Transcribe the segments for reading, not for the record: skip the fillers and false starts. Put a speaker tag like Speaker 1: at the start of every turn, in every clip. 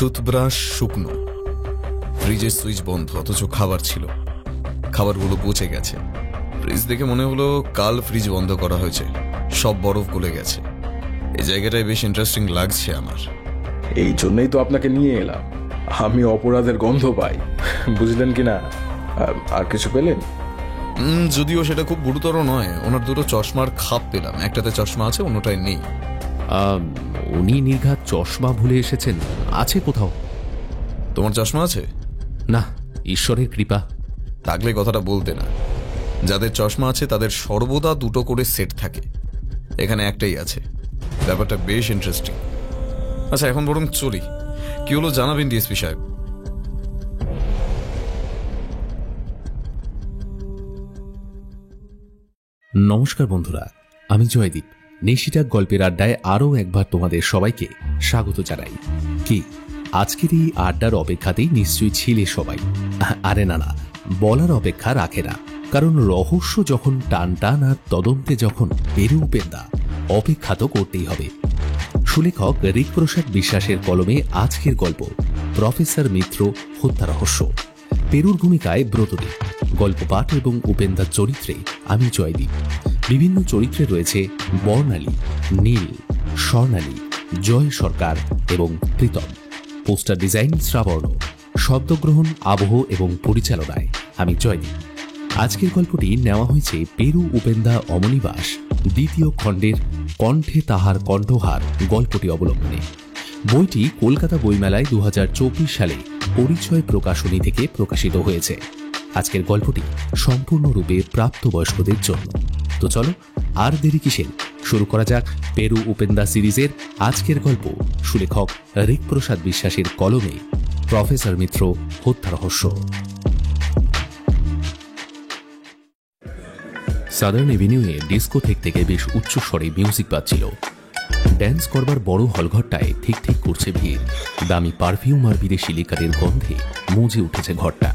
Speaker 1: Toothbrush শুকনো, ফ্রিজের switch বন্ধ, অথচ খাবার ছিল। খাবারগুলো পচে গেছে। ফ্রিজ দেখে মনে হলো কাল ফ্রিজ বন্ধ করা হয়েছে, সব বরফ গলে গেছে। এই জায়গাটায় বেশ ইন্টারেস্টিং লাগছে আমার।
Speaker 2: এই জন্যই তো আপনাকে নিয়ে এলাম। আমি অপরাধের গন্ধ পাই, বুঝলেন কিনা? আর কিছু পেলেন?
Speaker 1: যদিও সেটা খুব গুরুতর নয়। ওনার দুটো চশমার খাপ পেলাম, একটাতে চশমা আছে, অন্যটায় নেই।
Speaker 3: উনি নির্ঘাত চশমা ভুলে এসেছেন, আছে কোথাও।
Speaker 1: তোমার চশমা আছে?
Speaker 3: না, ঈশ্বরের কৃপা।
Speaker 1: থাকলে কথাটা বলতে না। যাদের চশমা আছে তাদের সর্বদা দুটো করে সেট থাকে, এখানে একটাই আছে। ব্যাপারটা বেশ ইন্টারেস্টিং। আচ্ছা, এখন বরং চলি। কি হলো জানাবেন ডিএসপি সাহেব।
Speaker 3: নমস্কার বন্ধুরা, আমি জয়দীপ। নিশিটাক গল্পের আড্ডায় আরও একবার তোমাদের সবাইকে স্বাগত জানাই। কি আজকের এই আড্ডার অপেক্ষাতেই নিশ্চয়ই ছিলে সবাই? আরে না, বলার অপেক্ষা রাখে না, কারণ রহস্য যখন টান টান আর তদন্তে যখন পেরু উপেন্দা, অপেক্ষা তো করতেই হবে। সুলেখক ঋকপ্রসাদ বিশ্বাসের কলমে আজকের গল্প প্রফেসর মিত্র হত্যা রহস্য। পেরুর ভূমিকায় ব্রতদীপ, গল্প পাঠ এবং উপেন্দার চরিত্রে আমি জয়দীপ। বিভিন্ন চরিত্রে রয়েছে বর্ণালী, নীল, স্বর্ণালী, জয় সরকার এবং প্রীতম। পোস্টার ডিজাইন শ্রাবর্ণ, শব্দগ্রহণ, আবহ এবং পরিচালনায় আমি জয়দীপ। আজকের গল্পটি নেওয়া হয়েছে পেরু উপেন্দা অমনিবাস দ্বিতীয় খণ্ডের কণ্ঠে তাহার কণ্ঠহার গল্পটি অবলম্বনে। বইটি কলকাতা বইমেলায় 2024 সালে পরিচয় প্রকাশনী থেকে প্রকাশিত হয়েছে। আজকের গল্পটি সম্পূর্ণরূপে প্রাপ্তবয়স্কদের জন্য। তো চলো আর দেরি কিসের, শুরু করা যাক পেরু উপেন্দা সিরিজের আজকের গল্প সুলেখক ঋকপ্রসাদ বিশ্বাসের কলমে প্রফেসর মিত্র হত্যা রহস্য। সাদার্ন এভিনিউয়ে ডিস্কোথেক থেকে বেশ উচ্চ স্বরে মিউজিক বাজছিল। ড্যান্স করবার বড় হলঘরটায় ঠিক ঠিক করছে ভিড়। দামি পারফিউম আর বিদেশি লিকারের গন্ধে মজে উঠেছে ঘরটা।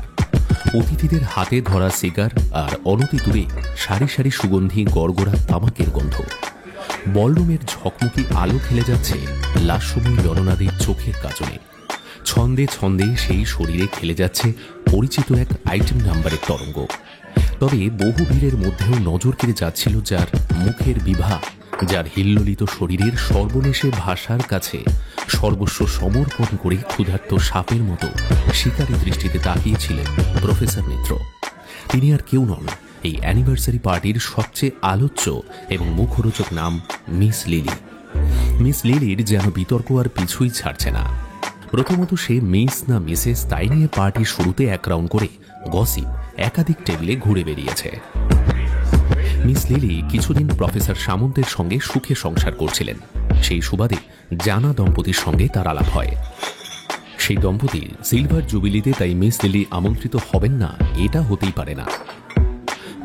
Speaker 3: অতিথিদের হাতে ধরা সিগার আর অনতি দূরে সারি সারি সুগন্ধি গড়গড়া তামাকের গন্ধ। বলরুমের ঝকমকি আলো খেলে যাচ্ছে লাস্যময়ী রণনাদের চোখের কাজনে। ছন্দে ছন্দে সেই শরীরে খেলে যাচ্ছে পরিচিত এক আইটেম নাম্বারের তরঙ্গ। তবে বহু ভিড়ের মধ্যেও নজর কেড়ে যাচ্ছিল যার মুখের বিভা, যার হিল্লোলিত শরীরের সর্বনেশে ভাষার কাছে সর্বস্ব সমর্পণ করে ক্ষুধার্ত সাপের মতো শিকারী দৃষ্টিতে তাকিয়েছিলেন প্রফেসর মিত্র। তিনি আর কেউ নন, এই অ্যানিভার্সারি পার্টির সবচেয়ে আলোচ্য এবং মুখরোচক নাম মিস লিলি। মিস লিলির যেন বিতর্ক আর পিছুই ছাড়ছে না। প্রথমত সে মিস না মিসেস তাই নিয়ে পার্টির শুরুতে এক রাউন্ড করে গসিপ একাধিক টেবিলে ঘুরে বেরিয়েছে। মিস লিলি কিছুদিন প্রফেসর সামন্তের সঙ্গে সুখে সংসার করছিলেন। সেই সুবাদে জানা দম্পতির সঙ্গে তার আলাপ হয়। সেই দম্পতির সিলভার জুবিলিতে তাই মিস লিলি আমন্ত্রিত হবেন না এটা হতেই পারে না।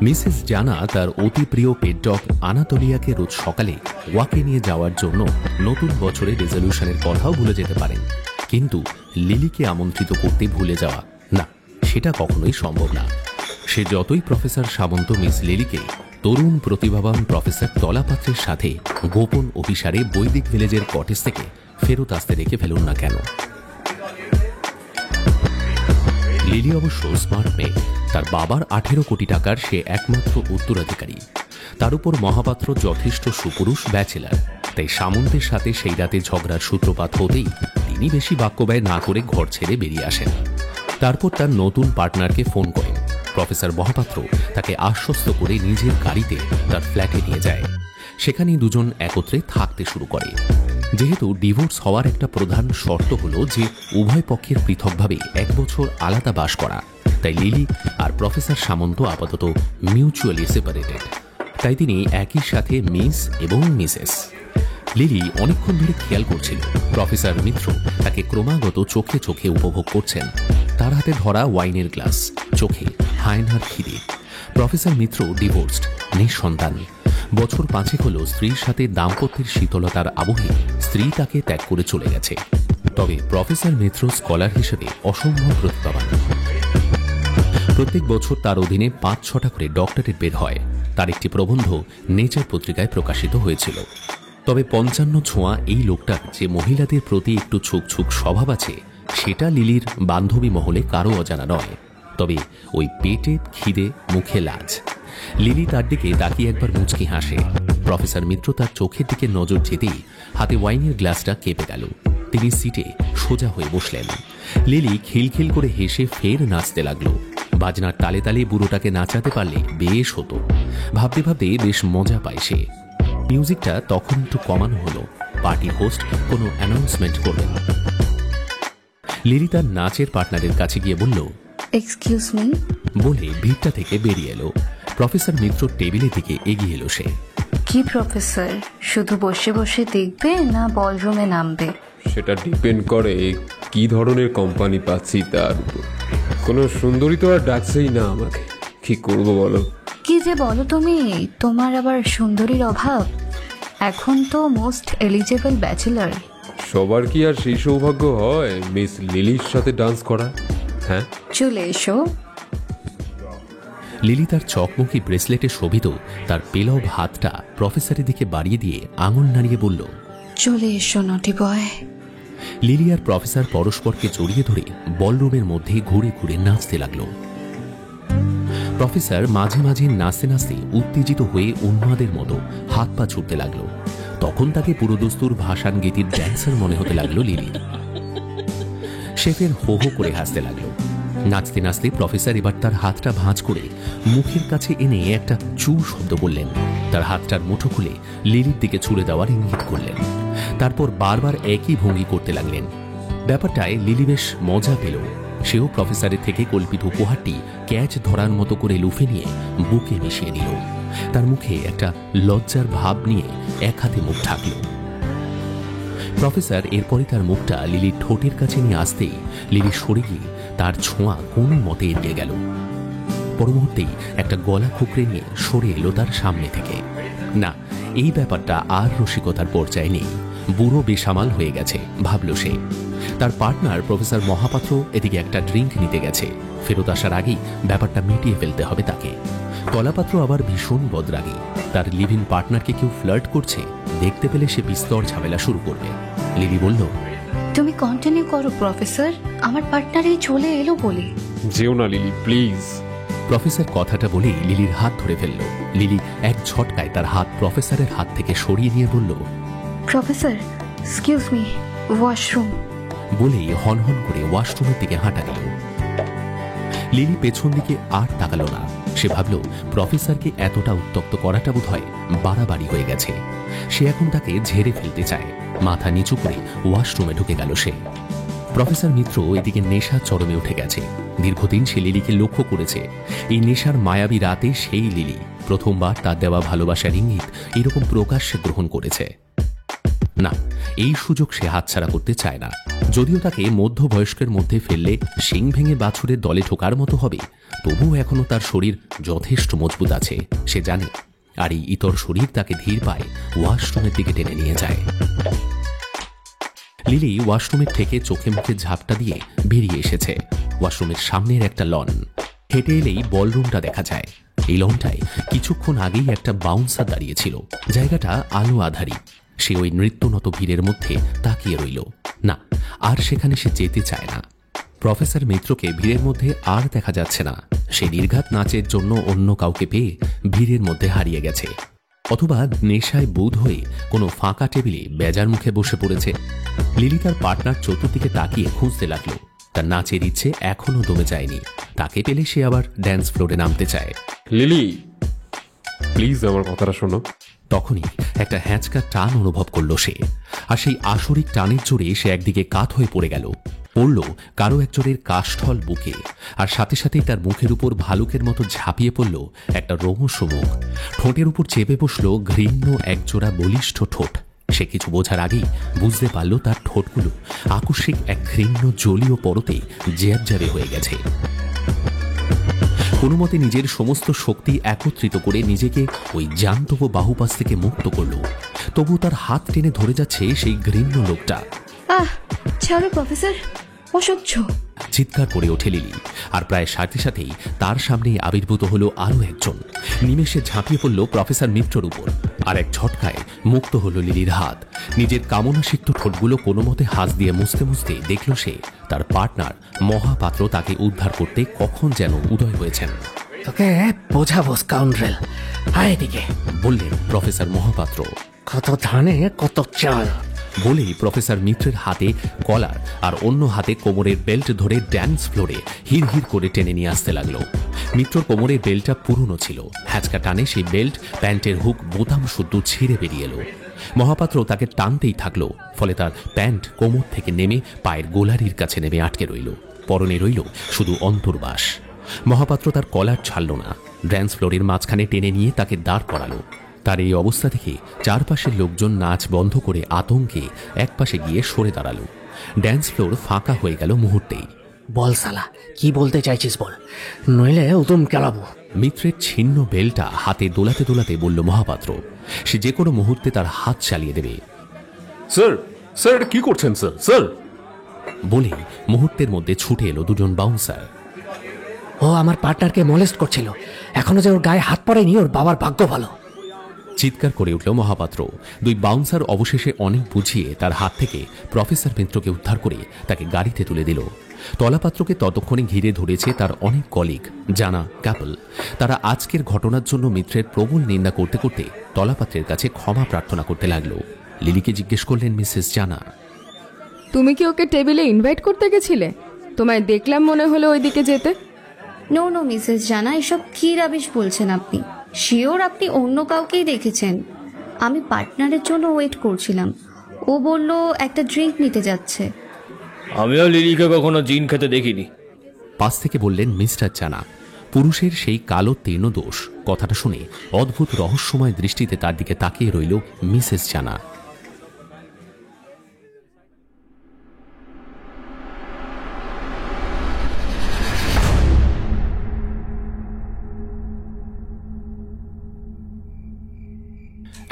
Speaker 3: মিসেস জানা তার অতি প্রিয় পেট ডগ আনাতোলিয়াকে রোজ সকালে ওয়াকে নিয়ে যাওয়ার জন্য নতুন বছরের রেজলিউশনের কথাও ভুলে যেতে পারেন, কিন্তু লিলিকে আমন্ত্রিত করতে ভুলে যাওয়া না, সেটা কখনোই সম্ভব না। সে যতই প্রফেসর সামন্ত মিস লিলিকে তরুণ প্রতিভাবান প্রফেসর তলাপাত্রের সাথে গোপন অভিসারে বৈদিক ভিলেজের কটেজ থেকে ফেরত আসতে রেখে ফেলুন না কেন। লিলি অবশ্য স্মার্ট মেয়ে। তার বাবার 18 কোটি টাকার সে একমাত্র উত্তরাধিকারী। তার উপর মহাপাত্র যথেষ্ট সুপুরুষ ব্যাচেলার। তাই সামন্তের সাথে সেই রাতে ঝগড়ার সূত্রপাত হতেই তিনি বেশি বাক্যব্যয় না করে ঘর ছেড়ে বেরিয়ে আসেন। তারপর তার নতুন পার্টনারকে ফোন করেন। প্রফেসর মহাপাত্র তাকে আশ্বস্ত করে নিজের গাড়িতে তার ফ্ল্যাটে নিয়ে যায়। সেখানেই দুজন একত্রে থাকতে শুরু করে। যেহেতু ডিভোর্স হওয়ার একটা প্রধান শর্ত হলো যে উভয় পক্ষের পৃথকভাবে 1 বছর আলাদা বাস করা, তাই লিলি আর প্রফেসর সামন্ত আপাতত মিউচুয়ালি সেপারেটেড। তাই তিনি একই সাথে মিস এবং মিসেস। লিলি অনেকক্ষণ ধরে খেয়াল করছিল প্রফেসর মিত্র তাকে ক্রমাগত চোখে চোখে উপভোগ করছেন। তার হাতে ধরা ওয়াইনের গ্লাস, চোখে হায়নার খিদে। প্রফেসর মিত্র ডিভোর্সড, নিঃসন্তান। বছর 5 হল স্ত্রীর সাথে দাম্পত্যের শীতলতার আবহে স্ত্রী তাকে ত্যাগ করে চলে গেছে। তবে প্রফেসর মিত্র স্কলার হিসেবে অসম্ভব প্রতিভাবান। প্রত্যেক বছর তার অধীনে 5-6টা করে ডক্টরেট বের হয়। তার একটি প্রবন্ধ নেচার পত্রিকায় প্রকাশিত হয়েছিল। তবে 55 ছোঁয়া এই লোকটার যে মহিলাদের প্রতি একটু ছুকছুক স্বভাব আছে সেটা লিলির বান্ধবী মহলে কারো অজানা নয়। তবে ওই পেটে খিদে, মুখে লাজ। লিলি তার দিকে তাকিয়ে একবার মুচকি হাসে। প্রফেসর মিত্র তার চোখের দিকে নজর যেতেই হাতে ওয়াইনের গ্লাসটা কেঁপে গেল। তিনি সিটে সোজা হয়ে বসলেন। লিলি খিলখিল করে হেসে ফের নাচতে লাগলো। বাজনার তালে তালে বুড়োটাকে নাচাতে পারলে বেশ হতো। ভাবতে ভাবতে বেশ মজা পায় সে। মিউজিকটা তখন একটু কমানো হলো। পার্টির হোস্ট কোনো অ্যানাউন্সমেন্ট করলেন। লিলি তার নাচের পার্টনারের কাছে গিয়ে বলল,
Speaker 4: এক্সকিউজ মি
Speaker 3: বলে ভিড়টা থেকে বেরিয়ে এলো। প্রফেসর মিত্র টেবিলের দিকে এগিয়ে এলো সে।
Speaker 4: কি প্রফেসর, শুধু বসে বসে দেখবে না বলরুমে নামবে?
Speaker 5: সেটা ডিপেন্ড করে কি ধরনের কোম্পানি পাচ্ছি তার উপর। কোনো সুন্দরী তো আর ডাকছেই না আমাকে, কি করব বলো?
Speaker 4: কি যে বলো তুমি, তোমার আবার সুন্দরীর অভাব? এখন তো মোস্ট এলিজেবল ব্যাচেলার।
Speaker 5: সবার কি আর সেই সৌভাগ্য হয় মিস লিলির সাথে ডান্স করা? হ্যাঁ,
Speaker 4: চলে এসো।
Speaker 3: লিলি তার চকমকি ব্রেসলেটে শোভিত তার পেলব হাতটা প্রফেসরের দিকে বাড়িয়ে দিয়ে আঙুল নাড়িয়ে বলল,
Speaker 4: চলে এসো নটি বয়।
Speaker 3: লিলি আর প্রফেসর পরস্পরকে জড়িয়ে ধরে বলরুমের মধ্যে ঘুরে ঘুরে নাচতে লাগলো। প্রফেসর মাঝে মাঝে নাচতে নাচতে উত্তেজিত হয়ে উন্মাদের মতো হাত পা ছুটতে লাগলো। তখন তাকে পুরোদস্তুর ভাসান গীতির ড্যান্সার মনে হতে লাগলো লিলি। সে ফের হো হো করে হাসতে লাগলো। নাচতে নাচতে প্রফেসর এবার তার হাতটা ভাঁজ করে মুখের কাছে এনে একটা চু শব্দ বললেন। তার হাতটার মুঠো খুলে লিলির দিকে ছুড়ে দেওয়ার ইঙ্গিত করলেন। তারপর বারবার একই ভঙ্গি করতে লাগলেন। ব্যাপারটায় লিলি বেশ মজা পেল। সেও প্রফেসরের থেকে কল্পিত উপহারটি ক্যাচ ধরার মতো করে লুফে নিয়ে বুকে মিশিয়ে দিল। তার মুখে একটা লজ্জার ভাব নিয়ে এক হাতে মুখ ঢাকল। প্রফেসর এরপরে তার মুখটা লিলির ঠোঁটের কাছে নিয়ে আসতেই লিলি সরে গিয়ে তার ছোঁয়া কোনো মতে এড়িয়ে গেল। পর মুহূর্তেই একটা গলা খুকড়ে নিয়ে সরে এলো তার সামনে থেকে। না, এই ব্যাপারটা আর রসিকতার পর্যায়ে নেই। বুড়ো বেসামাল হয়ে গেছে ভাবল সে। তার পার্টনার প্রফেসর মহাপাত্র এদিকে একটা ড্রিঙ্ক নিতে গেছে। ফেরত আসার আগেই ব্যাপারটা মিটিয়ে ফেলতে হবে তাকে। কলাপাত্র আবার ভীষণ বদরাগী। তার লিভ ইন পার্টনারকে কেউ ফ্লার্ট করছে দেখতে পেলে সে বিস্তর ঝামেলা শুরু করবে। লিলি বলল,
Speaker 4: তুমি কন্টিনিউ করো প্রফেসর, আমার পার্টনারই চলে এলো বলে।
Speaker 5: যেও না লিলি প্লিজ।
Speaker 3: প্রফেসর কথাটা বলেই লিলির হাত ধরে ফেলল। লিলি এক ঝটকায় তার হাত প্রফেসরের হাত থেকে সরিয়ে নিয়ে বলল,
Speaker 4: প্রফেসর এক্সকিউজ মি, ওয়াশরুম।
Speaker 3: বলেই হনহন করে ওয়াশরুমের দিকে হাঁটা গেল। লিলি পেছন দিকে আর তাকালো না। সে ভাবল প্রফেসরকে এতটা উত্তক্ত করাটা বোধহয় বাড়াবাড়ি হয়ে গেছে। সে এখন তাকে ঝেড়ে ফেলতে চায়। মাথা নিচু করে ওয়াশরুমে ঢুকে গেল সে। প্রফেসর মিত্র এদিকে নেশা চরমে উঠে গেছে। দীর্ঘদিন সে লিলিকে লক্ষ্য করেছে। এই নেশার মায়াবী রাতে সেই লিলি প্রথমবার তার দেওয়া ভালোবাসার ইঙ্গিত এরকম প্রকাশ্যে গ্রহণ করেছে। না, এই সুযোগ সে হাতছাড়া করতে চায় না। যদিও তাকে মধ্যবয়স্কের মধ্যে ফেললে শিং ভেঙে বাছুরের দলে ঢোকার মতো হবে, তবুও এখনো তার শরীর যথেষ্ট মজবুত আছে সে জানে। আর এই ইতর শরীর তাকে ধীর পায় ওয়াশরুমের দিকে টেনে নিয়ে যায়। লিলি ওয়াশরুমের থেকে চোখে মুখে ঝাপটা দিয়ে বেরিয়ে এসেছে। ওয়াশরুমের সামনের একটা লন। হেঁটে এলেই বলরুমটা দেখা যায়। এই লনটায় কিছুক্ষণ আগেই একটা বাউন্সার দাঁড়িয়েছিল। জায়গাটা আলো আধারী। সে ওই নৃত্যনত ভিড়ের মধ্যে তাকিয়ে রইল। না, আর সেখানে সে যেতে চায় না। প্রফেসর মিত্রকে ভিড়ের মধ্যে আর দেখা যাচ্ছে না। সে নির্ঘাত নাচের জন্য অন্য কাউকে পেয়ে ভিড়ের মধ্যে হারিয়ে গেছে, অথবা নেশায় বুঁদ হয়ে কোনো ফাঁকা টেবিলে বেজার মুখে বসে পড়েছে। লিলি তার পার্টনার চতুর্দিকে তাকিয়ে খুঁজতে লাগলো। তার নাচের ইচ্ছে এখনো দমে যায়নি। তাকে পেলে সে আবার ড্যান্স ফ্লোরে নামতে চায়।
Speaker 5: লিলি প্লিজ আমার কথাটা শোনো।
Speaker 3: তখনই একটা হ্যাঁচকা টান অনুভব করলো সে। আর সেই আসরিক টানের জোরে সে একদিকে কাত হয়ে পড়ে গেল। পড়ল কারো একজনের কাষ্ঠল বুকে। আর সাথে সাথেই তার মুখের উপর ভালুকের মতো ঝাঁপিয়ে পড়ল একটা রোমশ মুখ। ঠোঁটের উপর চেপে বসল ঘৃণ্য একজোড়া বলিষ্ঠ ঠোঁট। সে কিছু বোঝার আগেই বুঝতে পারল তার ঠোঁটগুলো আকস্মিক এক ঘৃণ্য জলীয় পরতে জ্যাবজ্যাবে হয়ে গেছে। কোনো মতে নিজের সমস্ত শক্তি একত্রিত করে নিজেকে ওই জান্তব বাহুপাশ থেকে মুক্ত করল। তবু তার হাত টেনে ধরে যাচ্ছে সেই ঘৃণ্য লোকটা।
Speaker 4: ছাড়ো প্রফেসর, অসহ্য।
Speaker 3: চিৎকার করে ওঠে লিলি, আর প্রায় সাথে সাথেই তার সামনেই আবির্ভূত হলো আরও একজন। নিমেষে ঝাঁপিয়ে পড়ল প্রফেসর মিত্রর উপর, আর এক ঝটকায় মুক্ত হলো লিলির হাত। নিজের কামনাসিক্ত ঠোঁটগুলো কোনো মতে হাত দিয়ে মুছতে মুছতে দেখল সে তার পার্টনার মহাপাত্র তাকে উদ্ধার করতে কখন যেন উদয় হয়েছেন।
Speaker 6: তোকে বোঝাবো স্কাউন্ড্রেল, আয় এদিকে,
Speaker 3: বললেন প্রফেসর মহাপাত্র।
Speaker 6: কত ধানে কত চাল।
Speaker 3: বলেই প্রফেসর মিত্রের হাতে কলার আর অন্য হাতে কোমরের বেল্ট ধরে ড্যান্স ফ্লোরে হির হির করে টেনে নিয়ে আসতে লাগলো। মিত্রর কোমরের বেল্টটা পুরনো ছিল, হ্যাচকা টানে সেই বেল্ট প্যান্টের হুক বোতাম শুদ্ধ ছিঁড়ে বেরিয়ে এলো। মহাপাত্র তাকে টানতেই থাকলো, ফলে তার প্যান্ট কোমর থেকে নেমে পায়ের গোলারির কাছে নেমে আটকে রইল। পরনে রইল শুধু অন্তর্বাস। মহাপাত্র তার কলার ছাড়ল না, ড্যান্স ফ্লোরের মাঝখানে টেনে নিয়ে তাকে দাঁড় করালো। তার এই অবস্থা দেখে চারপাশের লোকজন নাচ বন্ধ করে আতঙ্কে একপাশে গিয়ে সরে দাঁড়ালো। ড্যান্স ফ্লোর ফাঁকা হয়ে গেল মুহূর্তেই।
Speaker 6: বল সালা, কি বলতে চাইছিস বল, নইলে উদম কেলাবো।
Speaker 3: মিত্রের ছিন্ন বেলটা হাতে দোলাতে দোলাতে বলল মহাপাত্র, সে যে কোনো মুহূর্তে তার হাত চালিয়ে দেবে।
Speaker 2: স্যার, স্যার এটা কি করছেন স্যার? স্যার
Speaker 3: বলেই মুহূর্তের মধ্যে ছুটে এলো দুজন বাউন্সার।
Speaker 6: ও আমার পার্টনারকে মলেস্ট করছিল, এখনো যে ওর গায়ে হাত পড়েনি, ওর বাবার ভাগ্য ভালো।
Speaker 3: চিৎকার করে উঠল মহাপাত্র। দুই বাউন্সার অবশেষে অনেক বুঝিয়ে তার হাত থেকে প্রফেসর মিত্রকে উদ্ধার করে তাকে গাড়িতে তুলে দিল। তলাপাত্রকে ততক্ষণে ঘিরে ধরেছে তার অনেক কলিগ, জানা, ক্যাপল। তারা আজকের ঘটনার জন্য মিত্রের প্রবল নিন্দা করতে করতে তলাপাত্রের কাছে ক্ষমা প্রার্থনা করতে লাগলো। লিলিকে জিজ্ঞেস করলেন মিসেস জানা,
Speaker 7: তুমি কি ওকে টেবিলে ইনভাইট করতে গেছিলে? তোমায় দেখলাম মনে হলো ওইদিকে যেতে।
Speaker 4: নো নো মিসেস জানা, এসব কি রাবিশ বলছেন আপনি? শিওর আপনি অন্য কাউকেই দেখেছেন। আমি পার্টনারের জন্য ওয়েট করছিলাম, ও বলল একটা ড্রিঙ্ক নিতে যাচ্ছে।
Speaker 8: আমিও লিলিকে কখনো জিন খেতে দেখিনি।
Speaker 3: পাশ থেকে বললেন মিস্টার জানা। পুরুষের সেই কালো তীর্ণ দোষ কথাটা শুনে অদ্ভুত রহস্যময় দৃষ্টিতে তার দিকে তাকিয়ে রইল মিসেস জানা।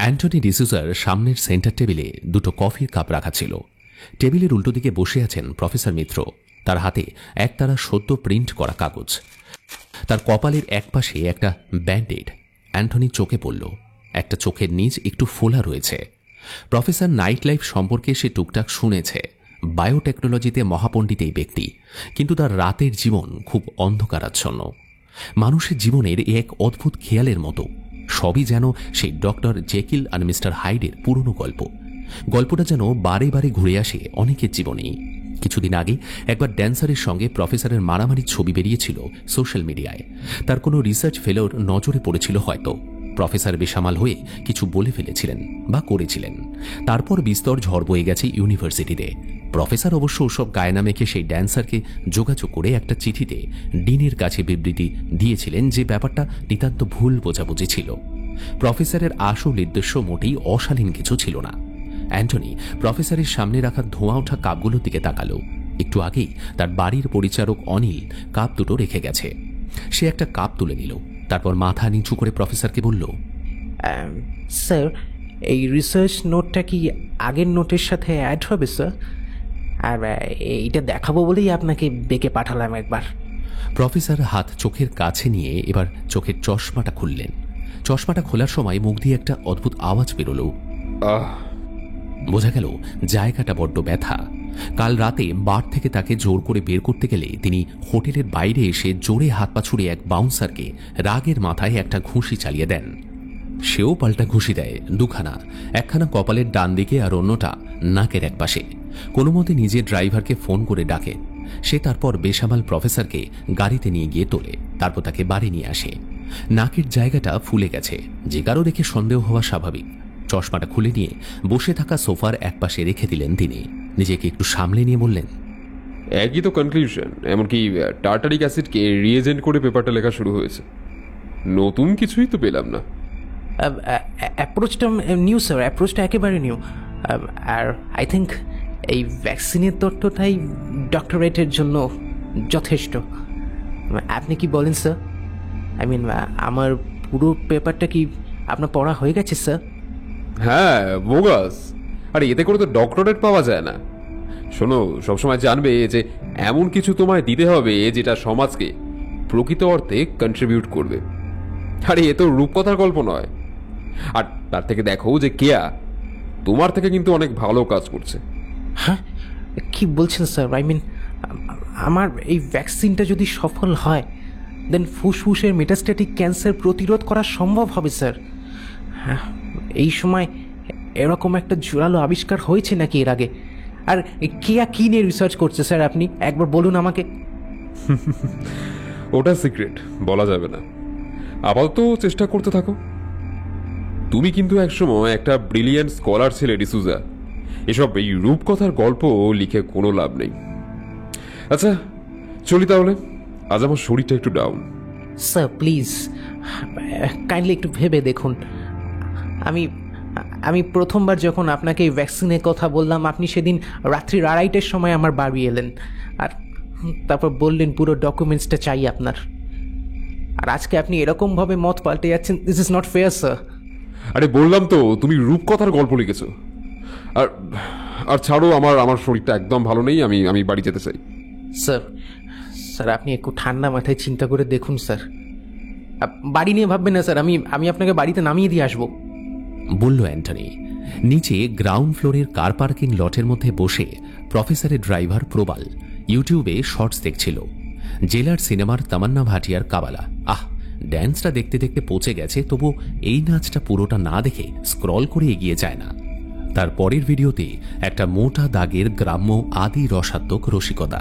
Speaker 3: অ্যান্টনি ডিসুজার সামনের সেন্টার টেবিলে দুটো কফির কাপ রাখা ছিল। টেবিলের উল্টো দিকে বসে আছেন প্রফেসর মিত্র, তার হাতে একতারা সদ্য প্রিন্ট করা কাগজ। তার কপালের একপাশে একটা ব্যান্ডেড। অ্যান্টনি চোখে পড়ল, একটা চোখের নিচ একটু ফোলা রয়েছে। প্রফেসর নাইট লাইফ সম্পর্কে সে টুকটাক শুনেছে, বায়োটেকনোলজিতে মহাপণ্ডিত এই ব্যক্তি, কিন্তু তার রাতের জীবন খুব অন্ধকারাচ্ছন্ন। মানুষের জীবনের এক অদ্ভুত খেয়ালের মতো, সবই যেন সেই ডক্টর জেকিল আর মিস্টার হাইডের পুরনো গল্প। গল্পটা যেন বারে বারে ঘুরে আসে অনেকের জীবনেই। কিছুদিন আগে একবার ড্যান্সারের সঙ্গে প্রফেসরের মারামারির ছবি বেরিয়েছিল সোশ্যাল মিডিয়ায়। তার কোনো রিসার্চ ফেলোর নজরে পড়েছিল হয়তো। প্রফেসর বেসামাল হয়ে কিছু বলে ফেলেছিলেন বা করেছিলেন। তারপর বিস্তর ঝড় বয়ে গেছে ইউনিভার্সিটিতে। প্রফেসর অবশ্য ওসব গায়না মেখে সেই ড্যান্সারকে যোগাযোগ করে একটা চিঠিতে ডিনের কাছে বিবৃতি দিয়েছিলেন যে ব্যাপারটা নিতান্ত ভুল বোঝাবুঝি ছিল। প্রফেসরের আসল উদ্দেশ্য মোটেই অশালীন কিছু ছিল না। অ্যান্টনি প্রফেসরের সামনে রাখা ধোঁয়া ওঠা কাপগুলোর দিকে তাকালো। একটু আগেই তার বাড়ির পরিচারক অনিল কাপ দুটো রেখে গেছে। সে একটা কাপ তুলে নিল, তারপর মাথা নিচু করে প্রফেসরকে বলল,
Speaker 6: স্যার এই রিসার্চ নোটটা কি আগের নোটের সাথে অ্যাড হবে স্যার? আর এইটা দেখাবো বলেই আপনাকে ডেকে পাঠালাম একবার।
Speaker 3: প্রফেসর হাত চোখের কাছে নিয়ে এবার চোখের চশমাটা খুললেন। চশমাটা খোলার সময় মুখ দিয়ে একটা অদ্ভুত আওয়াজ বেরোল। বোঝা গেল জায়গাটা বড্ড ব্যথা। কাল রাতে বার থেকে তাকে জোর করে বের করতে গেলে তিনি হোটেলের বাইরে এসে জোরে হাত পা ছুড়ে এক বাউন্সারকে রাগের মাথায় একটা ঘুষি চালিয়ে দেন। সেও পাল্টা ঘুষি দেয় দুখানা, একখানা কপালের ডান দিকে আর অন্যটা নাকের এক পাশে। কোনো মতে নিজের ড্রাইভারকে ফোন করে ডাকে। সে তারপর বেসামাল প্রফেসরকে গাড়িতে নিয়ে গিয়ে তোলে, তারপর তাকে বাড়ি নিয়ে আসে। নাকের জায়গাটা ফুলে গেছে, যে কারো দেখে সন্দেহ হওয়া স্বাভাবিক। চশমাটা খুলে নিয়ে বসে থাকা সোফার একপাশে রেখে দিলেন তিনি। নিজেকে একটু সামলে নিয়ে বললেন,
Speaker 5: একই তো কনক্লুশন, এমনকি টার্টারিক অ্যাসিডকে রিএজেন্ট করে পেপারটা লেখা শুরু হয়েছে। নতুন কিছুই তো পেলাম না।
Speaker 6: অ্যাপ্রোচটা নিউ স্যার, অ্যাপ্রোচটা একেবারে নিউ। আর আই থিঙ্ক এই ভ্যাকসিনের তত্ত্বটাই ডক্টরেটের জন্য যথেষ্ট। আপনি কি বলেন স্যার? আই মিন আমার পুরো পেপারটা কি আপনার পড়া হয়ে গেছে স্যার?
Speaker 5: হ্যাঁ, বোগাস। আর এতে করে তো ডক্টরেট পাওয়া যায় না। শোনো, সবসময় জানবে যে এমন কিছু তোমায় দিতে হবে যেটা সমাজকে প্রকৃত অর্থে কন্ট্রিবিউট করবে। আরে এ তো রূপকথার গল্প নয়। আর তার থেকে দেখো যে কেয়া তোমার থেকে কিন্তু অনেক ভালো কাজ করছে।
Speaker 6: হ্যাঁ, কি বলছেন স্যার? আই মিন, আমার এই ভ্যাকসিনটা যদি সফল হয় দেন ফুসফুসের মেটাস্ট্যাটিক ক্যান্সার প্রতিরোধ করা সম্ভব হবে স্যার। হ্যাঁ, এই সময় এরকম একটা জোরালো আবিষ্কার হয়েছে নাকি এর আগে? আর কেয়া কী নিয়ে রিসার্চ করছে স্যার, আপনি একবার বলুন আমাকে।
Speaker 5: ওটা সিক্রেট, বলা যাবে না। আপাতত চেষ্টা করতে থাকো। তুমি কিন্তু একসময় একটা ব্রিলিয়েন্ট স্কলার ছিলে ডিসুজা। এসব এই রূপকথার গল্প লিখে কোনো লাভ নেই। আচ্ছা চলি তাহলে, আজ আমার শরীরটা একটু ডাউন।
Speaker 6: স্যার প্লিজ কাইন্ডলি একটু ভেবে দেখুন। আমি প্রথমবার যখন আপনাকে এই ভ্যাকসিনের কথা বললাম, আপনি সেদিন রাত্রি 2:30টার সময় আমার বাড়ি এলেন, আর তারপর বললেন পুরো ডকুমেন্টসটা চাই আপনার। আর আজকে আপনি এরকমভাবে মত পাল্টে যাচ্ছেন। This is not fair sir.
Speaker 5: আরে বললাম তো তুমি রূপকথার গল্প লিখেছো। আর আর ছাড়ো, আমার শরীরটা একদম ভালো নেই। আমি বাড়ি যেতে চাই।
Speaker 6: স্যার আপনি একটু ঠান্ডা মাথায় চিন্তা করে দেখুন স্যার। বাড়ি নিয়ে ভাববেন না স্যার, আমি আপনাকে বাড়িতে নামিয়ে দিয়ে আসবো,
Speaker 3: বলল অ্যান্টনি। নিচে গ্রাউন্ড ফ্লোরের কার পার্কিং লটের মধ্যে বসে প্রফেসরের ড্রাইভার প্রবাল ইউটিউবে শর্টস দেখছিল। জেলার সিনেমার তামান্না ভাটিয়ার কাবালা। ড্যান্সটা দেখতে দেখতে পৌঁছে গেছে, তবু এই নাচটা পুরোটা না দেখে স্ক্রল করে এগিয়ে যায় না। তার পরের ভিডিওতে একটা মোটা দাগের গ্রাম্য আদি রসাত্মক রসিকতা।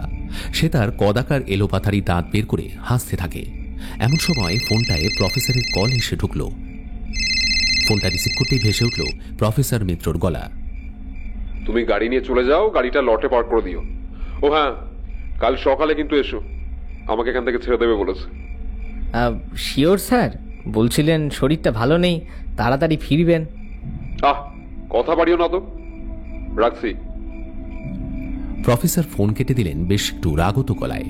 Speaker 3: সে তার কদাকার এলোপাথারি দাঁত বের করে হাসতে থাকে। এমন সময় ফোনটায় প্রফেসরের কল এসে ঢুকল। ফোনটা রিসিভ করতেই ভেসে উঠল প্রফেসর মিত্রর গলা।
Speaker 5: তুমি গাড়ি নিয়ে চলে যাও, গাড়িটা লটে পার্ক করে দিও। ও হ্যাঁ, কাল সকালে কিন্তু এসো, আমাকে এখান থেকে ছেড়ে দেবে বলেছে।
Speaker 9: Sure sir? বলছিলেন শরীরটা ভালো নেই, তাড়াতাড়ি ফিরবেন।
Speaker 5: কথা বাড়িও না তো, রাখছি।
Speaker 3: প্রফেসর ফোন কেটে দিলেন বেশ একটু রাগত গলায়।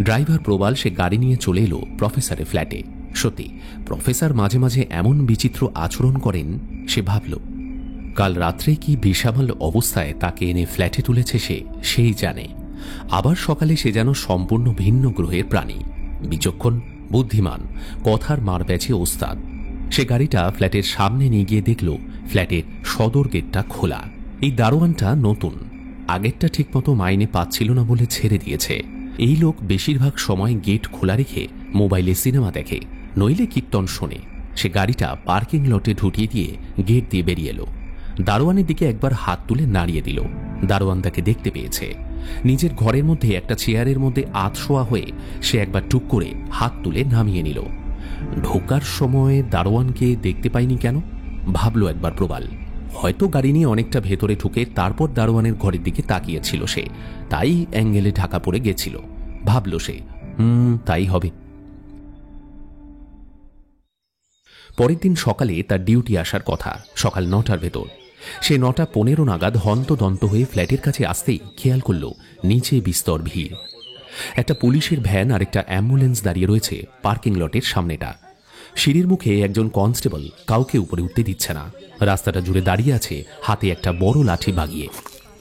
Speaker 3: ড্রাইভার প্রবাল সে গাড়ি নিয়ে চলে এলো প্রফেসরের ফ্ল্যাটে। সত্যি প্রফেসর মাঝে মাঝে এমন বিচিত্র আচরণ করেন, সে ভাবল কাল রাত্রে কি বিষামাল অবস্থায় তাকে এনে ফ্ল্যাটে তুলেছে সেই জানে। আবার সকালে সে যেন সম্পূর্ণ ভিন্ন গ্রহের প্রাণী, বিচক্ষণ, বুদ্ধিমান, কথার মার ব্যাচে ওস্তাদ। সে গাড়িটা ফ্ল্যাটের সামনে নিয়ে গিয়ে দেখল ফ্ল্যাটের সদর গেটটা খোলা। এই দারোয়ানটা নতুন, আগেরটা ঠিকমতো মাইনে পাচ্ছিল না বলে ছেড়ে দিয়েছে। এই লোক বেশিরভাগ সময় গেট খোলা রেখে মোবাইলে সিনেমা দেখে, নইলে কীর্তন শোনে। সে গাড়িটা পার্কিং লটে ঢুকিয়ে দিয়ে গেট দিয়ে বেরিয়ে এলো। দারোয়ানের দিকে একবার হাত তুলে নাড়িয়ে দিল। দারোয়ান তাকে দেখতে পেয়েছে। নিজের ঘরের মধ্যে একটা চেয়ারের মধ্যে আধশোয়া হয়ে সে একবার টুক করে হাত তুলে নামিয়ে নিল। ঢোকার সময় দারোয়ানকে দেখতে পাইনি কেন ভাবল একবার প্রবাল। হয়তো গাড়ি নিয়ে অনেকটা ভেতরে ঢুকে তারপর দারোয়ানের ঘরের দিকে তাকিয়েছিল সে, তাই অ্যাঙ্গেলে ঢাকা পড়ে গেছিল ভাবল সে। তাই হবে। পরের দিন সকালে তার ডিউটি আসার কথা, সকাল 9টার ভেতর। সে 9:15 নাগাদ হন্তদন্ত হয়ে ফ্ল্যাটের কাছে আসতেই খেয়াল করল নিচে বিস্তর ভিড়। একটা পুলিশের ভ্যান আর একটা অ্যাম্বুলেন্স দাঁড়িয়ে রয়েছে পার্কিং লটের সামনেটা। সিঁড়ির মুখে একজন কনস্টেবল কাউকে উপরে উঠতে দিচ্ছে না। রাস্তাটা জুড়ে দাঁড়িয়ে আছে হাতে একটা বড় লাঠি বাগিয়ে।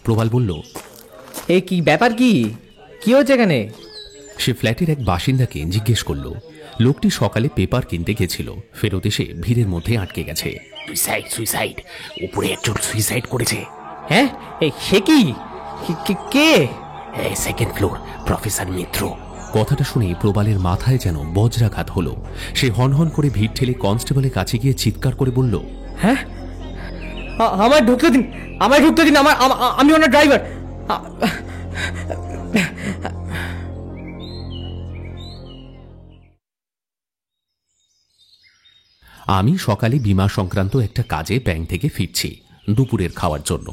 Speaker 3: প্রবাল বলল,
Speaker 9: এ কি ব্যাপার? কি হচ্ছে এখানে?
Speaker 3: সে ফ্ল্যাটের এক বাসিন্দাকে জিজ্ঞেস করল। লোকটি সকালে পেপার কিনতে গেছিল, ফেরত এসে ভিড়ের মধ্যে আটকে গেছে।
Speaker 6: সুইসাইড, উপরে একজন সুইসাইড করেছে।
Speaker 9: হ্যাঁ, সে কি? কে?
Speaker 6: সেকেন্ড ফ্লোর, প্রফেসর মিত্র।
Speaker 3: কথাটা শুনে প্রবালের মাথায় যেন বজ্রাঘাত হলো। সে হনহন করে ভিড় ঠেলে কনস্টেবলের কাছে গিয়ে চিৎকার করে বলল,
Speaker 9: হ্যাঁ, আমায় ঢুকতে দিন, আমি ওনার ড্রাইভার।
Speaker 3: আমি সকালে বিমা সংক্রান্ত একটা কাজে ব্যাংক থেকে ফিরছি দুপুরের খাওয়ার জন্য।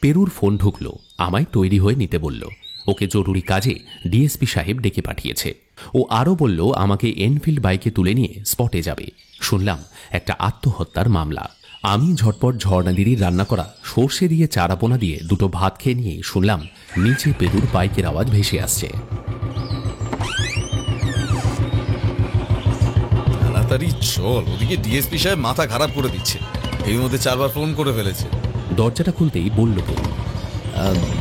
Speaker 3: পেরুর ফোন ঢুকলো, আমায় তৈরি হয়ে নিতে বলল। ওকে জরুরি কাজে ডিএসপি সাহেব ডেকে পাঠিয়েছে। ও আরও বলল আমাকে এনফিল্ড বাইকে তুলে নিয়ে স্পটে যাবে। শুনলাম একটা আত্মহত্যার মামলা। আমি ঝটপট ঝর্ণাদিদির রান্না করা সর্ষে দিয়ে চারাপোনা দিয়ে দুটো ভাত খেয়ে নিয়ে শুনলাম নিচে পেরুর বাইকের আওয়াজ ভেসে আসছে।
Speaker 1: তাড়াতাড়ি চল, ওদিকে ডিএসপি সাহেব মাথা খারাপ করে দিচ্ছে। এই মধ্যে 4বার ফোন করে ফেলেছে।
Speaker 3: দরজাটা খুলতেই বলল পেরু,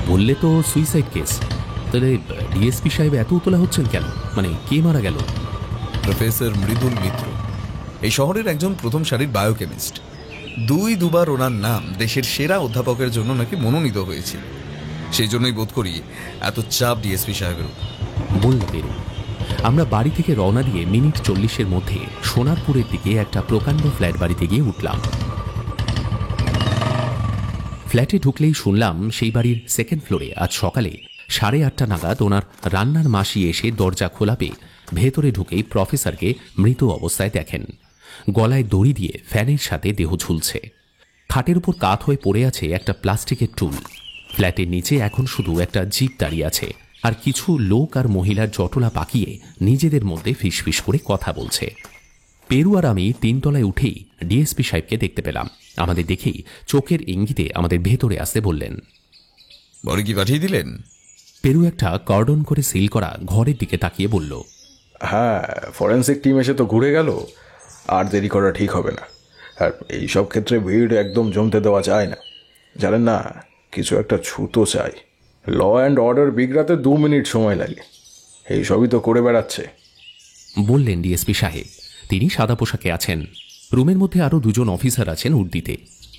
Speaker 3: বললে তো সুইসাইড কেস, তাহলে ডিএসপি সাহেব এত উতলা হচ্ছেন কেন? মানে কে মারা গেল?
Speaker 1: প্রফেসর মৃদুল মিত্র, এই শহরের একজন প্রথম সারির বায়োকেমিস্ট। দুবার ওনার নাম দেশের সেরা অধ্যাপকের জন্য নাকি মনোনীত হয়েছিল। সেই জন্যই বোধ করি এত চাপ ডিএসপি সাহেবের উপর।
Speaker 3: বলল পেরু। আমরা বাড়ি থেকে রওনা দিয়ে মিনিট 40-এর মধ্যে সোনারপুরের দিকে একটা প্রকাণ্ড ফ্ল্যাট বাড়িতে গিয়ে উঠলাম। ফ্ল্যাটে ঢুকলেই শুনলাম সেই বাড়ির সেকেন্ড ফ্লোরে আজ সকালে 8:30 নাগাদ ওনার রান্নার মাসি এসে দরজা খোলা পেয়ে ভেতরে ঢুকেই প্রফেসরকে মৃত অবস্থায় দেখেন। গলায় দড়ি দিয়ে ফ্যানের সাথে দেহ ঝুলছে। খাটের উপর কাত হয়ে পড়ে আছে একটা প্লাস্টিকের টুল। ফ্ল্যাটের নিচে এখন শুধু একটা জিপ দাঁড়িয়ে আছে, আর কিছু লোক আর মহিলার জটলা পাকিয়ে নিজেদের মধ্যে ফিসফিস করে কথা বলছে। পেরু আর আমি 3 তলায় উঠেই ডিএসপি সাহেবকে দেখতে পেলাম। আমাদের দেখেই চোখের ইঙ্গিতে আমাদের ভেতরে আসতে বললেন।
Speaker 1: বড় কি পাঠিয়ে দিলেন?
Speaker 3: পেরু একটা কর্ডন করে সিল করা ঘরের দিকে তাকিয়ে বলল,
Speaker 2: হ্যাঁ, ফরেন্সিক টিম এসে তো ঘুরে গেল, আর দেরি করা ঠিক হবে না। আর এইসব ক্ষেত্রে ভিড় একদম জমতে দেওয়া যায় না, জানেন না? কিছু একটা ছুতো চাই। ল অ্যান্ড অর্ডার বিগড়াতে 2 মিনিট সময় লাগে। এই সবই তো করে বেড়াচ্ছে,
Speaker 3: বললেন ডিএসপি সাহেব। তিনি সাদা পোশাকে আছেন। রুমের মধ্যে আরও 2 জন অফিসার আছেন উর্দিতে।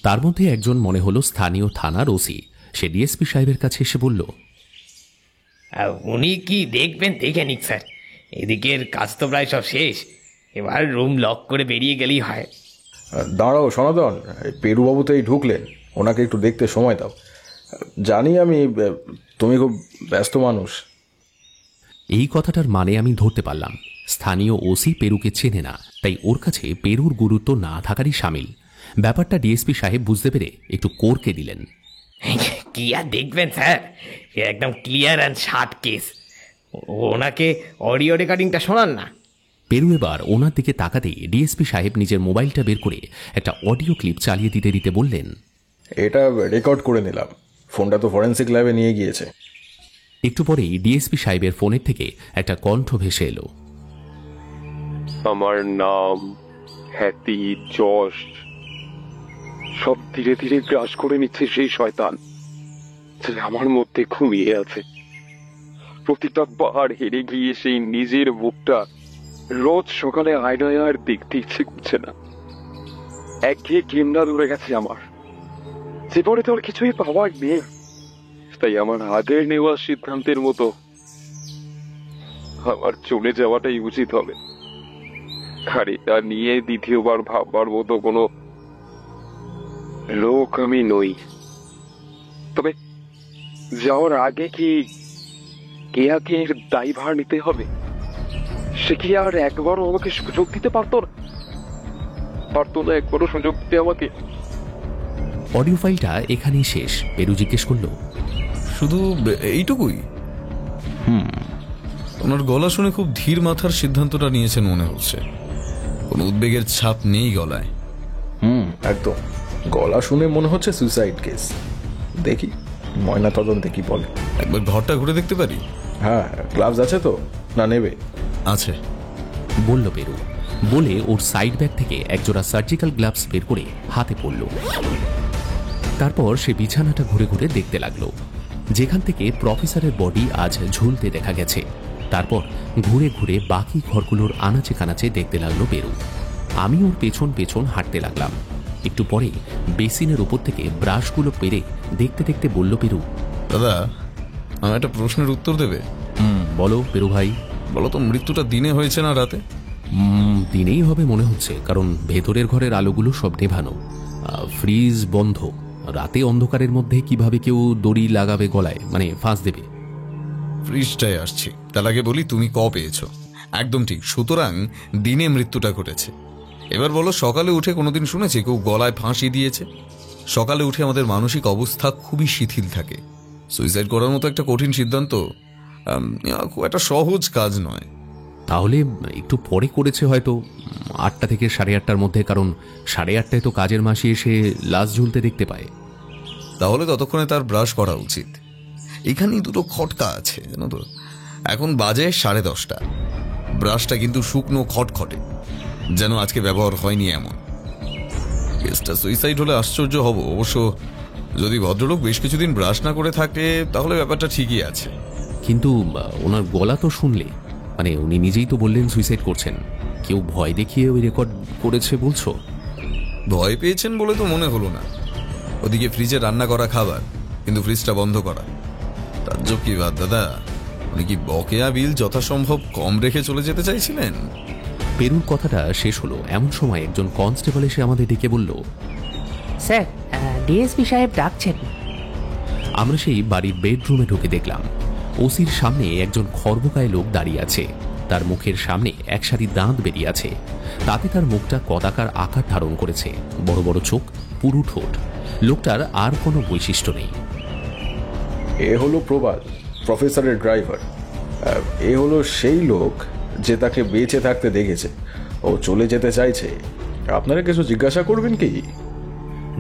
Speaker 3: তার মধ্যে একজন মনে হলো স্থানীয় থানার ওসি। সে ডিএসপি সাহেবের কাছে এসে বলল,
Speaker 9: উনি কি দেখবেন দেখে নিক স্যার, এদিকের কাজ তো প্রায় সব শেষ, এবার রুম লক করে বেরিয়ে গেলেই হয়।
Speaker 2: দাঁড়াও সনাতন, পেরুবাবু তো এই ঢুকলেন, ওনাকে একটু দেখতে সময় দাও। জানি আমি তুমি খুব ব্যস্ত মানুষ।
Speaker 3: এই কথাটার মানে আমি ধরতে পারলাম। স্থানীয় ওসি পেরুকে চেনে না, তাই ওর কাছে পেরুর গুরুত্ব না থাকারই সামিল। ব্যাপারটা ডিএসপি সাহেব বুঝতে পেরে একটু কোরকে দিলেন।
Speaker 9: কি আর দেখবেন স্যার, একদম ক্লিয়ার অ্যান্ড শার্ট কেস। ওনাকে অডিও রেকর্ডিংটা শোনান না।
Speaker 3: পেরু এবার ওনার দিকে তাকাতেই ডিএসপি সাহেব নিজের মোবাইলটা বের করে একটা অডিও ক্লিপ চালিয়ে দিতে দিতে বললেন,
Speaker 2: এটা রেকর্ড করে নিলাম, ফোনটা তো ফরেন্সিক ল্যাবে নিয়ে গিয়েছে।
Speaker 3: একটু পরেই ডিএসপি সাহেবের ফোনের থেকে একটা কণ্ঠ ভেসে এলো।
Speaker 5: আমার নাম হ্যাতি যশ। সব ধীরে ধীরে গ্রাস করে নিচ্ছে সেই শয়তান যে আমার মধ্যে ঘুমিয়ে আছে। প্রতিটা বার হেরে গিয়ে সেই নিজের মুখটা রোজ সকালে আয়নায় আর দেখতে ইচ্ছে করছে না। একঘেয়ে গেমটা ধরে গেছে আমার জীবনে, তো আর কিছুই পাওয়ার নেই। তাই আমার আগের নেওয়া সিদ্ধান্তের মতো আমার চলে যাওয়াটাই উচিত হবে। আর এটা নিয়ে দ্বিতীয়বার ভাববার মতো কোনো লোক আমি নই। তবে যাওয়ার আগে কি কেয়াকে দায়ভার নিতে হবে? সে কি আর একবারও আমাকে সুযোগ দিতে পারতো না? একবারও সুযোগ দিতে আমাকে?
Speaker 3: অডিও ফাইলটা এখানেই শেষ। পেরু জিজ্ঞেস করলো,
Speaker 1: শুধু এইটুকুই? ওনার গলা শুনে খুব ধীর মাথার সিদ্ধান্তটা নিয়েছেন মনে হচ্ছে। কোনো উদ্বেগের ছাপ নেই গলায়।
Speaker 2: একদম। গলা শুনে মনে হচ্ছে সুইসাইড কেস। দেখি ময়না তদন্তে কি বলে।
Speaker 1: একবার ঘরটা ঘুরে দেখতে পারি?
Speaker 2: হ্যাঁ, গ্লাভস আছে তো? না নেবে?
Speaker 1: আছে,
Speaker 3: বলল পেরু। বলে ওর সাইড ব্যাগ থেকে একজোড়া সার্জিক্যাল গ্লাভস বের করে হাতে পড়ল। তারপর সে বিছানাটা ঘুরে ঘুরে দেখতে লাগলো, যেখান থেকে প্রফেসরের বডি আজ ঝুলতে দেখা গেছে। তারপর ঘুরে ঘুরে বাকি ঘরগুলোর আনাচে কানাচে দেখতে লাগলো পেরু। আমি ওর পেছন পেছন হাঁটতে লাগলাম। একটু পরে বেসিনের উপর থেকে ব্রাশগুলো পেরে দেখতে দেখতে বলল পেরু,
Speaker 1: দাদা আমার একটা প্রশ্নের উত্তর দেবে?
Speaker 3: বলো পেরু ভাই।
Speaker 1: বলো তো, মৃত্যুটা দিনে হয়েছে না রাতে?
Speaker 3: দিনেই হবে মনে হচ্ছে, কারণ ভেতরের ঘরের আলোগুলো সব নেভানো, ফ্রিজ বন্ধ। রাতে অন্ধকারের মধ্যে কিভাবে কেউ দড়ি লাগাবে গলায়, মানে ফাঁস দেবে?
Speaker 1: ফ্রিজটায় আসছি, তার আগে বলি তুমি ক পেয়েছ? একদম ঠিক। সুতরাং দিনে মৃত্যুটা ঘটেছে। এবার বলো, সকালে উঠে কোনোদিন শুনেছি কেউ গলায় ফাঁসি দিয়েছে? সকালে উঠে আমাদের মানসিক অবস্থা খুবই শিথিল থাকে। সুইসাইড করার মতো একটা কঠিন সিদ্ধান্ত খুব একটা সহজ কাজ নয়।
Speaker 3: তাহলে একটু পরে করেছে হয়তো, 8টা থেকে 8:30টার মধ্যে, কারণ 8:30টায় তো কাজের মাসি এসে লাশ ঝুলতে দেখতে পায়।
Speaker 1: তাহলে ততক্ষণে তার ব্রাশ করা উচিত। এখানেই দুটো খটকা আছে জানো তো। এখন বাজে 10:30। ব্রাশটা কিন্তু শুকনো খটখটে, যেন আজকে ব্যবহার হয়নি এমন। কেসটা সুইসাইড হলে আশ্চর্য হব, অবশ্য যদি ভদ্রলোক বেশ কিছুদিন ব্রাশ না করে থাকে তাহলে ব্যাপারটা ঠিকই আছে।
Speaker 3: কিন্তু ওনার গলা তো শুনলে, মানে উনি নিজেই তো বললেন সুইসাইড করছেন, কেউ ভয় দেখিয়ে ওই রেকর্ড করেছে বলছো?
Speaker 1: ভয় পেয়েছেন বলে তো মনে হলো না। ওদিকে ফ্রিজে রান্না করা খাবার, কিন্তু ফ্রিজটা বন্ধ করা। তাজ্জব কি বাদ দাদা, উনি কি বকেয়া বিল যথাসম্ভব কম রেখে চলে যেতে চাইছিলেন?
Speaker 3: পেরুর কথাটা শেষ হলো এমন সময় একজন কনস্টেবল এসে আমাদের ডেকে বলল,
Speaker 6: স্যার ডিএসপি সাহেব ডাকছেন।
Speaker 3: আমরা সেই বাড়ির বেডরুমে ঢুকে দেখলাম ওসির সামনে একজন খর্বকায় লোক দাঁড়িয়ে আছে। তার মুখের সামনে এক সারি দাঁত বেরিয়ে আছে, তাতে তার মুখটা কদাকার আকার ধারণ করেছে, বড় বড় চোখ, পুরু ঠোঁট। লোকটার আর কোনো বৈশিষ্ট্য নেই।
Speaker 2: এ হলো প্রবাল, প্রফেসরের ড্রাইভার। এ হলো সেই লোক যে তাকে বেঁচে থাকতে দেখেছে। ও চলে যেতে চাইছে। আপনারা কিছু জিজ্ঞাসা করবেন কি?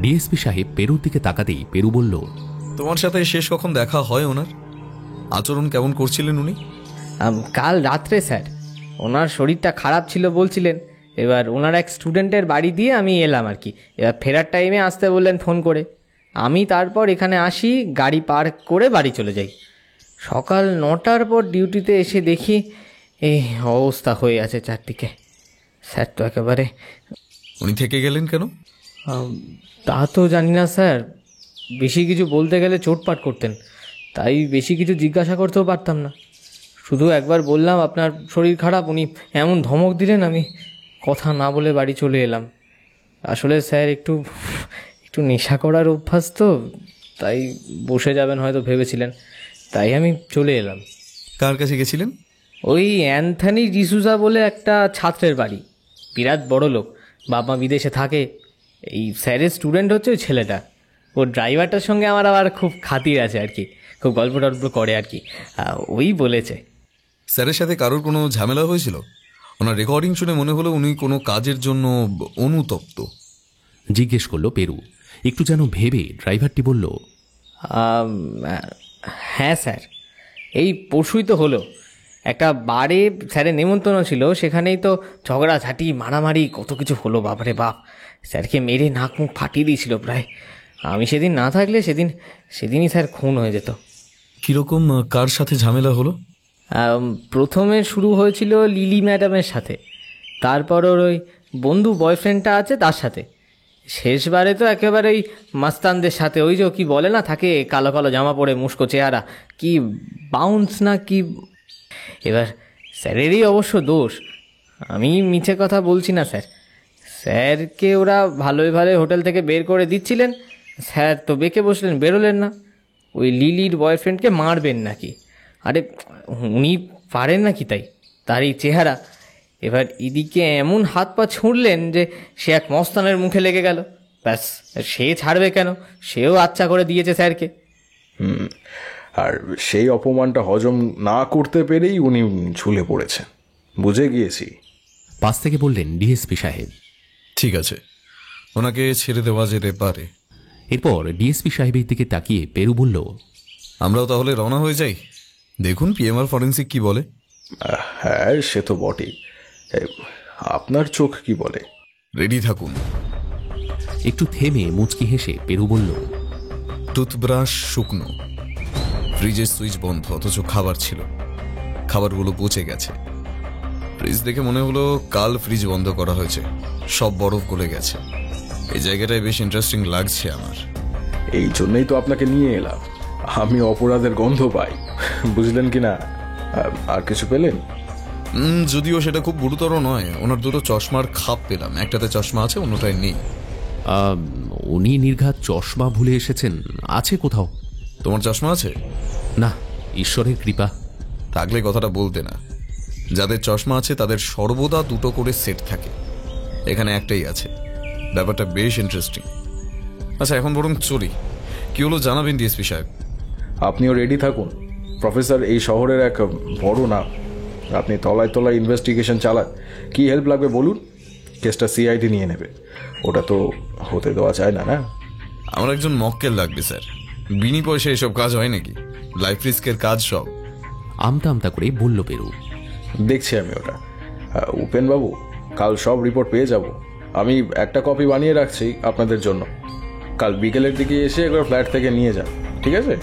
Speaker 3: ডিএসপি সাহেব পেরুর দিকে তাকাতেই পেরু বলল,
Speaker 1: তোমার সাথে শেষ কখন দেখা হয় ওনার? আচরণ কেমন করছিলেন উনি?
Speaker 9: কাল রাত্রে স্যার, ওনার শরীরটা খারাপ ছিল বলছিলেন। এবার ওনার এক স্টুডেন্টের বাড়ি দিয়ে আমি এলাম আর কি। এবার ফেরার টাইমে আসতে বললেন ফোন করে। আমি তারপর এখানে আসি, গাড়ি পার্ক করে বাড়ি চলে যাই। সকাল 9টার পর ডিউটিতে এসে দেখি এই অবস্থা হয়ে আছে চারদিকে। স্যার তো একেবারে।
Speaker 1: উনি থেকে গেলেন কেন?
Speaker 9: তা তো জানি না স্যার, বেশি কিছু বলতে গেলে চোটপাট করতেন, তাই বেশি কিছু জিজ্ঞাসা করতেও পারতাম না। শুধু একবার বললাম আপনার শরীর খারাপ, উনি এমন ধমক দিলেন আমি কথা না বলে বাড়ি চলে এলাম। আসলে স্যার একটু নেশা করার অভ্যাস তো, তাই বসে যাবেন হয়তো ভেবেছিলেন, তাই আমি চলে এলাম।
Speaker 1: কার কাছে গেছিলেন?
Speaker 9: ওই অ্যান্থনি ডিসুজা বলে একটা ছাত্রের বাড়ি, বিরাট বড় লোক, বাবা বিদেশে থাকে। এই স্যারের স্টুডেন্ট হচ্ছে ওই ছেলেটা। ওর ড্রাইভারটার সঙ্গে আমার আবার খুব খাতির আছে আর কি, খুব গল্প টল্প করে আর কি, ওই বলেছে।
Speaker 1: স্যারের সাথে কারোর কোনো ঝামেলা হয়েছিল? ওনার রেকর্ডিং শুনে মনে হলো উনি কোনো কাজের জন্য অনুতপ্ত।
Speaker 3: জিজ্ঞেস করলো পেরু। একটু যেন ভেবে ড্রাইভারটি বলল,
Speaker 9: হ্যাঁ স্যার, এই পরশুই তো হলো। একটা বারে স্যারের নেমন্তন্ন ছিল, সেখানেই তো ঝগড়াঝাটি মারামারি কত কিছু হলো। বাপরে বাপ, স্যারকে মেরে নাক মুখ ফাটিয়ে দিয়েছিল প্রায়। আমি সেদিন না থাকলে সেদিনই স্যার খুন হয়ে যেত।
Speaker 1: কীরকম, কার সাথে ঝামেলা হলো?
Speaker 9: প্রথমে শুরু হয়েছিল লিলি ম্যাডামের সাথে, তারপর ওর ওই বন্ধু বয়ফ্রেন্ডটা আছে তার সাথে, শেষবারে তো একেবারে ওই মাস্তানদের সাথে, ওই যে কি বলে না থাকে, কালো কালো জামা পরে মুস্কো চেহারা, কি বাউন্স না কি। এবার স্যারেরই অবশ্য দোষ, আমি মিছে কথা বলছি না স্যার। স্যারকে ওরা ভালোই হোটেল থেকে বের করে দিচ্ছিলেন, স্যার তো বেঁকে বসলেন, বেরোলেন না। ওই লিলির বয়ফ্রেন্ডকে মারবেন নাকি, আরে উনি পারেন নাকি তাই, তার এই চেহারা। এবার এদিকে এমন হাত পা ছুঁড়লেন যে সে এক মস্তানের মুখে লেগে গেল। ব্যাস, সে ছাড়বে কেন, সেও আচ্ছা করে দিয়েছে স্যারকে।
Speaker 2: আর সেই অপমানটা হজম না করতে পেরেই উনি ঝুলে পড়েছেন, বুঝে গিয়েছি।
Speaker 3: পাশ থেকে বললেন ডিএসপি সাহেব,
Speaker 1: ঠিক আছে, ওনাকে ছেড়ে দেওয়া যেতে পারে।
Speaker 3: এরপর ডিএসপি সাহেবের দিকে তাকিয়ে পেরু বলল,
Speaker 1: আমরাও তাহলে রওনা হয়ে যাই। দেখুন পিএমআর ফরেন্সিক কি বলে।
Speaker 2: হ্যাঁ, সে তো বটেই। আপনার চোখ কি বলে?
Speaker 1: রেডি থাকুন।
Speaker 3: একটু থেমে মুচকি হেসে পেরু বলল,
Speaker 1: টুথব্রাশ শুকনো, ফ্রিজের সুইচ বন্ধ, অথচ খাবার ছিল। খাবারগুলো পচে গেছে। ফ্রিজ দেখে মনে হলো কাল ফ্রিজ বন্ধ করা হয়েছে, সব বরফ গলে গেছে। এই জায়গাটায় বেশ ইন্টারেস্টিং লাগছে আমার।
Speaker 2: এই জন্যই তো আপনাকে নিয়ে এলাম। আমি অপরাধের গন্ধ পাই, বুঝলেন কি না? আর কিছু পেলেন?
Speaker 1: যদিও সেটা খুব গুরুতর নয়। ওনার দুটো চশমার খাপ পেলাম, একটাতে চশমা আছে, অন্যটায় নেই।
Speaker 3: উনি নির্ঘাত চশমা ভুলে এসেছেন, আছে কোথাও।
Speaker 1: তোমার চশমা আছে?
Speaker 3: না, ঈশ্বরের কৃপা।
Speaker 1: থাকলে কথাটা বলতে না। যাদের চশমা আছে তাদের সর্বদা দুটো করে সেট থাকে, এখানে একটাই আছে। ব্যাপারটা বেশ ইন্টারেস্টিং। আচ্ছা, এখন বরং চলি। কি হলো জানাবেন ডিএসপি সাহেব।
Speaker 2: আপনিও রেডি থাকুন। প্রফেসর এই শহরের এক বড় নাম। আপনি তলায় তলায় ইনভেস্টিগেশন চালান। কি হেল্প লাগবে বলুন, কেসটা সিআইডি নিয়ে নেবে। ওটা তো হতে দেওয়া যায় না। না,
Speaker 1: আমার একজন মক্কেল লাগবে স্যার। বিনি পয়সা এসব কাজ হয় নাকি? লাইফ রিস্কের কাজ সব।
Speaker 3: আমতা আমতা করে বলল পেরু।
Speaker 2: দেখছি আমি ওটা। উপেনবাবু, কাল সব রিপোর্ট পেয়ে যাব। আমি একটা কপি বানিয়ে রাখছি আপনাদের জন্য। কাল বিকেলের দিকে এসে একবার ফ্ল্যাট থেকে নিয়ে যান, ঠিক আছে?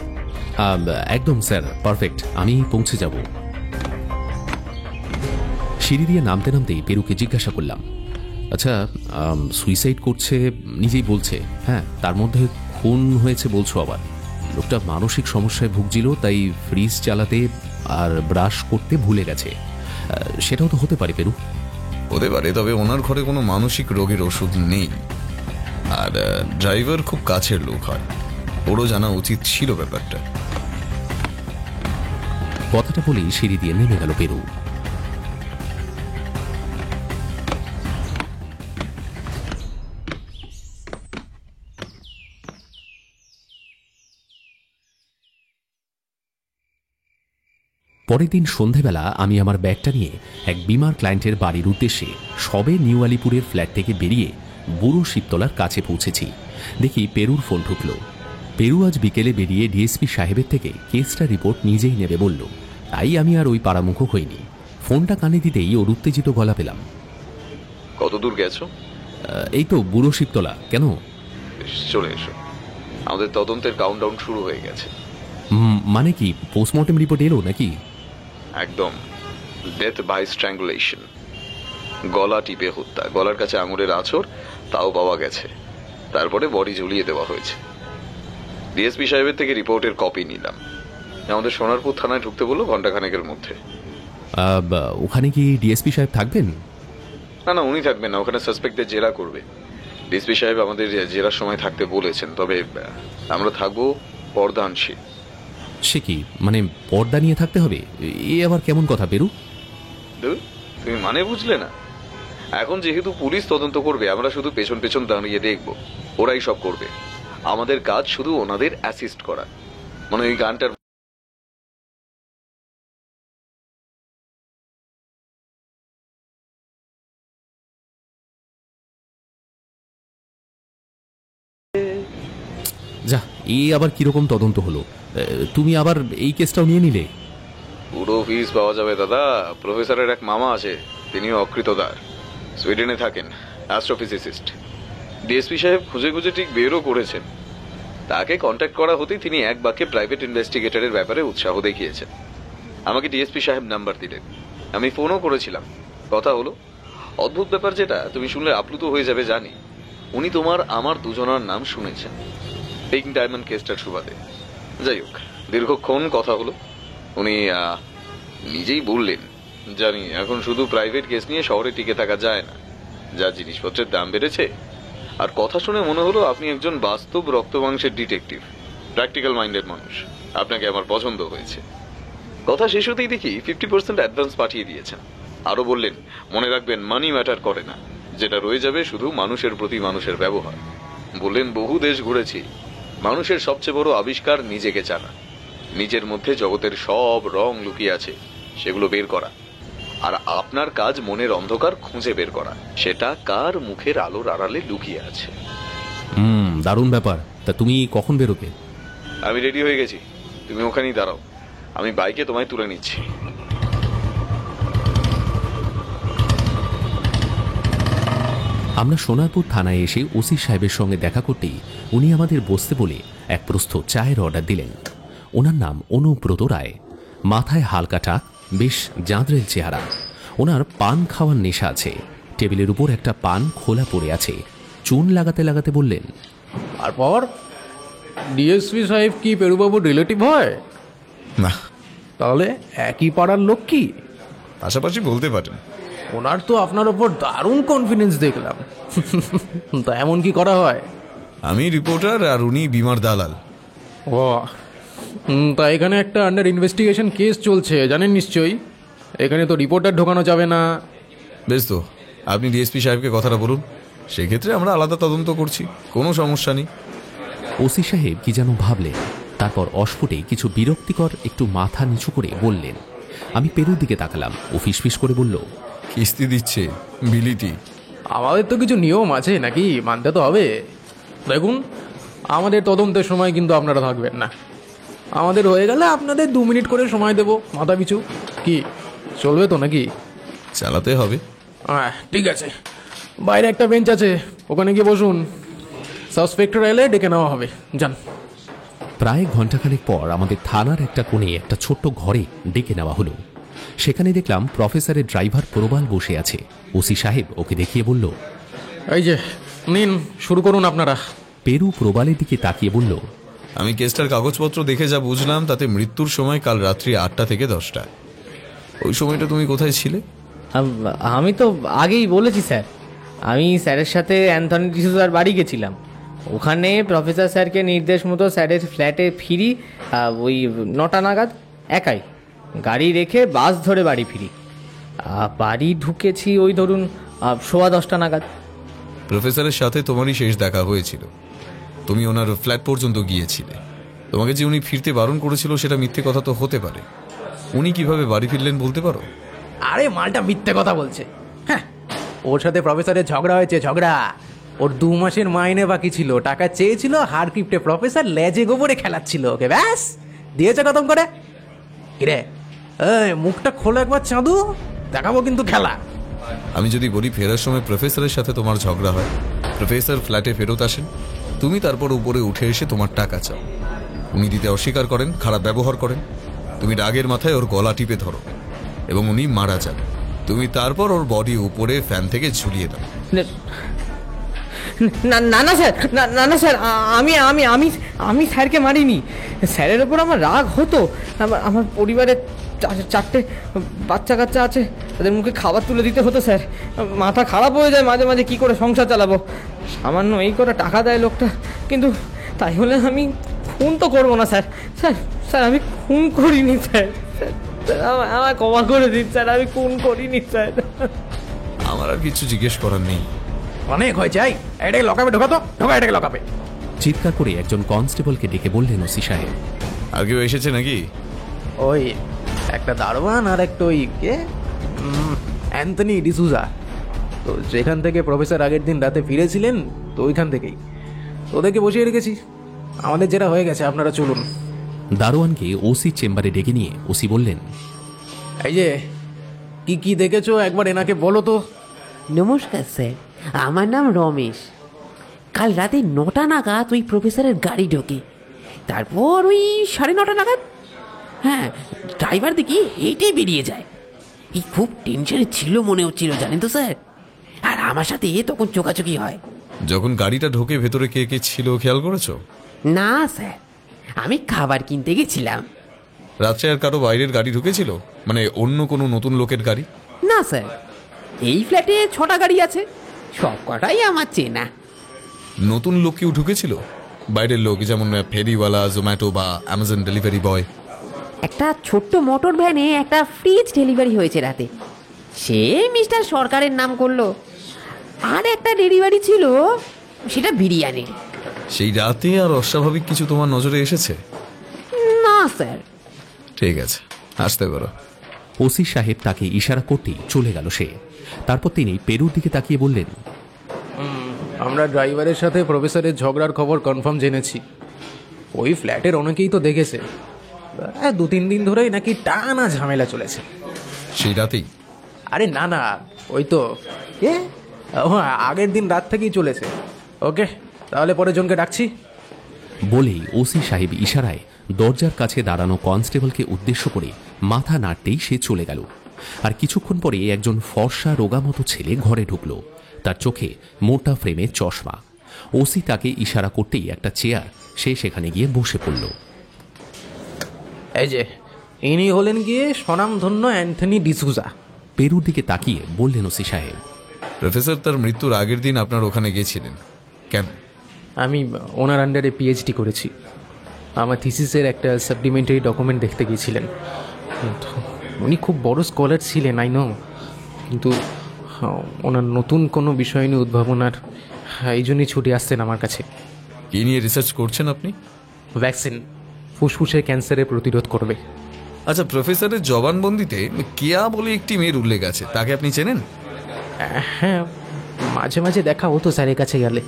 Speaker 3: একদম স্যার, পারফেক্ট, আমি পৌঁছে যাব। সিঁড়ি দিয়ে নামতে নামতেই পেরুকে জিজ্ঞাসা করলাম, আচ্ছা সুইসাইড করছে নিজেই বলছে, হ্যাঁ, তার মধ্যে খুন হয়েছে বলছো, আবার লোকটা মানসিক সমস্যায় ভুগছিল, তাই ফ্রিজ চালাতে আর ব্রাশ করতে ভুলে গেছে, সেটাও তো হতে পারে পেরু।
Speaker 1: হতে পারে, তবে ওনার ঘরে কোনো মানসিক রোগের ওষুধ নেই। আর ড্রাইভার খুব কাছের লোক হয়, ওরও জানা উচিত ছিল ব্যাপারটা।
Speaker 3: কথাটা বলেই সিঁড়ি দিয়ে নেমে গেল পেরু। পরের দিন সন্ধেবেলা আমি আমার ব্যাগটা নিয়ে এক বিমার ক্লায়েন্টের বাড়ির উদ্দেশ্যে সবে নিউ আলিপুরের ফ্ল্যাট থেকে বেরিয়ে বুড়ো শিবতলার কাছে পৌঁছেছি। দেখি পেরুর ফোন ঢুকল। পেরু আজ বিকেলে বেরিয়ে ডিএসপি সাহেবের থেকে কেসটা রিপোর্ট নিজেই নেবে বলল, তাই আমি আর ওই পাড়ামুখো হইনি। ফোনটা কানে দিতেই ওর উত্তেজিত গলা পেলাম।
Speaker 1: কত দূর গেছো?
Speaker 3: এই তো বুড়ো শিবতলা। কেন?
Speaker 1: চলে এসো, আমাদের তদন্তের কাউন্টডাউন শুরু হয়ে গেছে।
Speaker 3: মানে কি, পোস্টমর্টেম রিপোর্ট এলো নাকি?
Speaker 1: একদম, ডেথ বাই স্ট্র্যাঙ্গুলেশন, গলা টিপে হত্যা, গলার কাছে আঙুলের আঁচড় তাও পাওয়া গেছে, তারপরে বডি ঝুলিয়ে দেওয়া হয়েছে। ডিএসপি সাহেবের থেকে রিপোর্টের কপি নিলাম, আমাদের সোনারপুর থানায় ঢুকতে বললো ঘন্টাখানেকের মধ্যে।
Speaker 3: ওখানে কি ডিএসপি সাহেব থাকবেন?
Speaker 1: না, উনি থাকবেন না, ওখানে সাসপেক্টদের জেরা করবে। ডিএসপি সাহেব আমাদের জেরার সময় থাকতে বলেছেন, তবে আমরা থাকবো পর্দানশীল।
Speaker 3: সে কি, মানে পর্দা নিয়ে থাকতে হবে? এ আবার কেমন কথা পেরু?
Speaker 1: তুমি মানে বুঝলে না? এখন যেহেতু পুলিশ তদন্ত করবে, আমরা শুধু পেছন পেছন দাঁড়িয়ে দেখবো, ওরাই সব করবে। আমাদের কাজ শুধু ওনাদের অ্যাসিস্ট করা। মানে ওই গানটার
Speaker 3: যা, এ আবার কিরকম তদন্ত হলো? তুমি আবার এই কেসটাও নিয়ে নিলে?
Speaker 1: পুরো ফিস পাওয়া যাবে দাদা। প্রফেসরের এক মামা আছে, তিনিও অকৃতদার, সুইডেনে থাকেন, অ্যাস্ট্রোফিজিসিস্ট। ডিএসপি সাহেব খুঁজে খুঁজে ঠিক বেরও করেছেন। তাকে কন্ট্যাক্ট করা হতেই তিনি এক বাক্যে প্রাইভেট ইনভেস্টিগেটরের ব্যাপারে উৎসাহ দেখিয়েছেন। আমাকে ডিএসপি সাহেব নাম্বার দিলেন, আমি ফোনও করেছিলাম, কথা হলো। অদ্ভুত ব্যাপার, যেটা তুমি শুনলে আপ্লুত হয়ে যাবে জানি, উনি তোমার আমার দুজনার নাম শুনেছেন পিঙ্ক ডায়মন্ড কেসটার সুবাদে। যাই হোক, দীর্ঘক্ষণ কথা হলো। উনি নিজেই বললেন, জানি এখন শুধু প্রাইভেট কেস নিয়ে শহরে টিকে থাকা যায় না, যা জিনিসপত্রের দাম বেড়েছে। আর কথা শুনে মনে হলো আপনি একজন বাস্তব রক্ত মাংসের ডিটেকটিভ, প্র্যাকটিক্যাল মাইন্ডেড মানুষ। আপনাকে আমার পছন্দ হয়েছে। কথা শেষ হতেই দেখি 50% অ্যাডভান্স পাঠিয়ে দিয়েছেন। আরো বললেন, মনে রাখবেন মানি ম্যাটার করে না, যেটা রয়ে যাবে শুধু মানুষের প্রতি মানুষের ব্যবহার। বললেন, বহু দেশ ঘুরেছি, মানুষের সবচেয়ে বড় আবিষ্কার নিজেকে জানা। নিজের মধ্যে জগতের সব রং লুকিয়ে আছে, সেগুলো বের করা। আর আপনার কাজ মনের অন্ধকার খুঁজে বের করা, সেটা কার মুখের আলোর আড়ালে লুকিয়ে আছে।
Speaker 3: দারুণ ব্যাপার। তা তুমি কখন বেরোবে?
Speaker 1: আমি রেডি হয়ে গেছি, তুমি ওখানেই দাঁড়াও, আমি বাইকে তোমায় তুলে নিচ্ছি।
Speaker 3: আমরা সোনারপুর থানায় এসে ওসি সাহেবের সঙ্গে দেখা করতেই উনি আমাদের বসতে বলে এক প্রস্থ চায়ের অর্ডার দিলেন। ওনার নাম অনুব্রত রায়, মাথায় হালকা টাক, বেশ জাঁদরেল চেহারা। ওনার পান খাওয়ার নেশা আছে। টেবিলের উপর একটা পান খোলা পড়ে আছে, চুন লাগাতে লাগাতে বললেন,
Speaker 6: তারপর ডিএসপি সাহেব কি পেরুবাবুর রিলেটিভ হয়?
Speaker 1: না।
Speaker 6: তাহলে একই পাড়ার লোক কি?
Speaker 1: পাশাপাশি বলতে পারেন।
Speaker 6: ওনার তো আপনার ওপর দারুণ কনফিডেন্স দেখলাম। তা এমন কি করা হয়?
Speaker 1: আমি রিপোর্টার আর উনি বিমার দালাল।
Speaker 6: ও, তা এখানে একটা আন্ডার ইনভেস্টিগেশন কেস চলছে, জানেন নিশ্চয়ই। এখানে তো রিপোর্টার ঢোকানো যাবে না।
Speaker 1: বেশ, তো আপনি ডিএসপি সাহেবকে কথাটা বলুন, সেক্ষেত্রে আমরা আলাদা তদন্ত করছি, কোনো সমস্যা নেই।
Speaker 3: ওসি সাহেব কি যেন ভাবলেন, তারপর অস্ফুটে কিছু বিরক্তিকর একটু মাথা নিচু করে বললেন। আমি পেরুর দিকে তাকালাম, ও ফিসফিস করে বলল,
Speaker 1: কিস্তি দিচ্ছে বিলিতি।
Speaker 6: আমাদের তো কিছু নিয়ম আছে নাকি, মানতে তো হবে। দেখুন, আমাদের তদন্তের সময় কিন্তু আপনারা থাকবেন না। আমাদের হয়ে গেলে আপনাদের 2 মিনিট করে সময় দেবো মাথা পিছু। কি চলবে তো নাকি?
Speaker 1: চালাতে হবে।
Speaker 6: হ্যাঁ, ঠিক আছে। বাইরে একটা বেঞ্চ আছে, ওখানে গিয়ে বসুন। সাসপেক্টর এলে ডেকে নেওয়া হবে, যান।
Speaker 3: প্রায় ঘন্টাখানেক পর আমাদের থানার একটা কোণে একটা ছোট্ট ঘরে ডেকে নেওয়া হলো। সেখানে দেখলাম প্রফেসরের ড্রাইভার প্রবাল বসে আছে। ওসি সাহেব ওকে দেখিয়ে বলল,
Speaker 6: এই যে নিন, শুরু করুন আপনারা।
Speaker 3: পেরু প্রবালের দিকে তাকিয়ে বলল,
Speaker 1: আমি কেসটার কাগজপত্র দেখে যা বুঝলাম তাতে মৃত্যুর সময় কাল রাত্রি 8টা থেকে 10টা। ওই সময়টা তুমি কোথায় ছিলে?
Speaker 9: আমি তো আগেই বলেছি স্যার, আমি স্যারের সাথে অ্যান্থনি ডিসুজার বাড়ি গেছিলাম। ওখানে প্রফেসর স্যারকে নির্দেশ মতো স্যারের ফ্ল্যাটে ফিরি ওই 9টা নাগাদ, একাই গাড়ি রেখে বাস ধরে বাড়ি ফিরি। বাড়ি ঢুকেছি ওই ধরুন 10:15 নাগাদ।
Speaker 1: প্রফেসরের সাথে তোমারই শেষ দেখা হয়েছিল, তুমি ওনার ফ্ল্যাট পর্যন্ত গিয়েছিলে। তোমাকে যে উনি ফিরতে বারণ করেছিল সেটা মিথ্যে কথা তো হতে পারে। উনি কিভাবে বাড়ি ফিরলেন বলতে পারো?
Speaker 6: আরে মালটা মিথ্যে কথা বলছে। হ্যাঁ, ওর সাথে প্রফেসরের ঝগড়া হয়েছে, ঝগড়া। ওর 2 মাসের মাইনে বাকি ছিল, টাকা চেয়েছিল, হার কিপ্টে প্রফেসর লেজে গোবরে খেলাচ্ছিল ওকে, ব্যাস দিয়েছে খতম করে। কিরে, এই মুখটা খোলো একবার চাঁদু, দেখাবো কিন্তু খেলা।
Speaker 1: আমি যদি বলি ফেরার সময় প্রফেসরের সাথে তোমার ঝগড়া হয়, প্রফেসর ফ্ল্যাটে ফেরত আসেন, তুমি তারপর উপরে উঠে এসে তোমার টাকা চাও, উনি দিতে অস্বীকার করেন, খারাপ ব্যবহার করেন, তুমি রাগের মাথায় ওর গলা টিপে ধরো এবং উনি মারা যান। তুমি তারপর ওর বডি উপরে ফ্যান থেকে ঝুলিয়ে দাও।
Speaker 9: না স্যার, না স্যার, আমি আমি আমি আমি স্যারকে মারিনি। স্যারের ওপর আমার রাগ হতো। আমার পরিবারের 4টে বাচ্চা কাচ্চা আছে, তাদের মুখে খাবার তুলে দিতে হতো স্যার। মাথা খারাপ হয়ে যায় মাঝে মাঝে, কী করে সংসার চালাবো। সামান্য এই করে টাকা দেয় লোকটা, কিন্তু তাই হলে আমি খুন তো করবো না স্যার। স্যার স্যার আমি খুন করিনি স্যার। আমার ক্ষমা করে দিন স্যার, আমি খুন করিনি স্যার।
Speaker 1: আমার আর কিছু জিজ্ঞেস করার নেই।
Speaker 6: অনেক হয়েছে, এটাকে লকাপে ঢোকাতো, ঢোকা এটাকে লকাপে।
Speaker 3: চিৎকার করে একজন কনস্টেবলকে ডেকে বললেন, ওসি সাহেব
Speaker 1: আর কেউ এসেছে নাকি?
Speaker 6: ওই একটা দারোয়ান আর একটা ওই কে অ্যান্থনি ডিসুজা, তো যেখান থেকে প্রফেসর আগের দিন রাতে ফিরেছিলেন, তো ওইখান থেকেই ওদেরকে বসিয়ে রেখেছি। আমাদের যেটা হয়ে গেছে, আপনারা চলুন।
Speaker 3: দারোয়ানকে ওসি চেম্বারে ডেকে নিয়ে ওসি বললেন,
Speaker 6: এই যে কি কি দেখেছো একবার এনাকে বলো তো।
Speaker 10: নমস্কার স্যার, আমার নাম রমেশ। কাল রাতে 9টা নাগাদ ওই প্রফেসরের গাড়ি ঢোকে, তারপর ওই 9:30 নাগাদ হ্যাঁ ড্রাইভার দেখি হেঁটে বেরিয়ে যায়। এই খুব টেনশনে ছিল মনে হচ্ছিল, জানেন তো স্যার। আর আমার সাথে তখন চোকাচোকি হয়।
Speaker 1: যখন গাড়িটা ঢোকে ভেতরে কে কে ছিল খেয়াল করেছো?
Speaker 10: না স্যার, আমি খাবার কিনতে গেছিলাম।
Speaker 1: রাত্রে আর কারো বাইরের গাড়ি ঢুকেছিল, মানে অন্য কোনো নতুন লোকের গাড়ি?
Speaker 10: না স্যার, এই ফ্ল্যাটে 6টা গাড়ি আছে, সব কটাই আমার চেনা।
Speaker 1: নতুন লোক কেউ ঢুকেছিল? বাইরের লোক, যেমন ফেরিওয়ালা, জোম্যাটো বা অ্যামাজন ডেলিভারি বয়?
Speaker 10: একটা ছোট্ট মোটর ভ্যানে একটা ফ্রিজ ডেলিভারি হয়েছে রাতে, সে মিস্টার সরকারের নাম করলো। আর একটা ডেলিভারি ছিল, সেটা বিরিয়ানির।
Speaker 1: সেই রাতে আর অস্বাভাবিক কিছু তোমার নজরে এসেছে?
Speaker 10: না স্যার।
Speaker 1: ঠিক আছে, আসতে পারো।
Speaker 3: ওসি সাহেব তাকে ইশারা করতেই চলে গেল সে। তারপর তিনি পেরুর দিকে তাকিয়ে বললেন,
Speaker 6: আমরা ড্রাইভারের সাথে প্রফেসরের ঝগড়ার খবর কনফার্ম জেনেছি। ওই ফ্ল্যাটের অনেকেই তো দেখেছে, 2-3 দিন ধরেই নাকি টানা ঝামেলা চলেছে।
Speaker 1: সেই রাতেই?
Speaker 6: আরে না না, ওই তো আগের দিন রাত থেকেই চলেছে। ওকে, তাহলে পরের জনকে ডাকছি।
Speaker 3: বলেই ওসি সাহেব ইশারায় দরজার কাছে দাঁড়ানো কনস্টেবলকে উদ্দেশ্য করে মাথা নাড়তেই সে চলে গেল। আর কিছুক্ষণ পরে একজন ফর্সা রোগামতো ছেলে ঘরে ঢুকল। তার চোখে মোটা ফ্রেমের চশমা। ওসি তাকে ইশারা করতেই একটা চেয়ার, সে সেখানে গিয়ে বসে পড়ল।
Speaker 6: এই যে ইনি হলেন গিয়ে স্বনামধন্য অ্যান্থনি ডিসুজা।
Speaker 3: পেরুর দিকে তাকিয়ে বললেন ওসি সাহেব,
Speaker 1: প্রফেসর তার মৃত্যুর আগের দিন আপনার ওখানে গিয়েছিলেন কেন?
Speaker 6: আমি ওনার আন্ডারে পিএইচডি করেছি। আমার থিসিসের একটা সাপ্লিমেন্টারি ডকুমেন্ট দেখতে গিয়েছিলেন। উনি খুব বড় স্কলার ছিলেন, আই নো, কিন্তু ওনার নতুন কোনো বিষয় নিয়ে উদ্ভাবনার, এই জন্যই ছুটে আসছেন আমার কাছে।
Speaker 1: কী নিয়ে রিসার্চ করছেন আপনি?
Speaker 6: ভ্যাকসিন, ফুসফুসের ক্যান্সারের প্রতিরোধ করবে।
Speaker 1: আচ্ছা, প্রফেসরের জবানবন্দিতে কেয়া বলে একটি মেয়ের উল্লেখ আছে, তাকে আপনি চেনেন?
Speaker 6: হ্যাঁ, মাঝে মাঝে দেখা হতো স্যারের কাছে গেলে।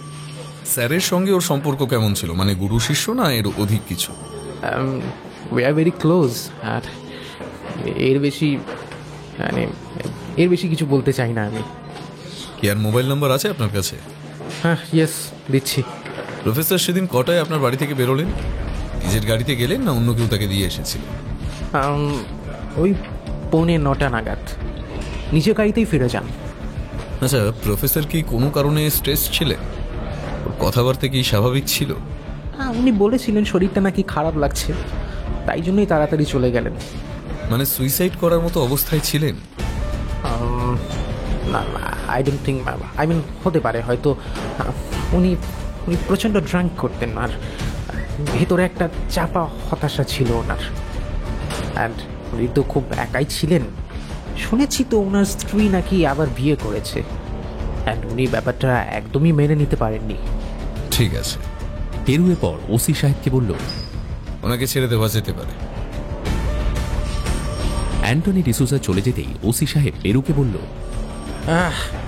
Speaker 1: স্যারের সঙ্গে ওর সম্পর্ক কেমন ছিল, মানে গুরু শিষ্য না এর অধিক কিছু?
Speaker 6: We are very close. আর এর বেশি কিছু বলতে চাই না আমি।
Speaker 1: কেয়ার মোবাইল নাম্বার আছে আপনার কাছে?
Speaker 6: হ্যাঁ, ইয়েস, দিচ্ছি।
Speaker 1: প্রফেসর সেদিন কটায় আপনার বাড়ি থেকে বেরোলেন? নিজের গাড়িতে গেলেন না অন্য কেউ তাকে দিয়ে এসেছিল?
Speaker 6: ওই 8:45 নাগাদ নিজের গাড়িতেই ফিরে যান।
Speaker 1: আচ্ছা, প্রফেসর কি কোনো কারণে স্ট্রেস ছিলেন? ওর কথাবার্তা কি স্বাভাবিক ছিল?
Speaker 6: উনি বলেছিলেন শরীরটা নাকি খারাপ লাগছে, তাই জন্যই তাড়াতাড়ি চলে গেলেন।
Speaker 1: মানে সুইসাইড করার মতো অবস্থায় ছিলেন?
Speaker 6: না, I don't think, I mean হতে পারে হয়তো। উনি প্রচণ্ড ড্রাঙ্ক করতেন, আর ভেতরে একটা চাপা হতাশা ছিল ওনার। অ্যান্ড উনি তো খুব একাই ছিলেন। শুনেছি তো ওনার স্ত্রী নাকি আবার বিয়ে করেছে, অ্যান্ড উনি ব্যাপারটা একদমই মেনে নিতে পারেননি।
Speaker 1: ঠিক আছে।
Speaker 3: পেরুয়ে পর ওসি সাহেবকে বলল,
Speaker 1: ওনাকে ছেড়ে দেওয়া যেতে পারে।
Speaker 3: অ্যান্টনি ডিসুজা চলে যেতেই ওসি সাহেব পেরুকে বলল,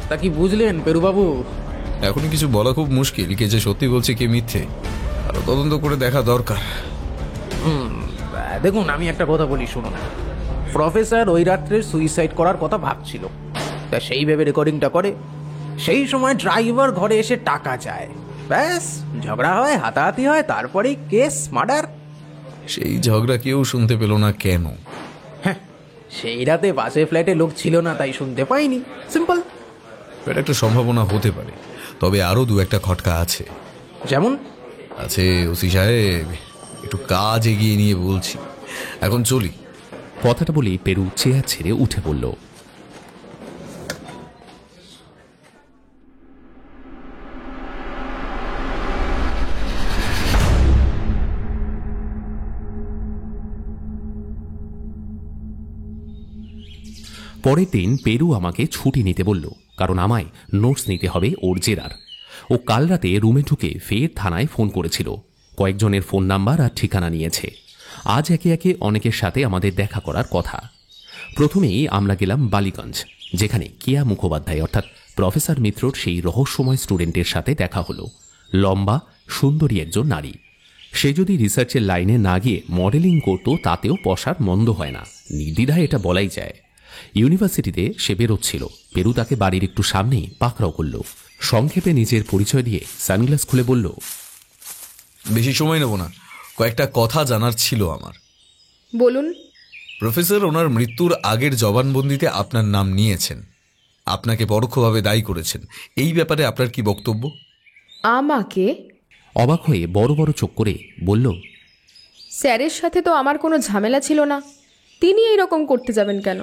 Speaker 6: তা কি বুঝলেন পেরুবাবু?
Speaker 1: এখনই কিছু বলা খুব মুশকিল, কে যে সত্যি বলছে কে মিথ্যে আরো তদন্ত করে দেখা দরকার।
Speaker 6: দেখুন, আমি একটা কথা বলি, শুনুন। প্রফেসর ওই রাত্রে সুইসাইড করার কথা ভাবছিল, তা সেই ভেবে রেকর্ডিংটা করে। সেই সময় ড্রাইভার ঘরে এসে টাকা চায়, ব্যাস ঝগড়া হয়, হাতাহাতি হয়, তারপরেই কেস মার্ডার।
Speaker 1: সেই ঝগড়া কেউ শুনতে পেল না কেন?
Speaker 6: সেই রাতে পাশে ফ্ল্যাটে লোক ছিল না, তাই শুনতে পাইনি, সিম্পল।
Speaker 1: এটা একটা সম্ভাবনা হতে পারে, তবে আরো দু একটা খটকা আছে।
Speaker 6: যেমন?
Speaker 1: আছে ওসি সাহেব, একটু কাজ এগিয়ে নিয়ে বলছি, এখন চলি।
Speaker 3: কথাটা বলেই পেরু চেয়ার ছেড়ে উঠে পড়ল। পরের দিন পেরু আমাকে ছুটি নিতে বলল, কারণ আমায় নোটস নিতে হবে ওর জেরার। ও কাল রাতে রুমে ঢুকে ফের থানায় ফোন করেছিল, কয়েকজনের ফোন নাম্বার আর ঠিকানা নিয়েছে। আজ একে একে অনেকের সাথে আমাদের দেখা করার কথা। প্রথমেই আমরা গেলাম বালিগঞ্জ, যেখানে কিয়া মুখোপাধ্যায় অর্থাৎ প্রফেসর মিত্রর সেই রহস্যময় স্টুডেন্টের সাথে দেখা হলো। লম্বা সুন্দরী একজন নারী। সে যদি রিসার্চের লাইনে না গিয়ে মডেলিং করত, তাতেও পসার মন্দ হয় না, নির্দ্বিধায় এটা বলাই যায়। ইউনিভার্সিটিতে সে বেরোচ্ছিল, পেরু তাকে বাড়ির একটু সামনেই পাকড়াও করল। সংক্ষেপে নিজের পরিচয় দিয়ে সানগ্লাস খুলে বলল,
Speaker 1: বেশি সময় নেব না, কয়েকটা কথা জানার ছিল আমার।
Speaker 7: বলুন।
Speaker 1: প্রফেসর ওনার মৃত্যুর আগের জবানবন্দিতে আপনার নাম নিয়েছেন, আপনাকে পরোক্ষভাবে দায়ী করেছেন। এই ব্যাপারে আপনার কি বক্তব্য?
Speaker 7: আমাকে?
Speaker 3: অবাক হয়ে বড় বড় চোখ করে বলল,
Speaker 7: স্যারের সাথে তো আমার কোনো ঝামেলা ছিল না, তিনি এইরকম করতে যাবেন কেন?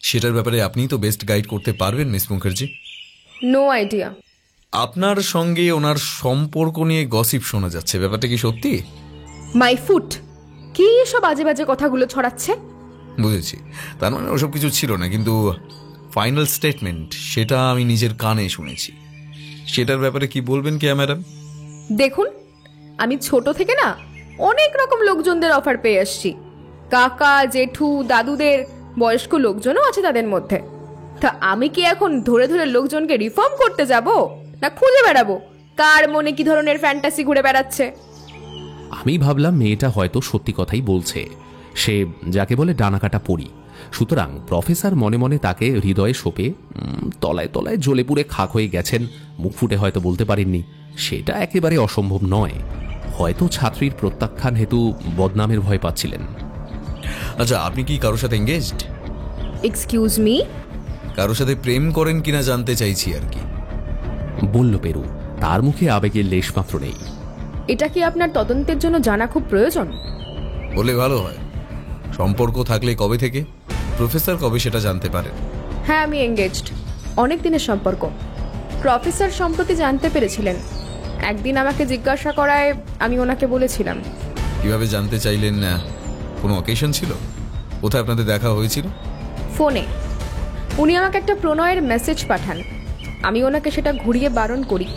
Speaker 1: সেটার ব্যাপারে আপনিই তো বেস্ট গাইড করতে পারবেন মিস মুখার্জি।
Speaker 7: No idea.
Speaker 1: আপনার সঙ্গে ওনার সম্পর্ক নিয়ে গসিপ শোনা যাচ্ছে, ব্যাপারটা কি সত্যি?
Speaker 7: মাই ফুট, কি এসব বাজে বাজে কথাগুলো ছড়াচ্ছে?
Speaker 1: বুঝেছি, তার মানে ওসব কিছু ছিল না, কিন্তু ফাইনাল স্টেটমেন্ট সেটা আমি নিজের কানে শুনেছি। সেটার ব্যাপারে কি বলবেন কিয়া ম্যাডাম?
Speaker 7: দেখুন, আমি ছোট থেকে না অনেক রকম লোকজনদের অফার পেয়ে আসছি। কাকা, জেঠু, দাদুদের, বয়স্ক লোকজনও আছে তাদের মধ্যে। তা আমি কি এখন ধরে ধরে লোকজনকে রিফর্ম করতে যাব, না খুঁজে বেড়াবো কার মনে কি ধরনের ফ্যান্টাসি ঘুরে বেড়াচ্ছে?
Speaker 3: আমি ভাবলাম মেয়েটা হয়তো সত্যি কথাই বলছে, সে যাকে বলে ডানাকাটা পড়ি। সুতরাং প্রফেসর মনে মনে তাকে হৃদয়ে সোপে তলায় তলায় জ্বলে পুড়ে খাক হয়ে গেছেন, মুখ ফুটে হয়তো বলতে পারেননি, সেটা একেবারে অসম্ভব নয়। হয়তো ছাত্রীর প্রত্যাখ্যান হেতু বদনামের ভয় পাচ্ছিলেন।
Speaker 1: আচ্ছা, আপনি কি কারোর সাথে এঙ্গেজড?
Speaker 7: Excuse me?
Speaker 1: কারোর সাথে প্রেম করেন কিনা জানতে চাইছি আর কি,
Speaker 3: বলল পেরু। তার মুখে আবেগের লেশমাত্র নেই।
Speaker 7: এটা কি আপনার তদন্তের জন্য জানা খুব প্রয়োজন?
Speaker 1: বলে ভালো হয়। সম্পর্ক থাকলে কবে থেকে? প্রফেসর কবে সেটা জানতে পারেন?
Speaker 7: হ্যাঁ, আমি এঙ্গেজড, অনেক দিনের সম্পর্ক। প্রফেসর সম্প্রতি জানতে পেরেছিলেন, একদিন আমাকে জিজ্ঞাসা করায় আমি ওনাকে বলেছিলাম।
Speaker 1: কিভাবে জানতে চাইলেন? কোনো অকেশন ছিল? কোথায় আপনাদের দেখা হয়েছিল?
Speaker 7: ফোনে। উনি আমাকে একটা প্রণয়ের মেসেজ পাঠান, আমি ওনাকে সেটা ঘুরিয়ে বারণ করি,